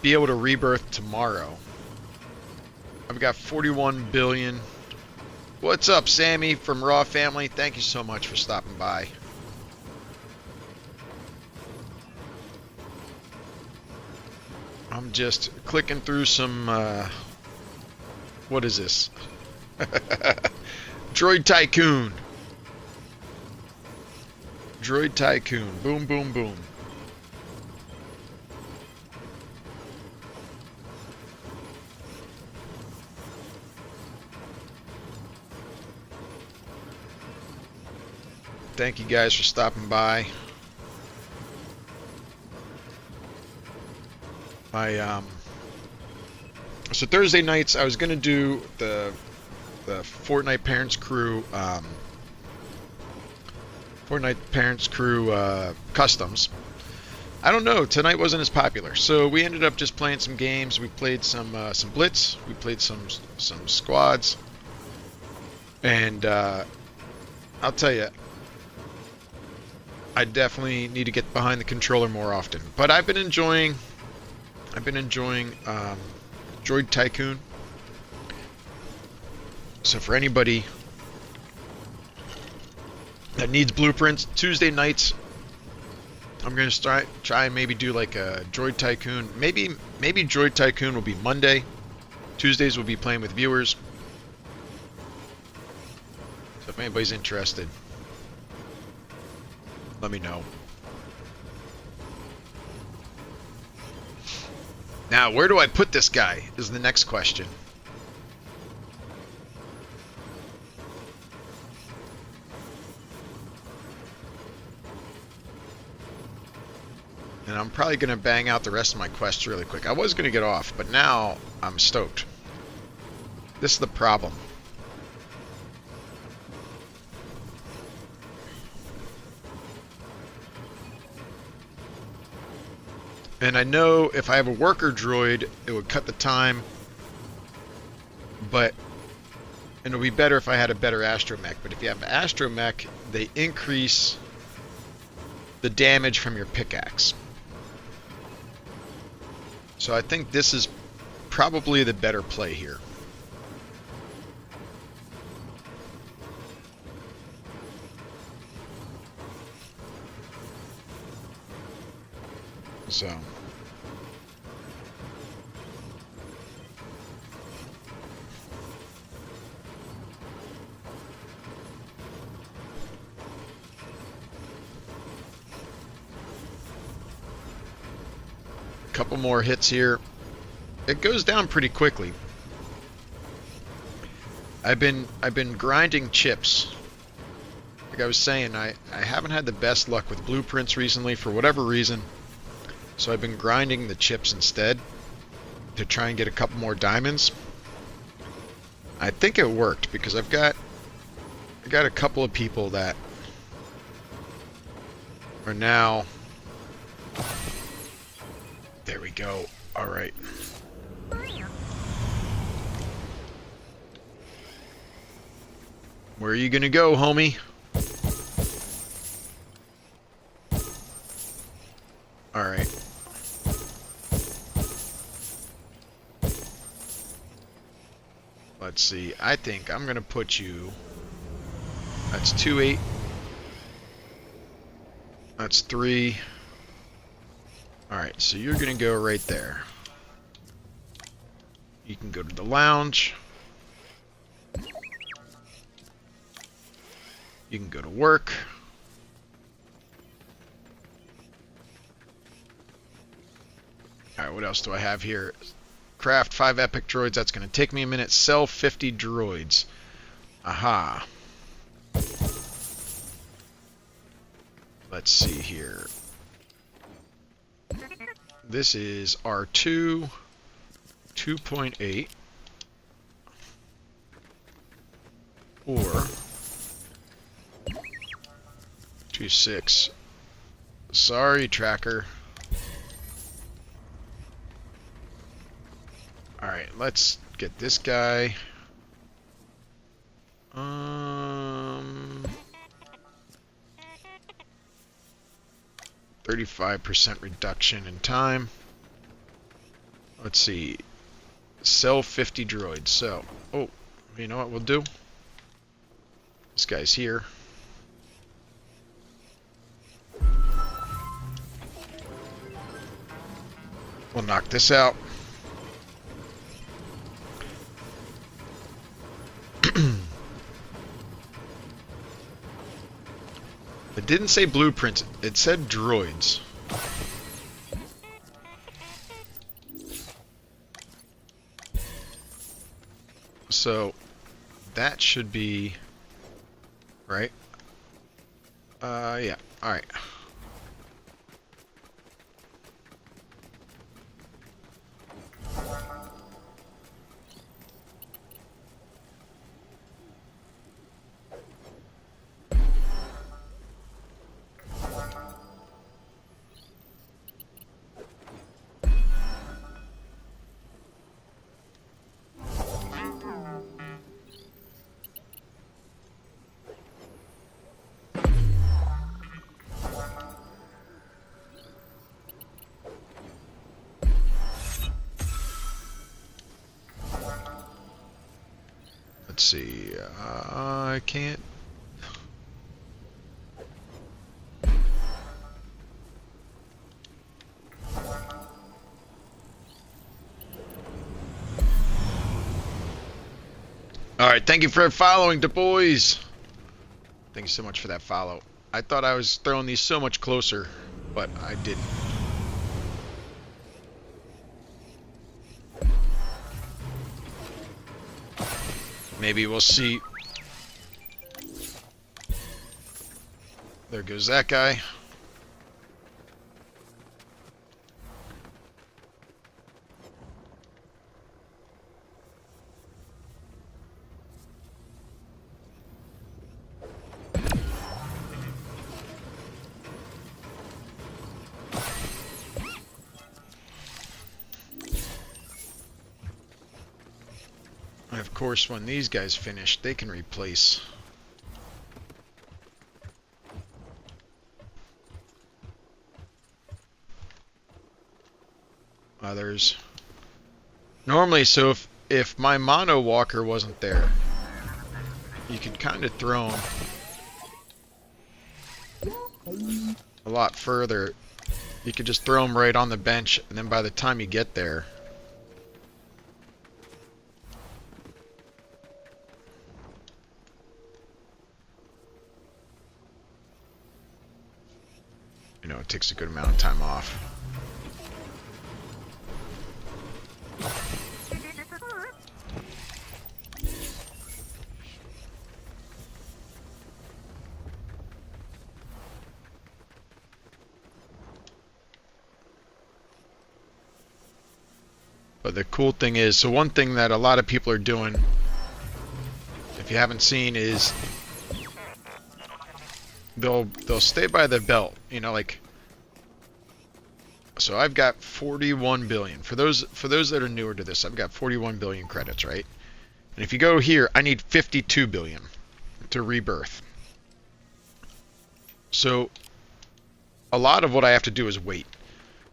be able to rebirth tomorrow. I've got 41 billion. What's up, Sammy from Raw Family? Thank you so much for stopping by. I'm just clicking through some, what is this? Droid Tycoon. Droid Tycoon. Boom, boom, boom. Thank you guys for stopping by. So Thursday nights I was gonna do the Fortnite Parents Crew customs. I don't know, tonight wasn't as popular, so we ended up just playing some games. We played some Blitz, we played some squads, and I'll tell you, I definitely need to get behind the controller more often. But I've been enjoying Droid Tycoon. So for anybody that needs blueprints, Tuesday nights I'm gonna try and maybe do like a Droid Tycoon. Maybe Droid Tycoon will be Monday. Tuesdays will be playing with viewers. So if anybody's interested, let me know. Now, where do I put this guy is the next question. And I'm probably going to bang out the rest of my quests really quick. I was going to get off, but now I'm stoked. This is the problem. And I know if I have a worker droid, it would cut the time, but and it would be better if I had a better astromech. But if you have an astromech, they increase the damage from your pickaxe. So I think this is probably the better play here. So couple more hits here. It goes down pretty quickly. I've been grinding chips. Like I was saying, I haven't had the best luck with blueprints recently for whatever reason. So I've been grinding the chips instead to try and get a couple more diamonds. I think it worked because I got a couple of people that are now. There we go. All right. Where are you gonna go, homie? All right. Let's see. I think I'm gonna put you. That's 2-8. That's 3. Alright, so you're going to go right there. You can go to the lounge. You can go to work. Alright, what else do I have here? Craft 5 epic droids. That's going to take me a minute. Sell 50 droids. Aha. Let's see here. This is R2 2.8 or 2.6. Sorry, tracker. Alright, let's get this guy. 35% reduction in time. Let's see. Sell 50 droids. So, oh, you know what we'll do? This guy's here. We'll knock this out. It didn't say blueprints, it said droids. So that should be right. Yeah. All right. Let's see. I can't. All right, thank you for following, Du Bois. Thank you so much for that follow. I thought I was throwing these so much closer, but I didn't. Maybe we'll see. There goes that guy. And of course, when these guys finish, they can replace. Others. Normally, so if my mono walker wasn't there, you could kind of throw him a lot further. You could just throw him right on the bench, and then by the time you get there, you know, it takes a good amount of time off. But the cool thing is, so one thing that a lot of people are doing, if you haven't seen, is they'll stay by the belt, you know, like, so I've got 41 billion. For those that are newer to this, I've got 41 billion credits, right? And if you go here, I need 52 billion to rebirth. So a lot of what I have to do is wait.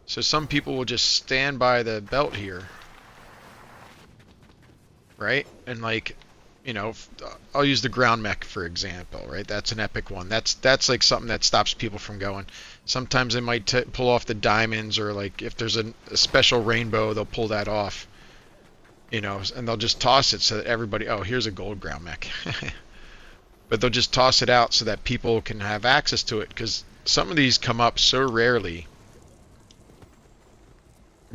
So some people will just stand by the belt here, right? And like, you know, I'll use the ground mech for example, right? That's an epic one. That's like something that stops people from going. Sometimes they might pull off the diamonds, or like if there's a special rainbow, they'll pull that off, you know, and they'll just toss it so that everybody, oh, here's a gold ground mech. But they'll just toss it out so that people can have access to it, because some of these come up so rarely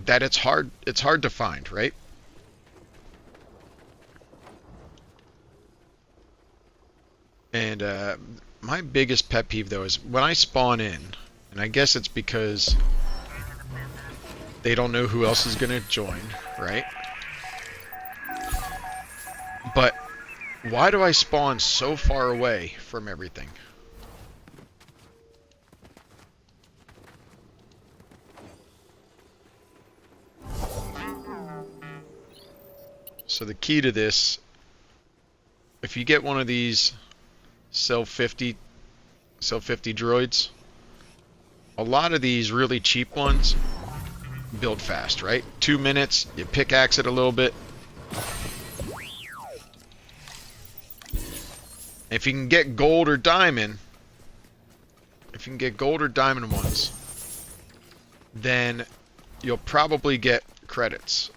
that it's hard to find, right? And my biggest pet peeve though is when I spawn in, and I guess it's because they don't know who else is gonna join, right? But why do I spawn so far away from everything? So the key to this, if you get one of these sell 50 droids, a lot of these really cheap ones build fast, right? 2 minutes, you pickaxe it a little bit. If you can get gold or diamond, ones, then you'll probably get credits.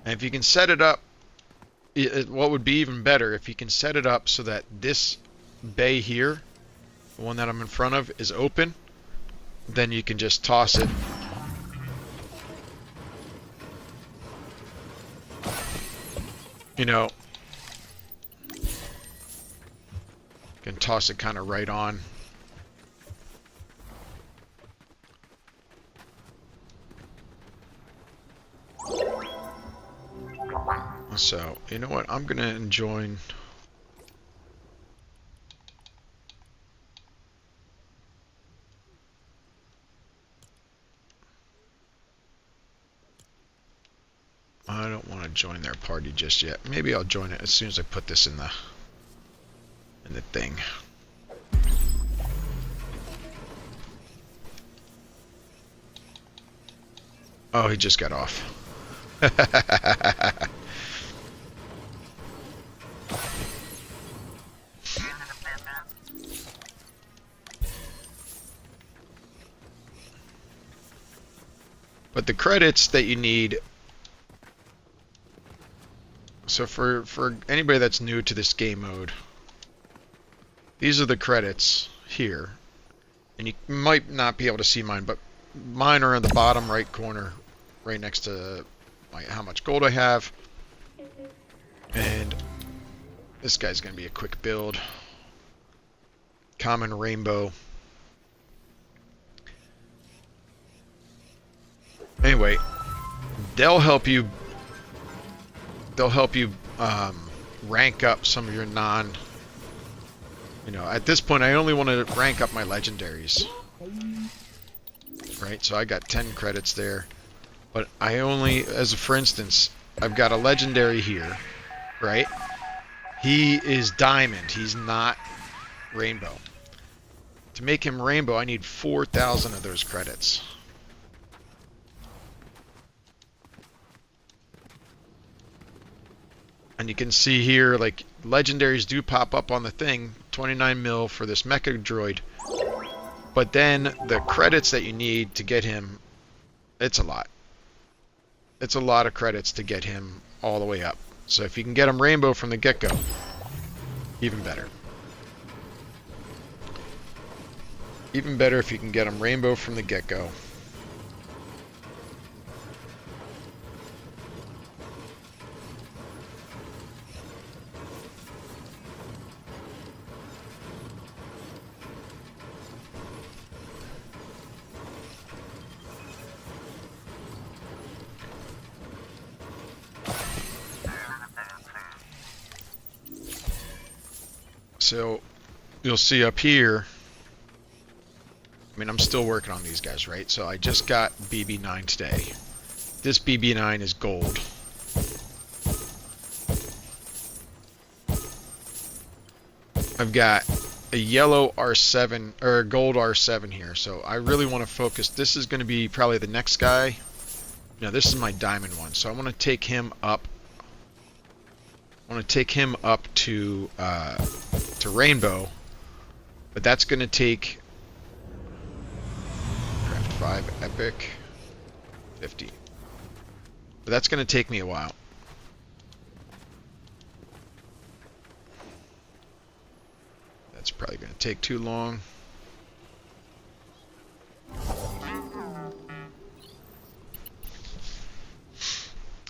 And if you can set it up, what would be even better, if you can set it up so that this bay here, the one that I'm in front of, is open, then you can just toss it. You know, you can toss it kind of right on. So, you know what? I'm going to join. I don't want to join their party just yet. Maybe I'll join it as soon as I put this in the thing. Oh, he just got off. But the credits that you need, so for anybody that's new to this game mode, these are the credits here. And you might not be able to see mine, but mine are in the bottom right corner, right next to how much gold I have. And this guy's going to be a quick build. Common rainbow. Anyway, they'll help you rank up some of your you know, at this point I only want to rank up my legendaries, right? So I got 10 credits there, but I only, for instance, I've got a legendary here, right? He is diamond, he's not rainbow. To make him rainbow, I need 4,000 of those credits. And you can see here, like, legendaries do pop up on the thing. 29 mil for this mecha droid. But then the credits that you need to get him, it's a lot. It's a lot of credits to get him all the way up. So if you can get him rainbow from the get-go, even better. Even better if you can get him rainbow from the get-go. So you'll see up here, I mean, I'm still working on these guys, right? So I just got BB9 today. This BB9 is gold. I've got a yellow R7, or a gold R7 here. So I really want to focus. This is going to be probably the next guy. No, this is my diamond one. So I want to take him up. I want to take him up to rainbow, but that's going to take craft 5 epic 50. But that's going to take me a while. That's probably going to take too long.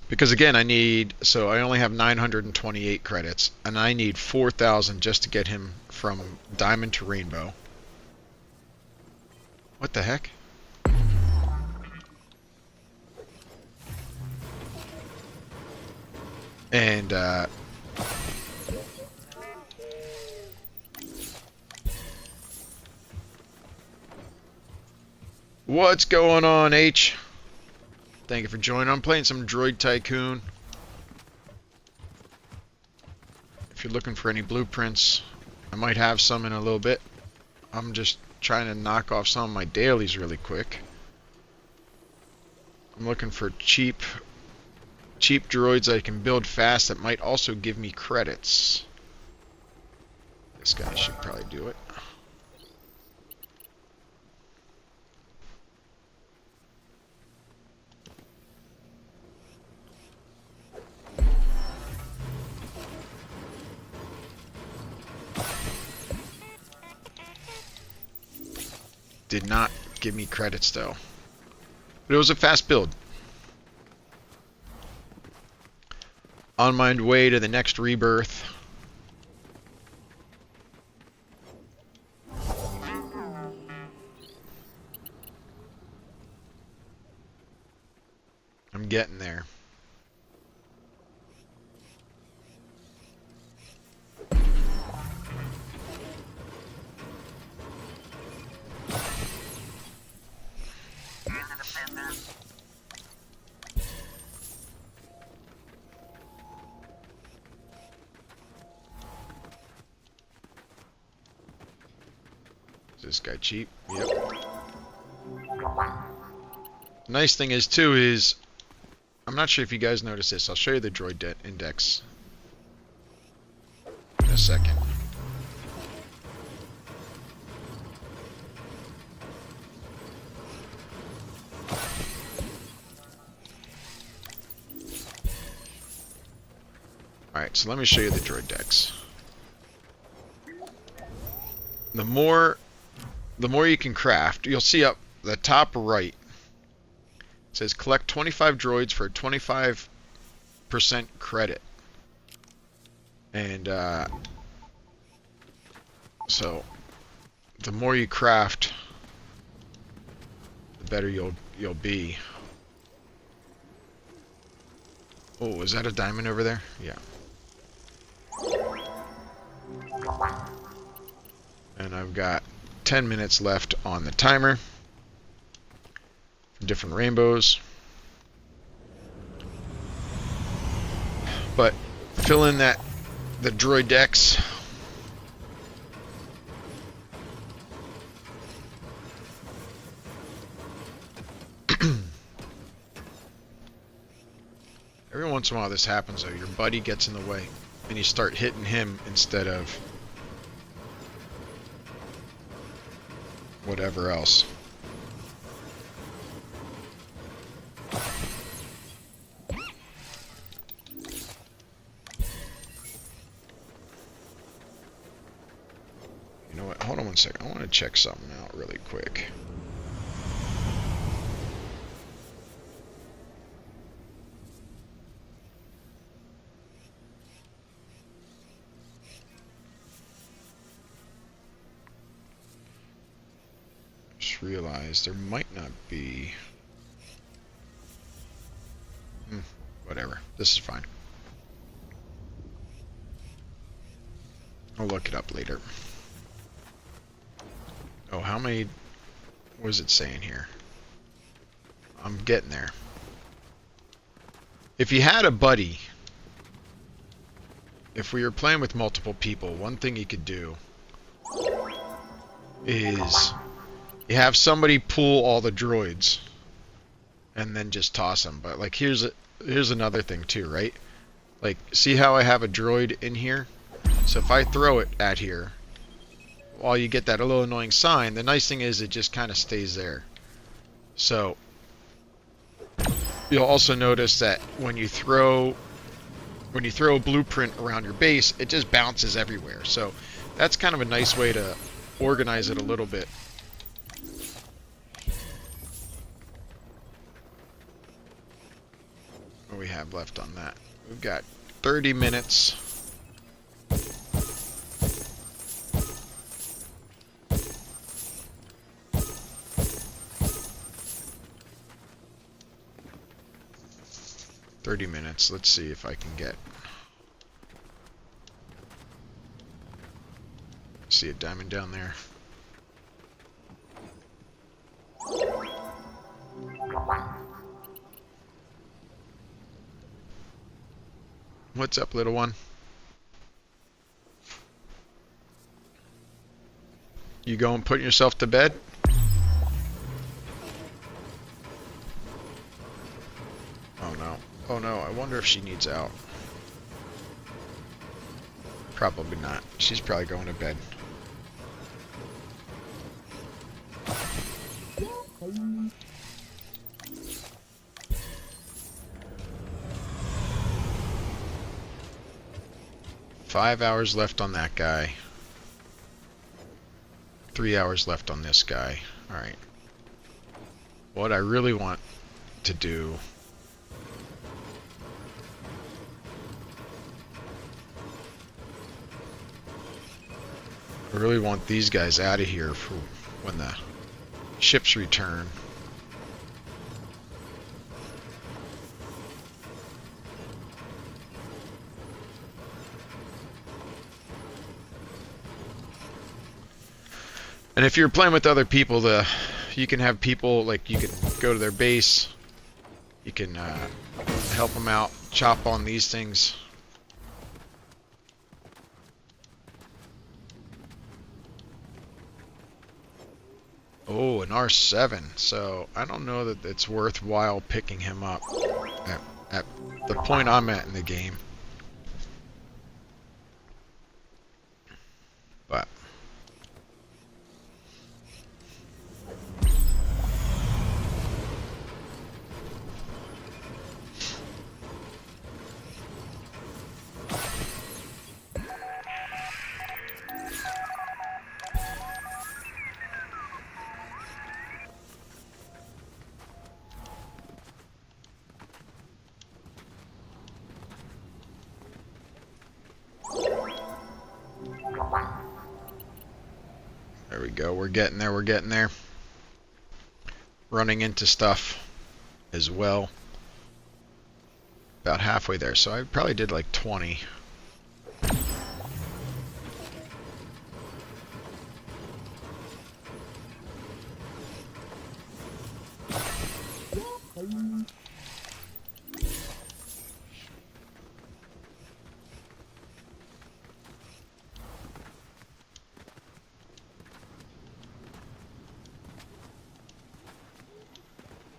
Because again, I only have 928 credits, and I need 4,000 just to get him from diamond to rainbow. What the heck? And, what's going on, H? Thank you for joining. I'm playing some Droid Tycoon. If you're looking for any blueprints, I might have some in a little bit. I'm just trying to knock off some of my dailies really quick. I'm looking for cheap droids I can build fast that might also give me credits. This guy should probably do it. Did not give me credits though. But it was a fast build. On my way to the next rebirth. I'm getting there. Is this guy cheap? Yep. Nice thing is too is, I'm not sure if you guys noticed this. I'll show you the droid index in a second. Alright, so let me show you the droid decks. The more you can craft, you'll see up the top right, it says collect 25 droids for 25% credit. And so the more you craft, the better you'll be. Oh, is that a diamond over there? Yeah. And I've got 10 minutes left on the timer. Different rainbows. But fill in the droid decks. Every once in a while this happens though. Your buddy gets in the way and you start hitting him instead of whatever else. You know what? Hold on one second. I want to check something out really quick. Just realized there might not be... whatever. This is fine. I'll look it up later. Oh, how many... what is it saying here? I'm getting there. If you had a buddy, if we were playing with multiple people, one thing you could do is you have somebody pull all the droids and then just toss them. But like here's another thing too, right? Like see how I have a droid in here? So if I throw it at here, while you get that little annoying sign, the nice thing is it just kind of stays there. So you'll also notice that when you throw a blueprint around your base, it just bounces everywhere. So that's kind of a nice way to organize it a little bit. What do we have left on that? We've got 30 minutes. Let's see if I can get... see a diamond down there. What's up, little one? You going putting yourself to bed? Oh no. Oh no, I wonder if she needs out. Probably not. She's probably going to bed. Five hours left on that guy. 3 hours left on this guy. Alright. What I really want to do... I really want these guys out of here for when the ships return. And if you're playing with other people, you can have people, like, you can go to their base, you can help them out, chop on these things. Oh, an R7, so I don't know that it's worthwhile picking him up at the point I'm at in the game. But there we go. We're getting there. We're getting there. Running into stuff as well. About halfway there. So I probably did like 20.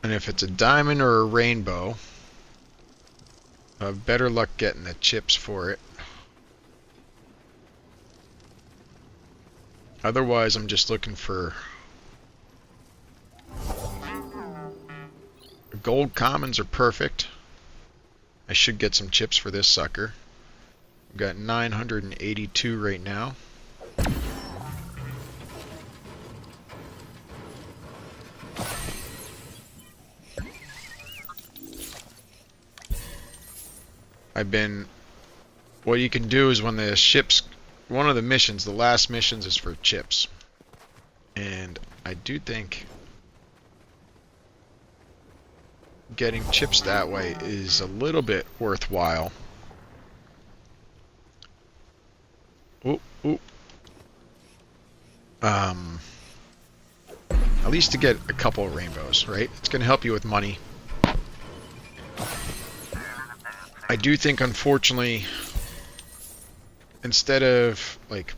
And if it's a diamond or a rainbow, I have better luck getting the chips for it. Otherwise, I'm just looking for gold commons are perfect. I should get some chips for this sucker. We've got 982 right now. What you can do is when the ships, one of the missions, the last missions is for chips. And I do think getting chips that way is a little bit worthwhile. Oop, oop. At least to get a couple of rainbows, right? It's going to help you with money. I do think, unfortunately, instead of, like,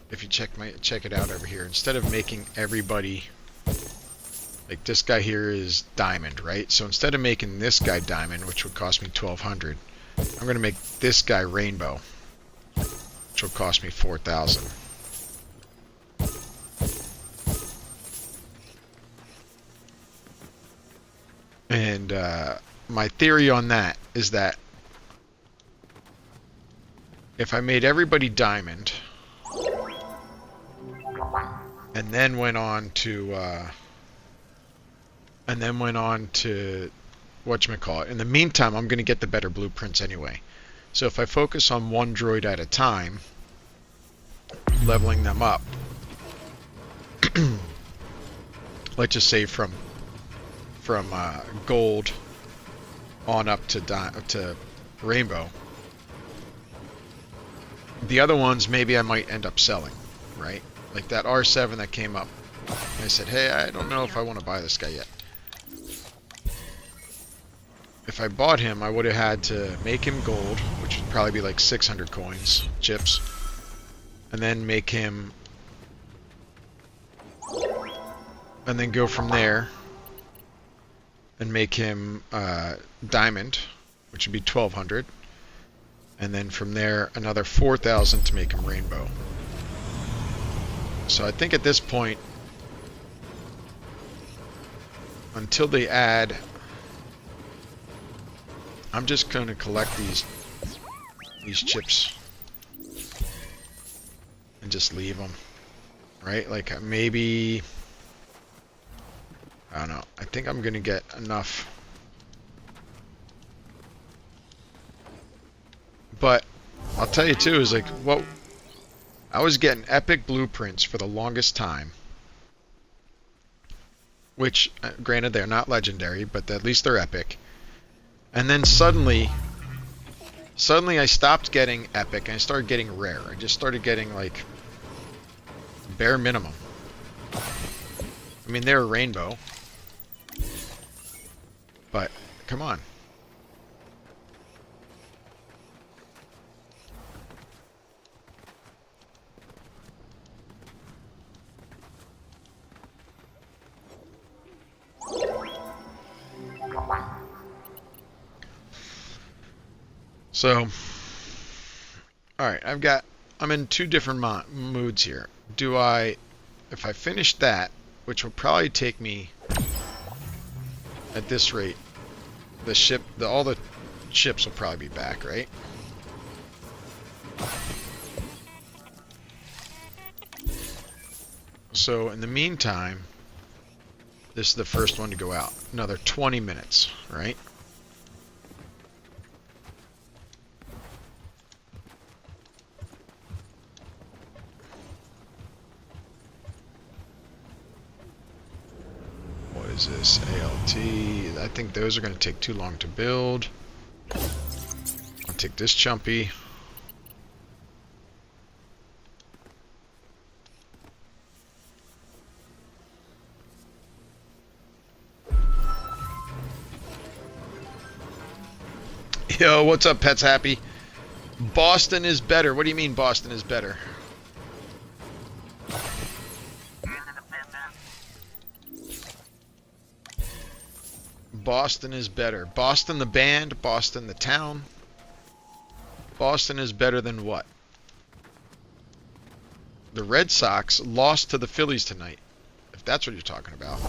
if you check it out over here, instead of making everybody, like this guy here is diamond, right? So instead of making this guy diamond, which would cost me 1,200, I'm going to make this guy rainbow, which will cost me 4,000. And my theory on that is that if I made everybody diamond and then went on to whatchamacallit, in the meantime I'm going to get the better blueprints anyway. So if I focus on one droid at a time, leveling them up, let's just say from gold on up to rainbow. The other ones maybe I might end up selling, right? Like that R7 that came up. I said, hey, I don't know if I want to buy this guy yet. If I bought him, I would have had to make him gold, which would probably be like 600 coins, chips, and then make him, and then go from there and make him diamond, which would be 1,200. And then from there, another 4,000 to make him rainbow. So I think at this point, until they add, I'm just going to collect these chips and just leave them, right? Like maybe, I don't know. I think I'm going to get enough. But I'll tell you too, is like, what, I was getting epic blueprints for the longest time, which granted they're not legendary, but at least they're epic. And then suddenly I stopped getting epic and I started getting rare. I just started getting like bare minimum. I mean, they're a rainbow, but come on. So, alright, I'm in two different moods here. If I finish that, which will probably take me, at this rate, all the ships will probably be back, right? So, in the meantime, this is the first one to go out. Another 20 minutes, right? Is this ALT? I think those are going to take too long to build. I'll take this chumpy. Yo, what's up, Pets Happy? Boston is better. What do you mean Boston is better? Boston is better. Boston the band, Boston the town. Boston is better than what? The Red Sox lost to the Phillies tonight, if that's what you're talking about.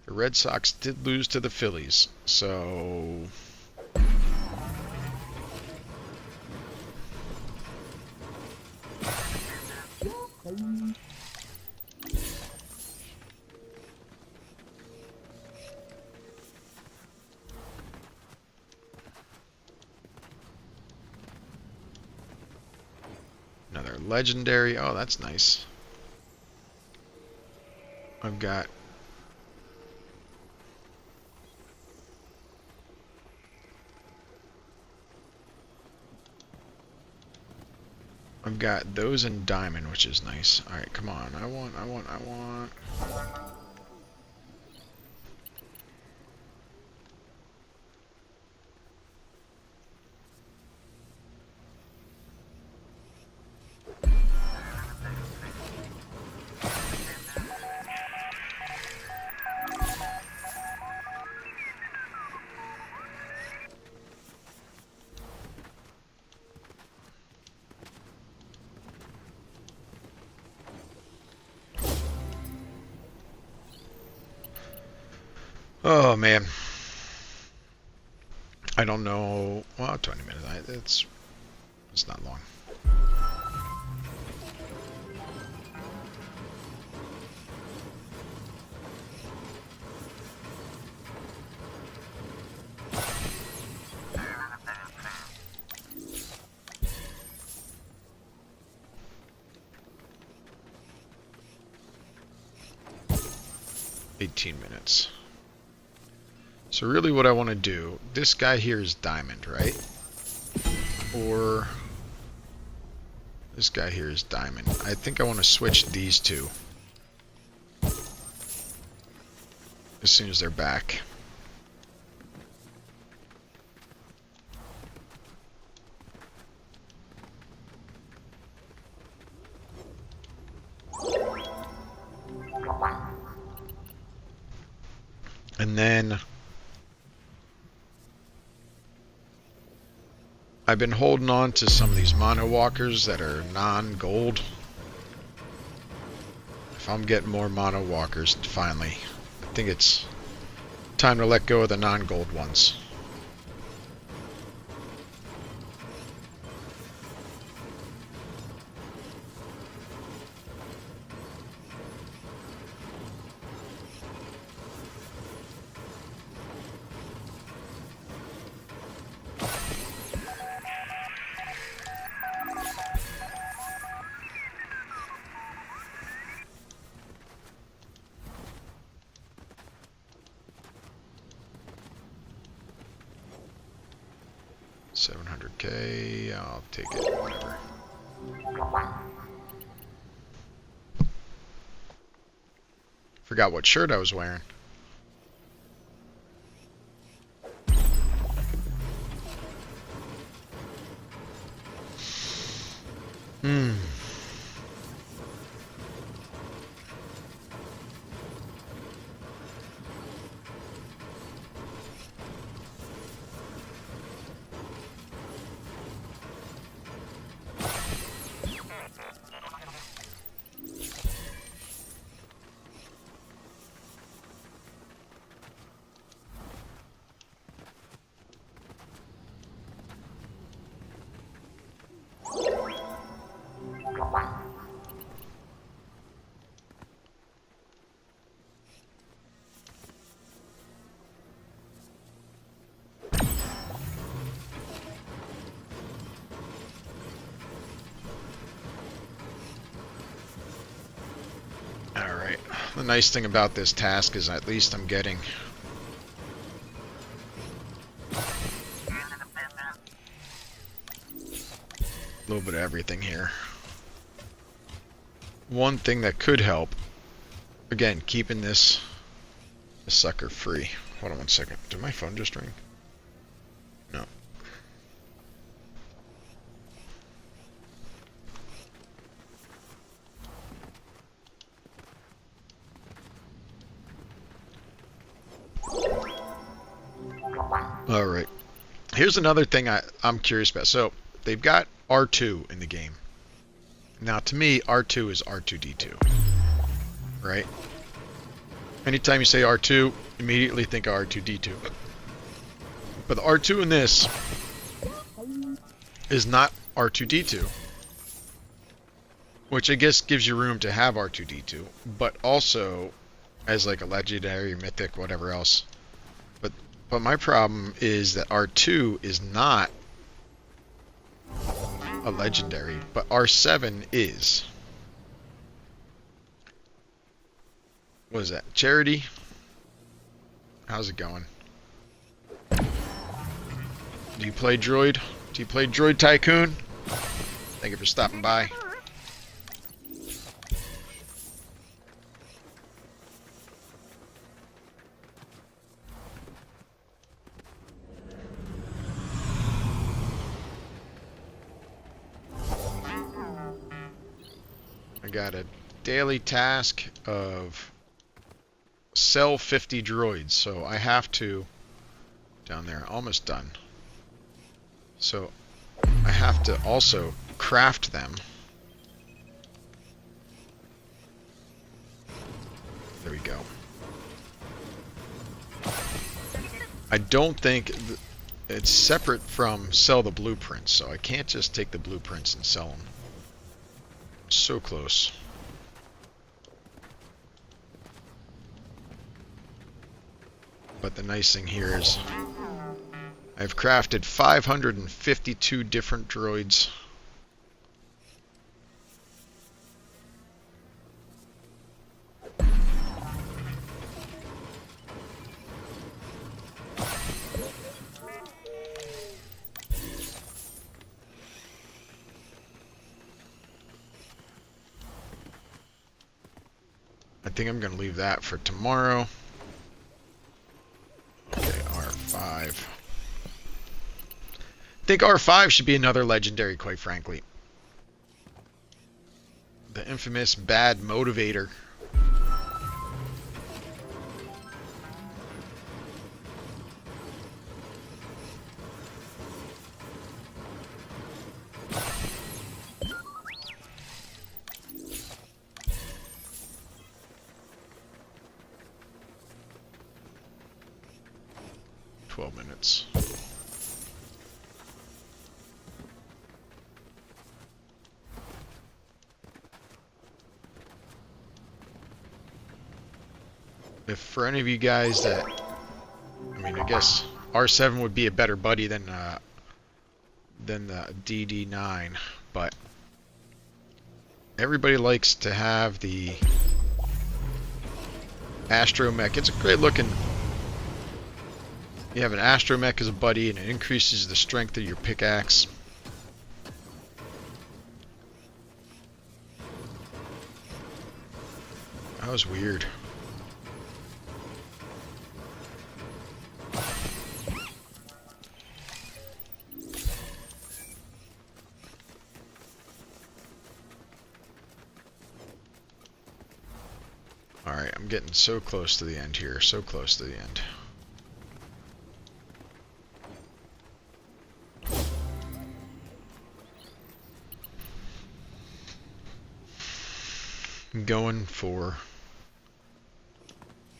The Red Sox did lose to the Phillies, so... Another legendary. Oh, that's nice. I've got... those in diamond, which is nice. Alright, come on. I want. Oh, man. I don't know. Well, 20 minutes. It's not long. $18. So really what I want to do, this guy here is diamond, right? Or this guy here is diamond. I think I want to switch these two as soon as they're back. And then I've been holding on to some of these mono walkers that are non-gold. If I'm getting more mono walkers, finally, I think it's time to let go of the non-gold ones. $700K, I'll take it, whatever. Forgot what shirt I was wearing. Alright, the nice thing about this task is at least I'm getting a little bit of everything here. One thing that could help, again, keeping this sucker free. Hold on one second. Did my phone just ring? No. All right. Here's another thing I'm curious about. So they've got R2 in the game. Now, to me, R2 is R2D2, right? Anytime you say R2, immediately think of R2D2. But the R2 in this is not R2D2, which I guess gives you room to have R2D2, but also as like a legendary, mythic, whatever else. But my problem is that R2 is not a legendary, but R7 is. What is that? Charity? How's it going? Do you play Droid? Do you play Droid Tycoon? Thank you for stopping by. I got a daily task of sell 50 droids, so I have to, down there, almost done. So I have to also craft them. There we go. I don't think it's separate from sell the blueprints, so I can't just take the blueprints and sell them. So close. But the nice thing here is I've crafted 552 different droids. I think I'm going to leave that for tomorrow. Okay, R5. I think R5 should be another legendary, quite frankly. The infamous bad motivator. Minutes. If for any of you guys that, I mean, I guess R7 would be a better buddy than the DD9, but everybody likes to have the astromech. It's a great looking. You have an astromech as a buddy, and it increases the strength of your pickaxe. That was weird. Alright, I'm getting so close to the end here, so close to the end. Going for,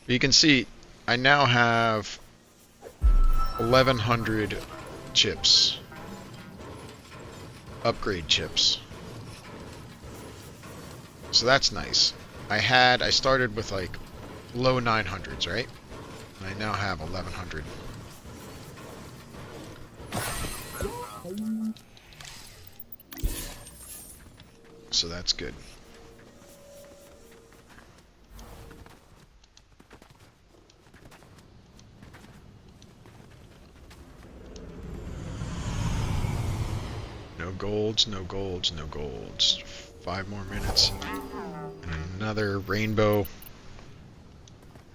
you can see I now have 1100 chips, upgrade chips, so that's nice. I started with like low 900s, right? And I now have 1100. So that's good. No golds, no golds, no golds. 5 more minutes. And another rainbow.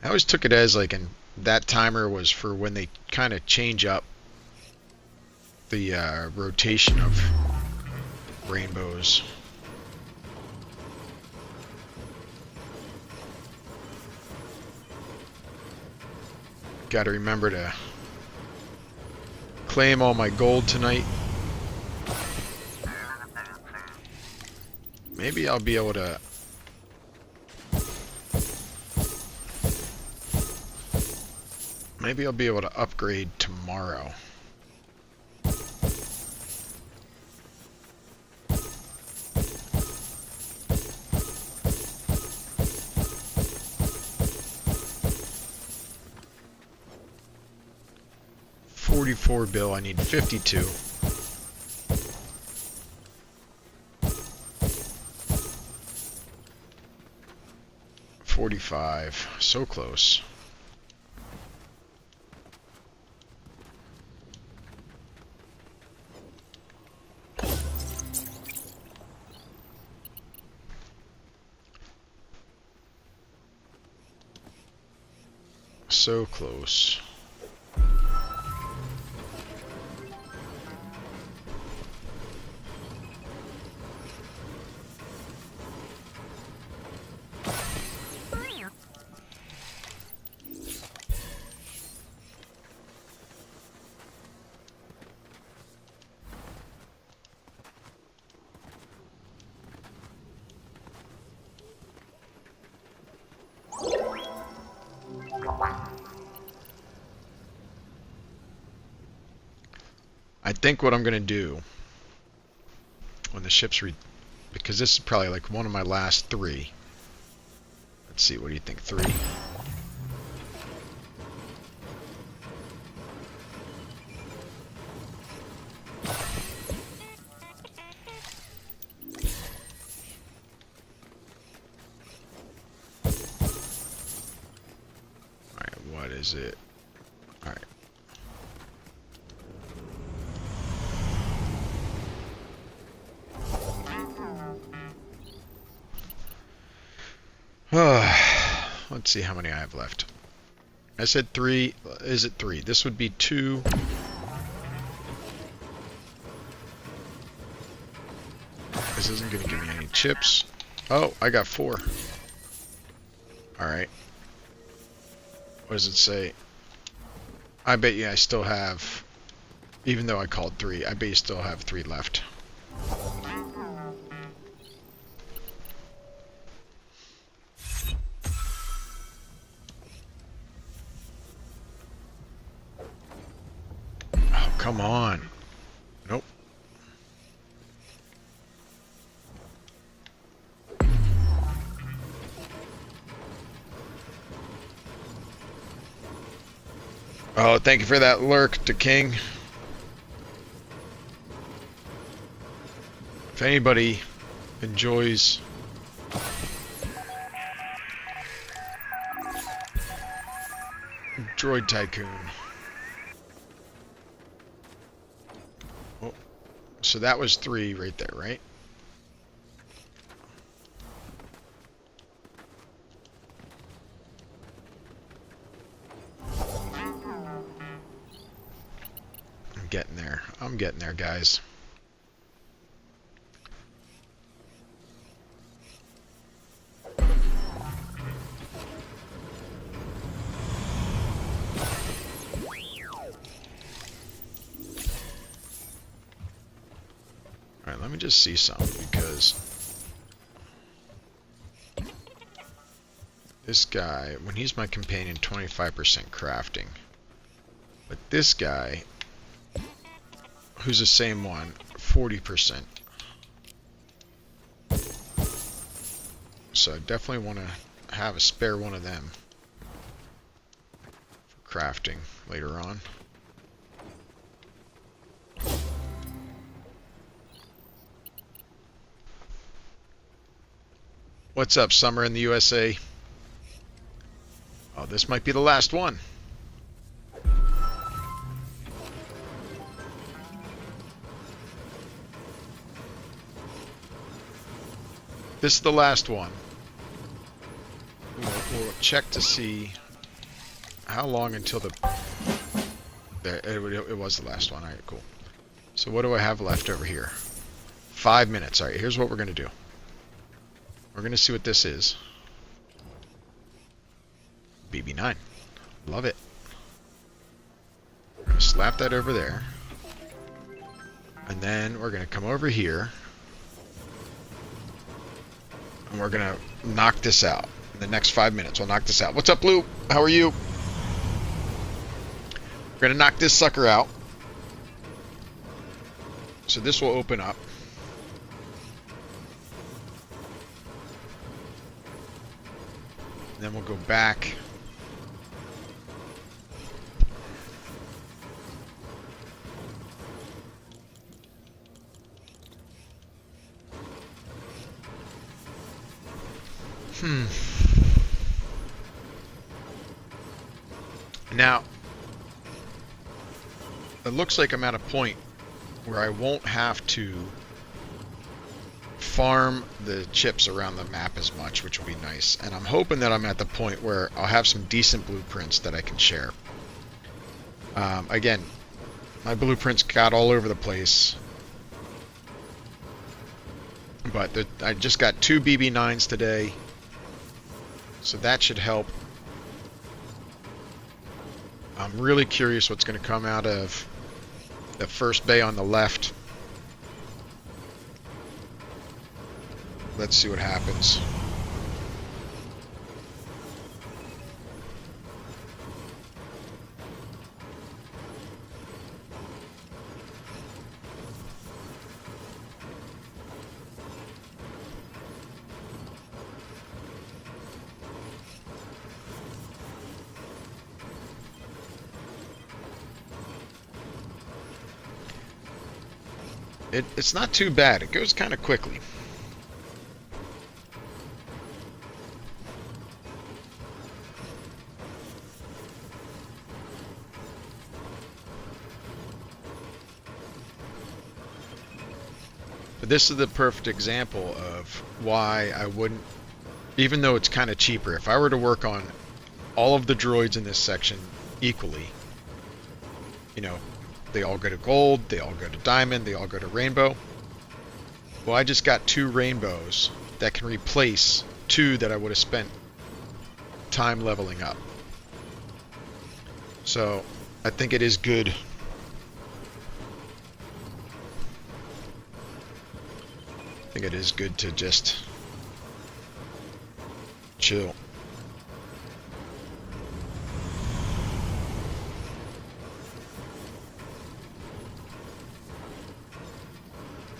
I always took it as like, and that timer was for when they kind of change up the rotation of rainbows. Got to remember to claim all my gold tonight. Maybe I'll be able to... Maybe I'll be able to upgrade tomorrow. $44 bill, I need 52. $45, so close. So close. I think what I'm going to do when the ship's because this is probably like one of my last 3. Let's see, what do you think? 3? Alright, what is it? Alright. Let's see how many I have left. I said 3. Is it 3? This would be 2. This isn't going to give me any chips. Oh, I got 4. Alright. What does it say? I bet you I still have, even though I called 3, I bet you still have 3 left. Come on. Nope. Oh, thank you for that lurk, to King. If anybody enjoys Droid Tycoon. Oh, so that was 3 right there, right? I'm getting there. I'm getting there, guys. Alright, let me just see something, because this guy, when he's my companion, 25% crafting. But this guy, who's the same one, 40%. So I definitely want to have a spare one of them for crafting later on. What's up, Summer in the USA? Oh, this might be the last one. This is the last one. We'll check to see how long until the... There, it was the last one. All right, cool. So what do I have left over here? 5 minutes. All right, here's what we're going to do. We're going to see what this is. BB9. Love it. We're going to slap that over there. And then we're going to come over here. And we're going to knock this out. In the next 5 minutes, we'll knock this out. What's up, Blue? How are you? We're going to knock this sucker out. So this will open up. Then we'll go back. Now, it looks like I'm at a point where I won't have to farm the chips around the map as much, which will be nice. And I'm hoping that I'm at the point where I'll have some decent blueprints that I can share. Again, my blueprints got all over the place. But I just got 2 BB9s today. So that should help. I'm really curious what's going to come out of the first bay on the left. Let's see what happens. It's not too bad. It goes kind of quickly. But this is the perfect example of why I wouldn't, even though it's kind of cheaper, if I were to work on all of the droids in this section equally, you know, they all go to gold, they all go to diamond, they all go to rainbow. Well, I just got 2 rainbows that can replace 2 that I would have spent time leveling up. So I think it is good. I think it is good to just chill.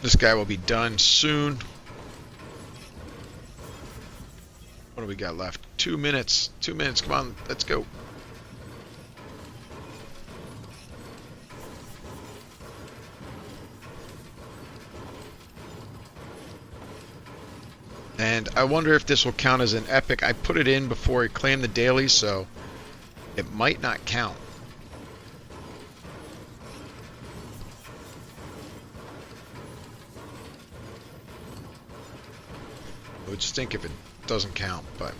This guy will be done soon. What do we got left? 2 minutes. 2 minutes. Come on, let's go. And I wonder if this will count as an epic. I put it in before I claimed the daily, so it might not count. I would stink if it doesn't count, but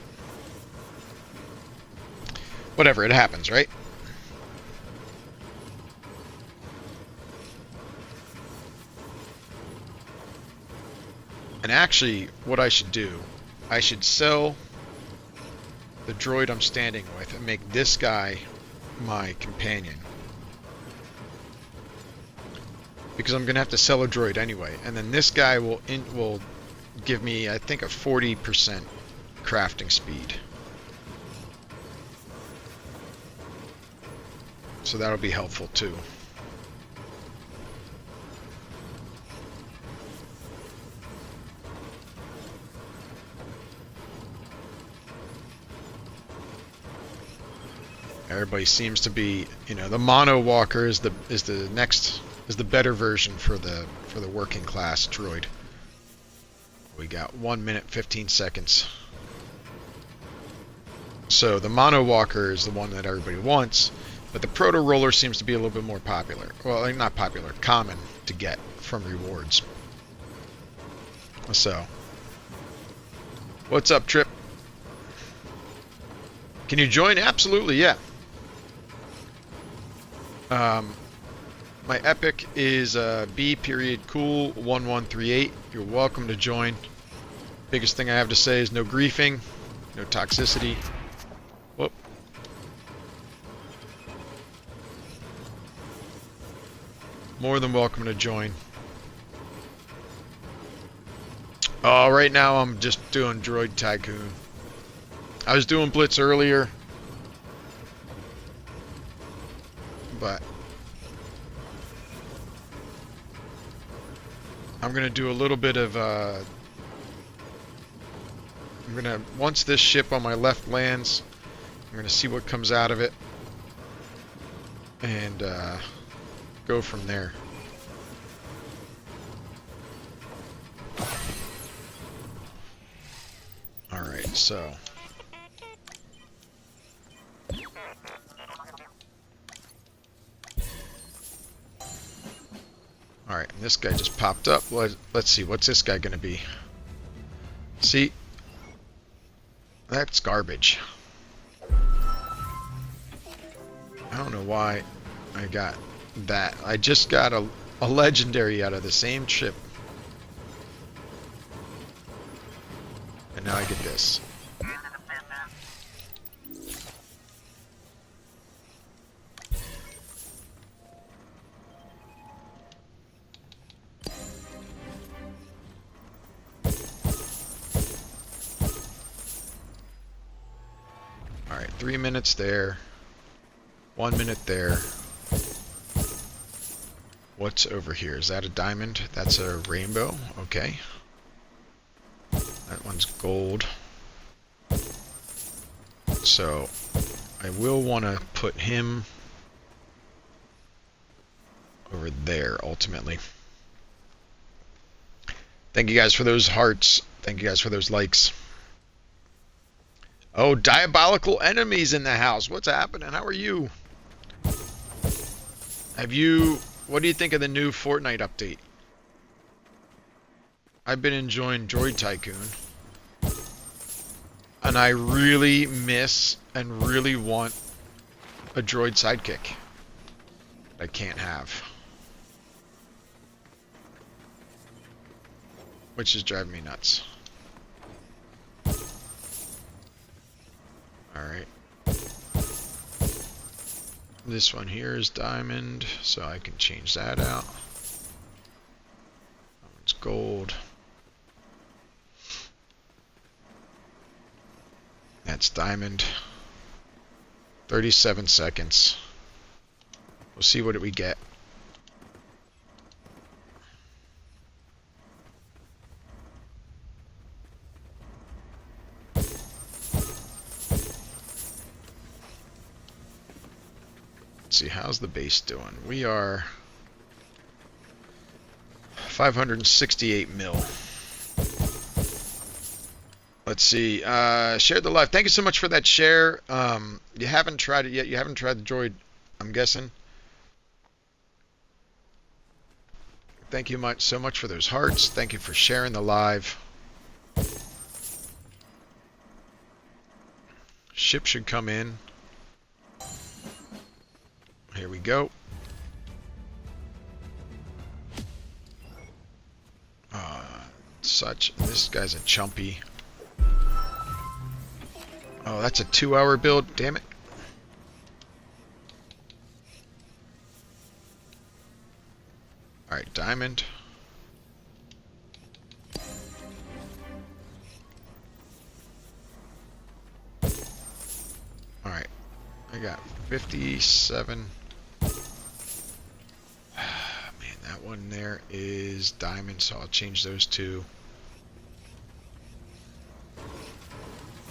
whatever, it happens, right? And actually, what I should do, I should sell the droid I'm standing with and make this guy my companion. Because I'm going to have to sell a droid anyway. And then this guy will give me, I think, a 40% crafting speed. So that'll be helpful too. Everybody seems to be, you know, the mono walker is the better version for the working class droid. We got 1 minute 15 seconds. So the mono walker is the one that everybody wants, but the proto roller seems to be a little bit more popular. Well, not popular, common to get from rewards. So, what's up, Trip? Can you join? Absolutely, yeah. My epic is B.Cool1138. You're welcome to join. Biggest thing I have to say is no griefing, no toxicity. Whoop. More than welcome to join. Oh, right now I'm just doing Droid Tycoon. I was doing Blitz earlier, but I'm gonna do a little bit of once this ship on my left lands, I'm gonna see what comes out of it and go from there. Alright, so alright, and this guy just popped up. Let's see, what's this guy gonna be? See? That's garbage. I don't know why I got that. I just got a legendary out of the same ship. And now I get this. Alright, 3 minutes there. 1 minute there. What's over here? Is that a diamond? That's a rainbow? Okay. That one's gold. So, I will want to put him over there, ultimately. Thank you guys for those hearts. Thank you guys for those likes. Oh, diabolical enemies in the house. What's happening? How are you? What do you think of the new Fortnite update? I've been enjoying Droid Tycoon. And I really miss and really want a droid sidekick. I can't have. Which is driving me nuts. Alright. This one here is diamond, so I can change that out. That one's gold. That's diamond. 37 seconds. We'll see what we get. Let's see, how's the base doing? We are 568 mil. Let's see. Share the live. Thank you so much for that share. You haven't tried it yet. You haven't tried the droid, I'm guessing. Thank you so much for those hearts. Thank you for sharing the live. Ship should come in. Here we go. This guy's a chumpy. Oh, that's a 2-hour build. Damn it. Alright, diamond. Alright. I got 57. Man, that one there is diamond, so I'll change those two.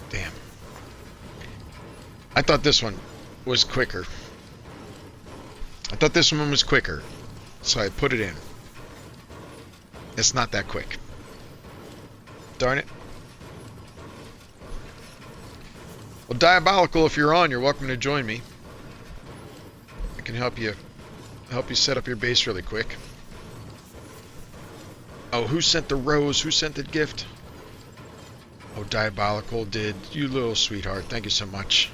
Damn. I thought this one was quicker. So I put it in. It's not that quick. Darn it. Well, Diabolical, if you're on, you're welcome to join me. I can help you set up your base really quick. Oh, who sent the rose? Who sent the gift? Oh, Diabolical did. You little sweetheart. Thank you so much.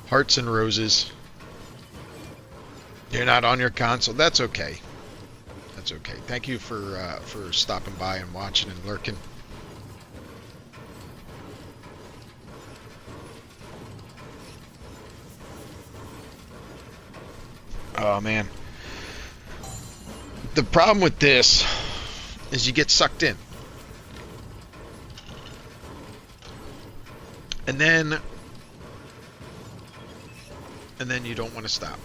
Hearts and roses. You're not on your console. That's okay. That's okay. Thank you for stopping by and watching and lurking. Oh man. The problem with this is you get sucked in. And then you don't want to stop.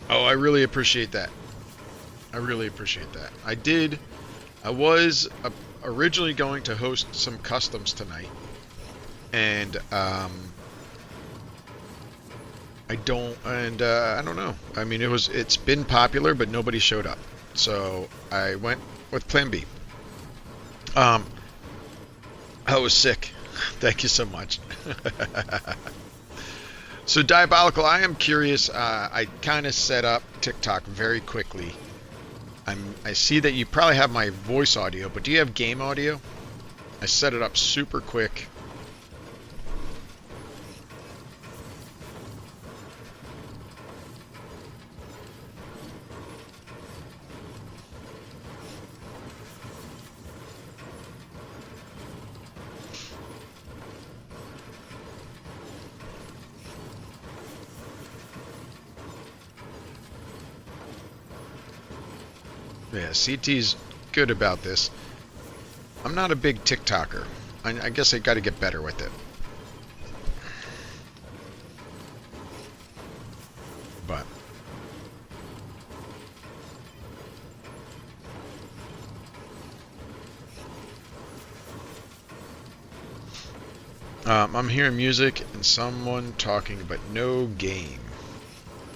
Oh, I really appreciate that. I really appreciate that. I was originally going to host some customs tonight, and I don't know. I mean, it's been popular, but nobody showed up, so I went with Plan B. I was sick. Thank you so much. So Diabolical, I am curious. I kind of set up TikTok very quickly. I see that you probably have my voice audio, but do you have game audio? I set it up super quick. Yeah, CT's good about this. I'm not a big TikToker. I guess I got to get better with it. But I'm hearing music and someone talking, but no game.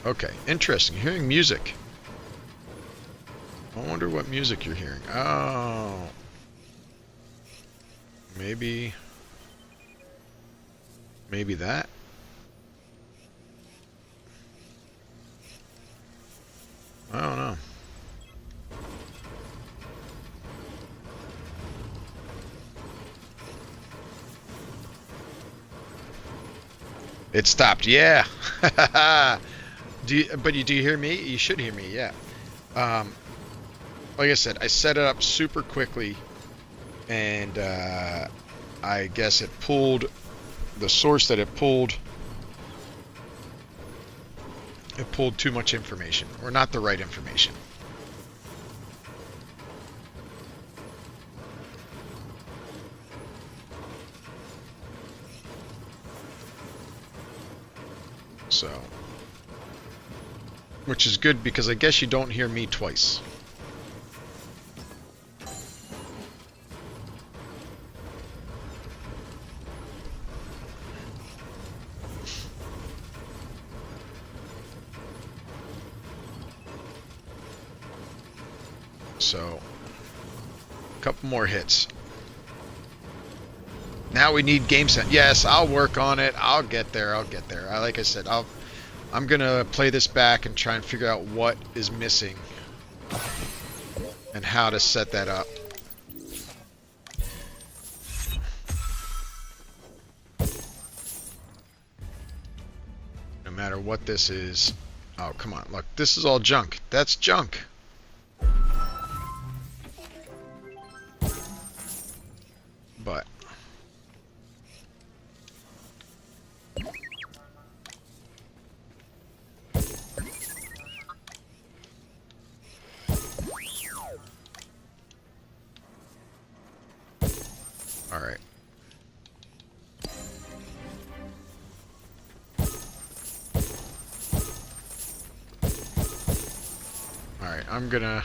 Okay, interesting. Hearing music. I wonder what music you're hearing. Oh. Maybe that? I don't know. It stopped. Yeah. Do you hear me? You should hear me. Yeah. Like I said, I set it up super quickly, and I guess it pulled the source that it pulled. It pulled too much information, or not the right information. So, which is good because I guess you don't hear me twice. So, a couple more hits. Now we need game set. Yes, I'll work on it. I'll get there. Like I said, I'm gonna play this back and try and figure out what is missing and how to set that up. No matter what this is. Oh, come on. Look, this is all junk. That's junk. But all right. All right, I'm gonna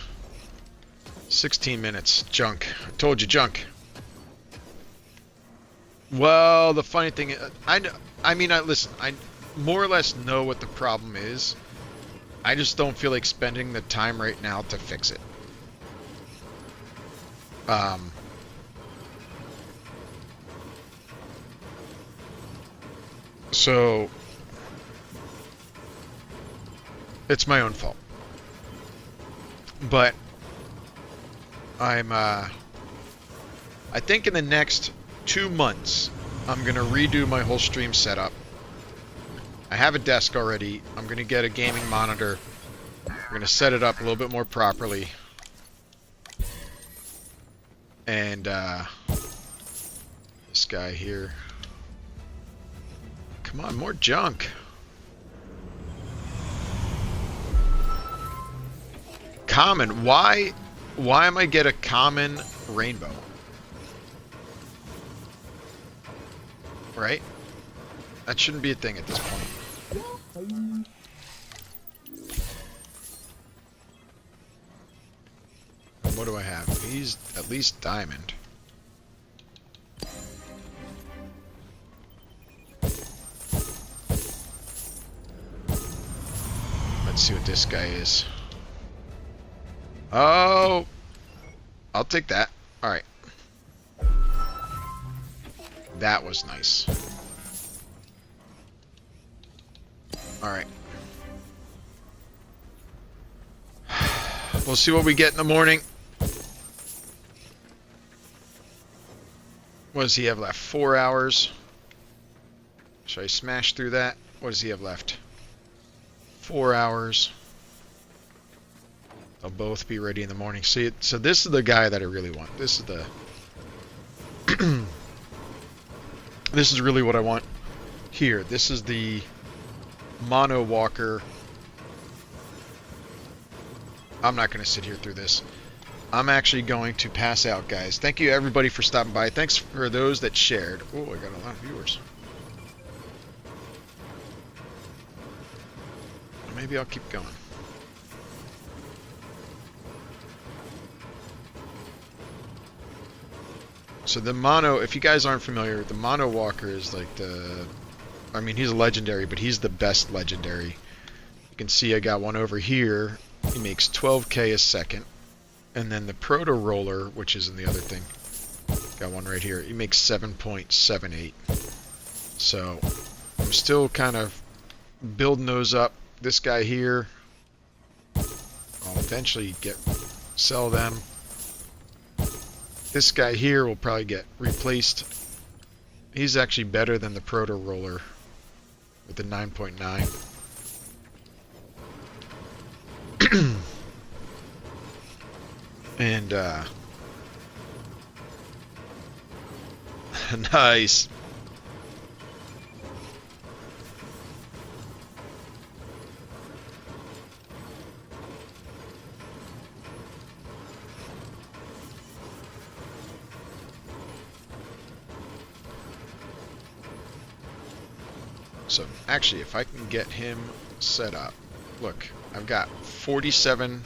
16 minutes. Junk. I told you junk. Well, the funny thing is, listen, I more or less know what the problem is. I just don't feel like spending the time right now to fix it. So, it's my own fault. But, I think in the next 2 months, I'm going to redo my whole stream setup. I have a desk already. I'm going to get a gaming monitor. I'm going to set it up a little bit more properly. And this guy here. Come on, more junk. Common. Why am I get a common rainbow. Right? That shouldn't be a thing at this point. What do I have? He's at least diamond. Let's see what this guy is. Oh! I'll take that. Alright. That was nice. Alright. We'll see what we get in the morning. What does he have left? 4 hours. Should I smash through that? What does he have left? 4 hours. They'll both be ready in the morning. See, so this is the guy that I really want. This is the... this is really what I want here. This is the mono walker. I'm not going to sit here through this. I'm actually going to pass out, guys. Thank you, everybody, for stopping by. Thanks for those that shared. Oh, I got a lot of viewers. Maybe I'll keep going. So the mono, if you guys aren't familiar, the mono walker is like the... I mean, he's a legendary, but he's the best legendary. You can see I got one over here. He makes 12k a second. And then the proto roller, which is in the other thing, got one right here. He makes 7.78. So I'm still kind of building those up. This guy here, I'll eventually sell them. This guy here will probably get replaced. He's actually better than the proto roller with the 9.9. And nice. So actually, if I can get him set up, look, I've got 47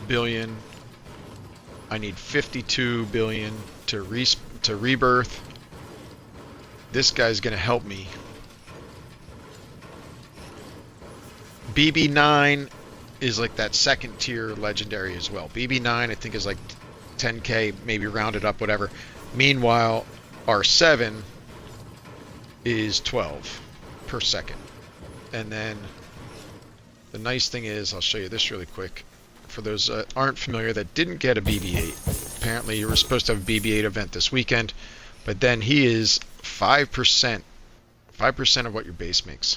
billion. I need 52 billion to rebirth. This guy's gonna help me. BB9 is like that second tier legendary as well. BB9 I think is like 10k, maybe rounded up, whatever. Meanwhile, R7 is 12 per second. And then the nice thing is, I'll show you this really quick. For those that aren't familiar, that didn't get a BB8. Apparently you were supposed to have a BB8 event this weekend, but then he is 5% of what your base makes.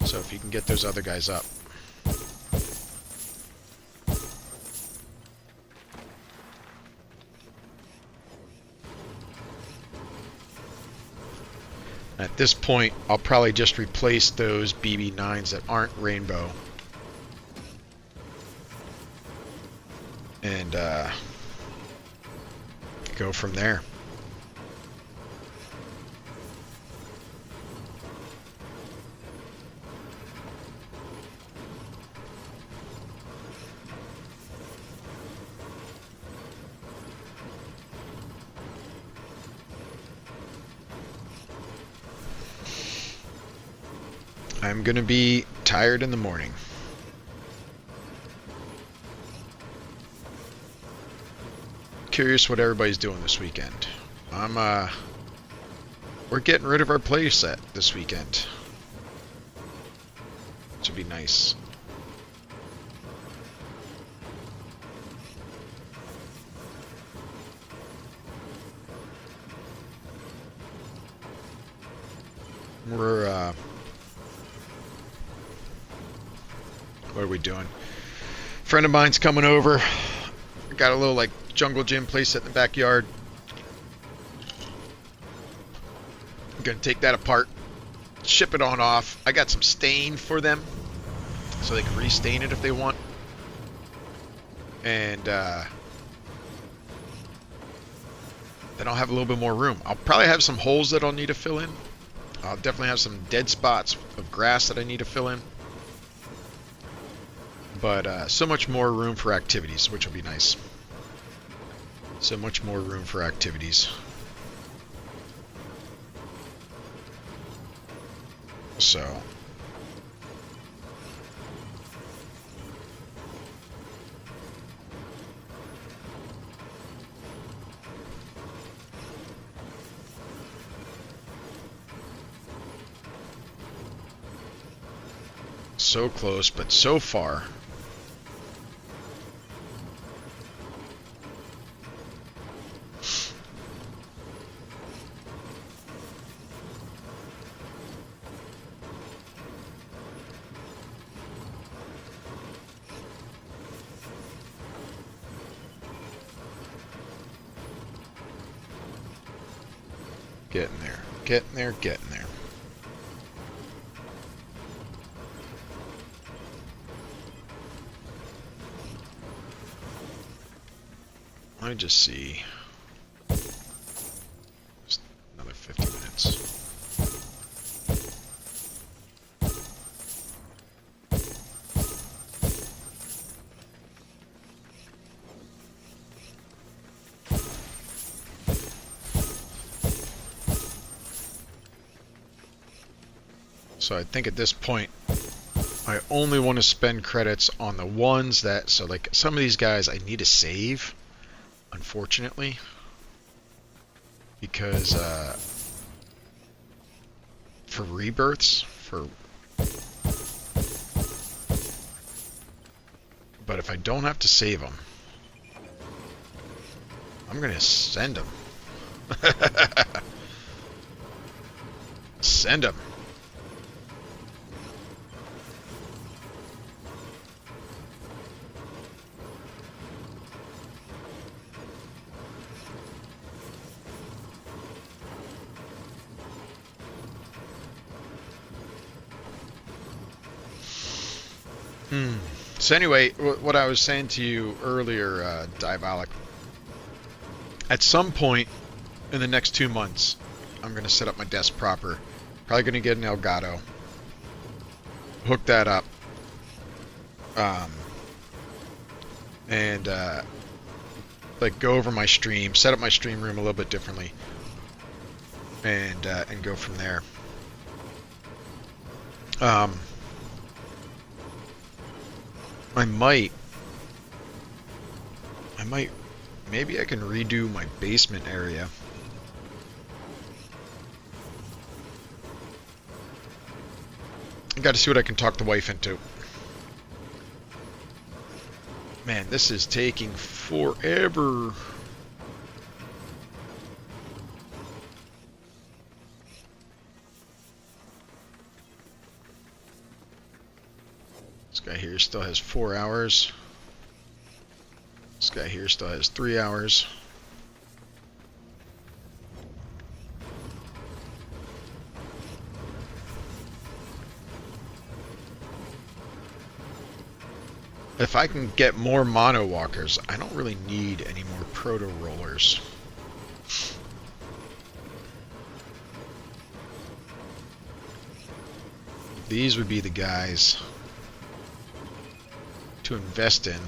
So if you can get those other guys up. At this point, I'll probably just replace those BB9s that aren't rainbow. And go from there. I'm gonna be tired in the morning. Curious what everybody's doing this weekend. We're getting rid of our play set this weekend. Which would be nice. We're what are we doing? Friend of mine's coming over. Got a little like jungle gym place in the backyard. I'm gonna take that apart, ship it on off. I got some stain for them, so they can restain it if they want. And then I'll have a little bit more room. I'll probably have some holes that I'll need to fill in. I'll definitely have some dead spots of grass that I need to fill in. But so much more room for activities, which will be nice. So much more room for activities. So... so close, but so far. Getting there, getting there, getting there. Let me just see. Just another 50 minutes. So I think at this point, I only want to spend credits on the ones that, so like some of these guys I need to save, unfortunately, because for rebirths, but if I don't have to save them, I'm gonna send them. Send them. So anyway, what I was saying to you earlier, Diabolic, at some point in the next 2 months, I'm going to set up my desk proper. Probably going to get an Elgato. Hook that up. And like go over my stream, set up my stream room a little bit differently. And go from there. I might, maybe I can redo my basement area. I got to see what I can talk the wife into. Man, this is taking forever. This guy here still has 4 hours. This guy here still has 3 hours. If I can get more mono walkers, I don't really need any more proto rollers. These would be the guys to invest in.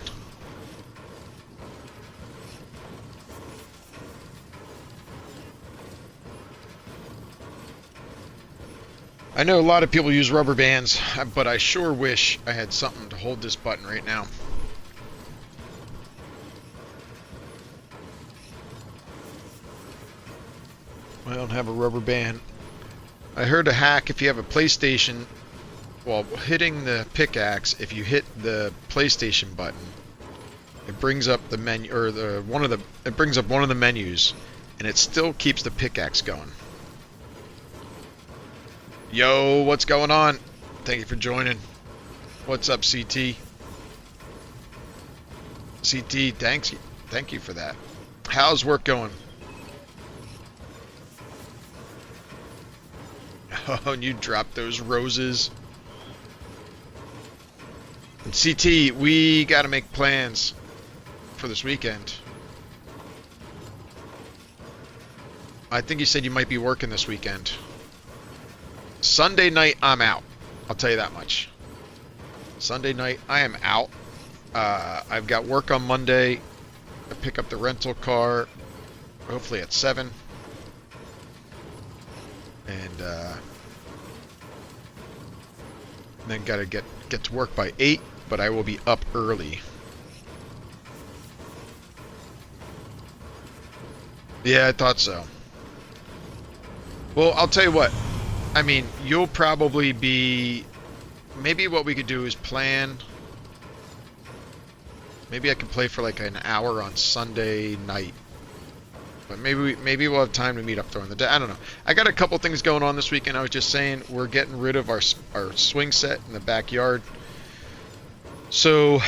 I know a lot of people use rubber bands, but I sure wish I had something to hold this button right now. I don't have a rubber band. I heard a hack: if you have a PlayStation, while hitting the pickaxe, if you hit the PlayStation button, it brings up the menu, or it brings up one of the menus, and it still keeps the pickaxe going. Yo, what's going on? Thank you for joining. What's up, CT? CT, thank you for that. How's work going? Oh, and you dropped those roses. And CT, we gotta make plans for this weekend. I think you said you might be working this weekend. Sunday night, I'm out. I'll tell you that much. Sunday night, I am out. I've got work on Monday. I pick up the rental car, hopefully at 7. And then gotta get to work by 8, but I will be up early. Yeah, I thought so. Well, I'll tell you what. I mean, you'll probably be... Maybe what we could do is plan... Maybe I could play for like an hour on Sunday night. But maybe we'll have time to meet up during the day. I don't know. I got a couple things going on this weekend. I was just saying we're getting rid of our swing set in the backyard. So,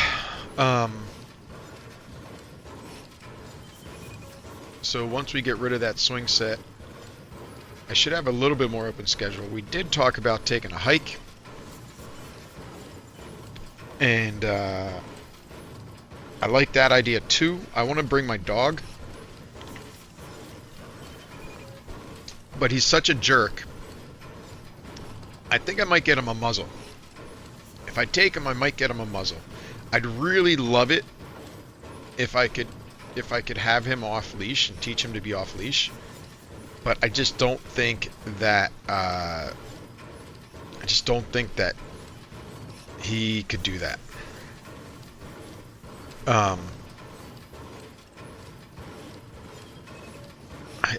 so once we get rid of that swing set, I should have a little bit more open schedule. We did talk about taking a hike. And I like that idea too. I want to bring my dog. But he's such a jerk. I think I might get him a muzzle. If I take him, I might get him a muzzle. I'd really love it if I could have him off leash and teach him to be off leash. But I just don't think that he could do that.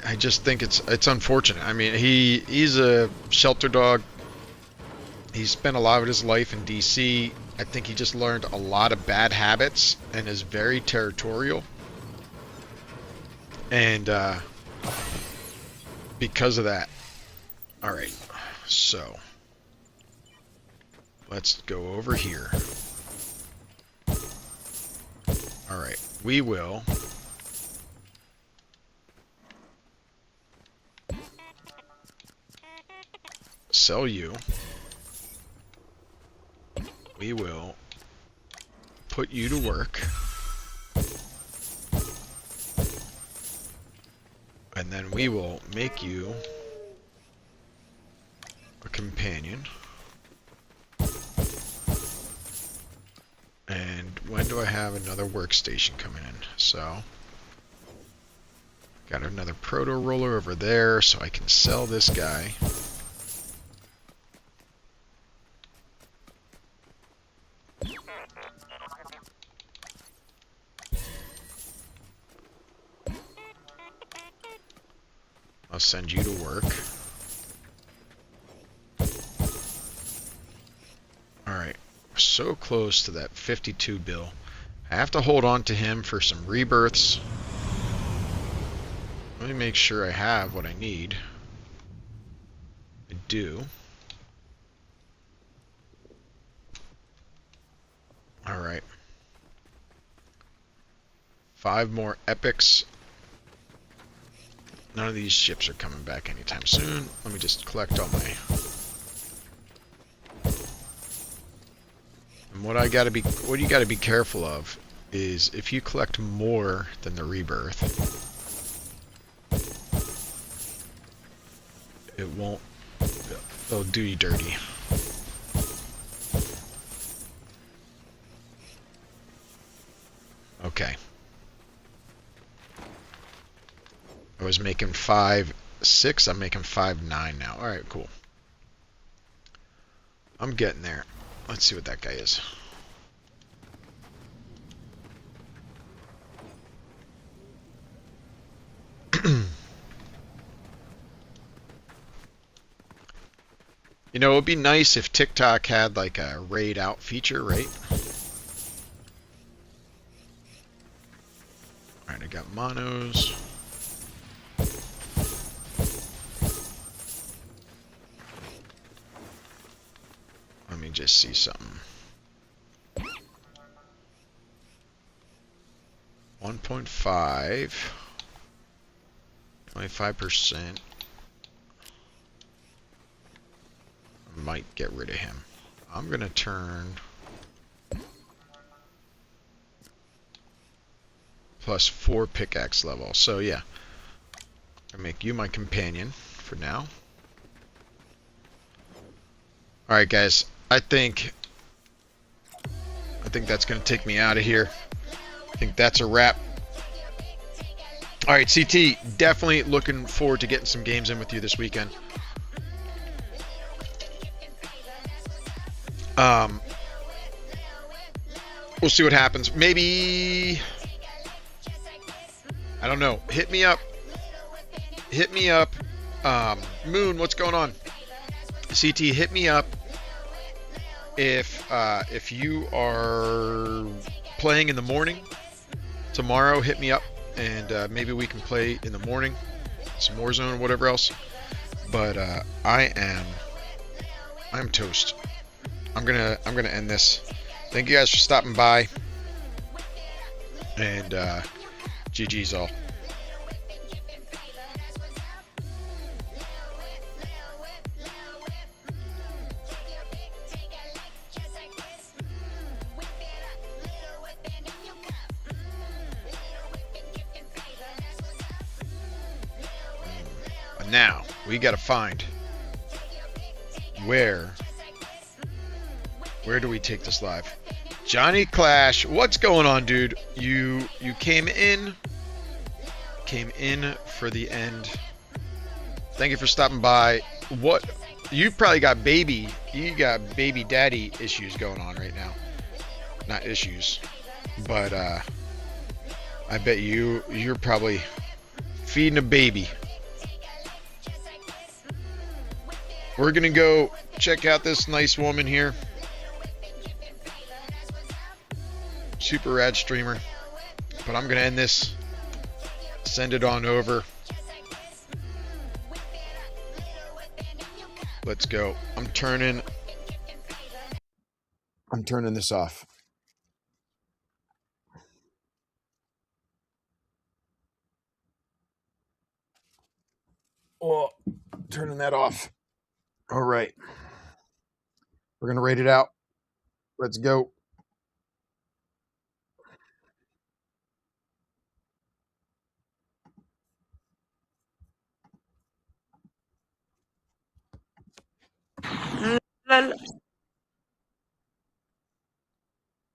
I just think it's unfortunate. I mean, he's a shelter dog. He spent a lot of his life in DC. I think he just learned a lot of bad habits and is very territorial. And because of that. Alright, so let's go over here. Alright, we will sell you. We will put you to work. And then we will make you a companion. And when do I have another workstation coming in? So, got another proto roller over there, so I can sell this guy. I'll send you to work. Alright, we're so close to that 52 bill. I have to hold on to him for some rebirths. Let me make sure I have what I need. I do. Alright. 5 more epics. None of these ships are coming back anytime soon. Let me just collect all my... And what you gotta be careful of is if you collect more than the rebirth, it won't... They'll do you dirty. Okay. I was making 5.6, I'm making 5.9 now. Alright, cool. I'm getting there. Let's see what that guy is. You know, it would be nice if TikTok had like a raid out feature, right? Alright, I got monos. Let me just see something. 1.5, 25%. Might get rid of him. I'm gonna turn +4 pickaxe level. So yeah, I'll make you my companion for now. Alright guys, I think that's going to take me out of here. I think that's a wrap. Alright, CT, definitely looking forward to getting some games in with you this weekend. We'll see what happens. Maybe, I don't know. Hit me up. Moon, what's going on? CT, hit me up if you are playing in the morning tomorrow. Hit me up and maybe we can play in the morning, some Warzone or whatever else. But I am toast. I'm gonna end this. Thank you guys for stopping by, and GG's all. Now we gotta find where do we take this live? Johnny Clash, what's going on, dude? You came in for the end. Thank you for stopping by. What, you probably got baby daddy issues going on right now. Not issues, but I bet you're probably feeding a baby. We're gonna go check out this nice woman here. Super rad streamer. But I'm gonna end this. Send it on over. Let's go. I'm turning this off. Oh, turning that off. All right. We're going to rate it out. Let's go.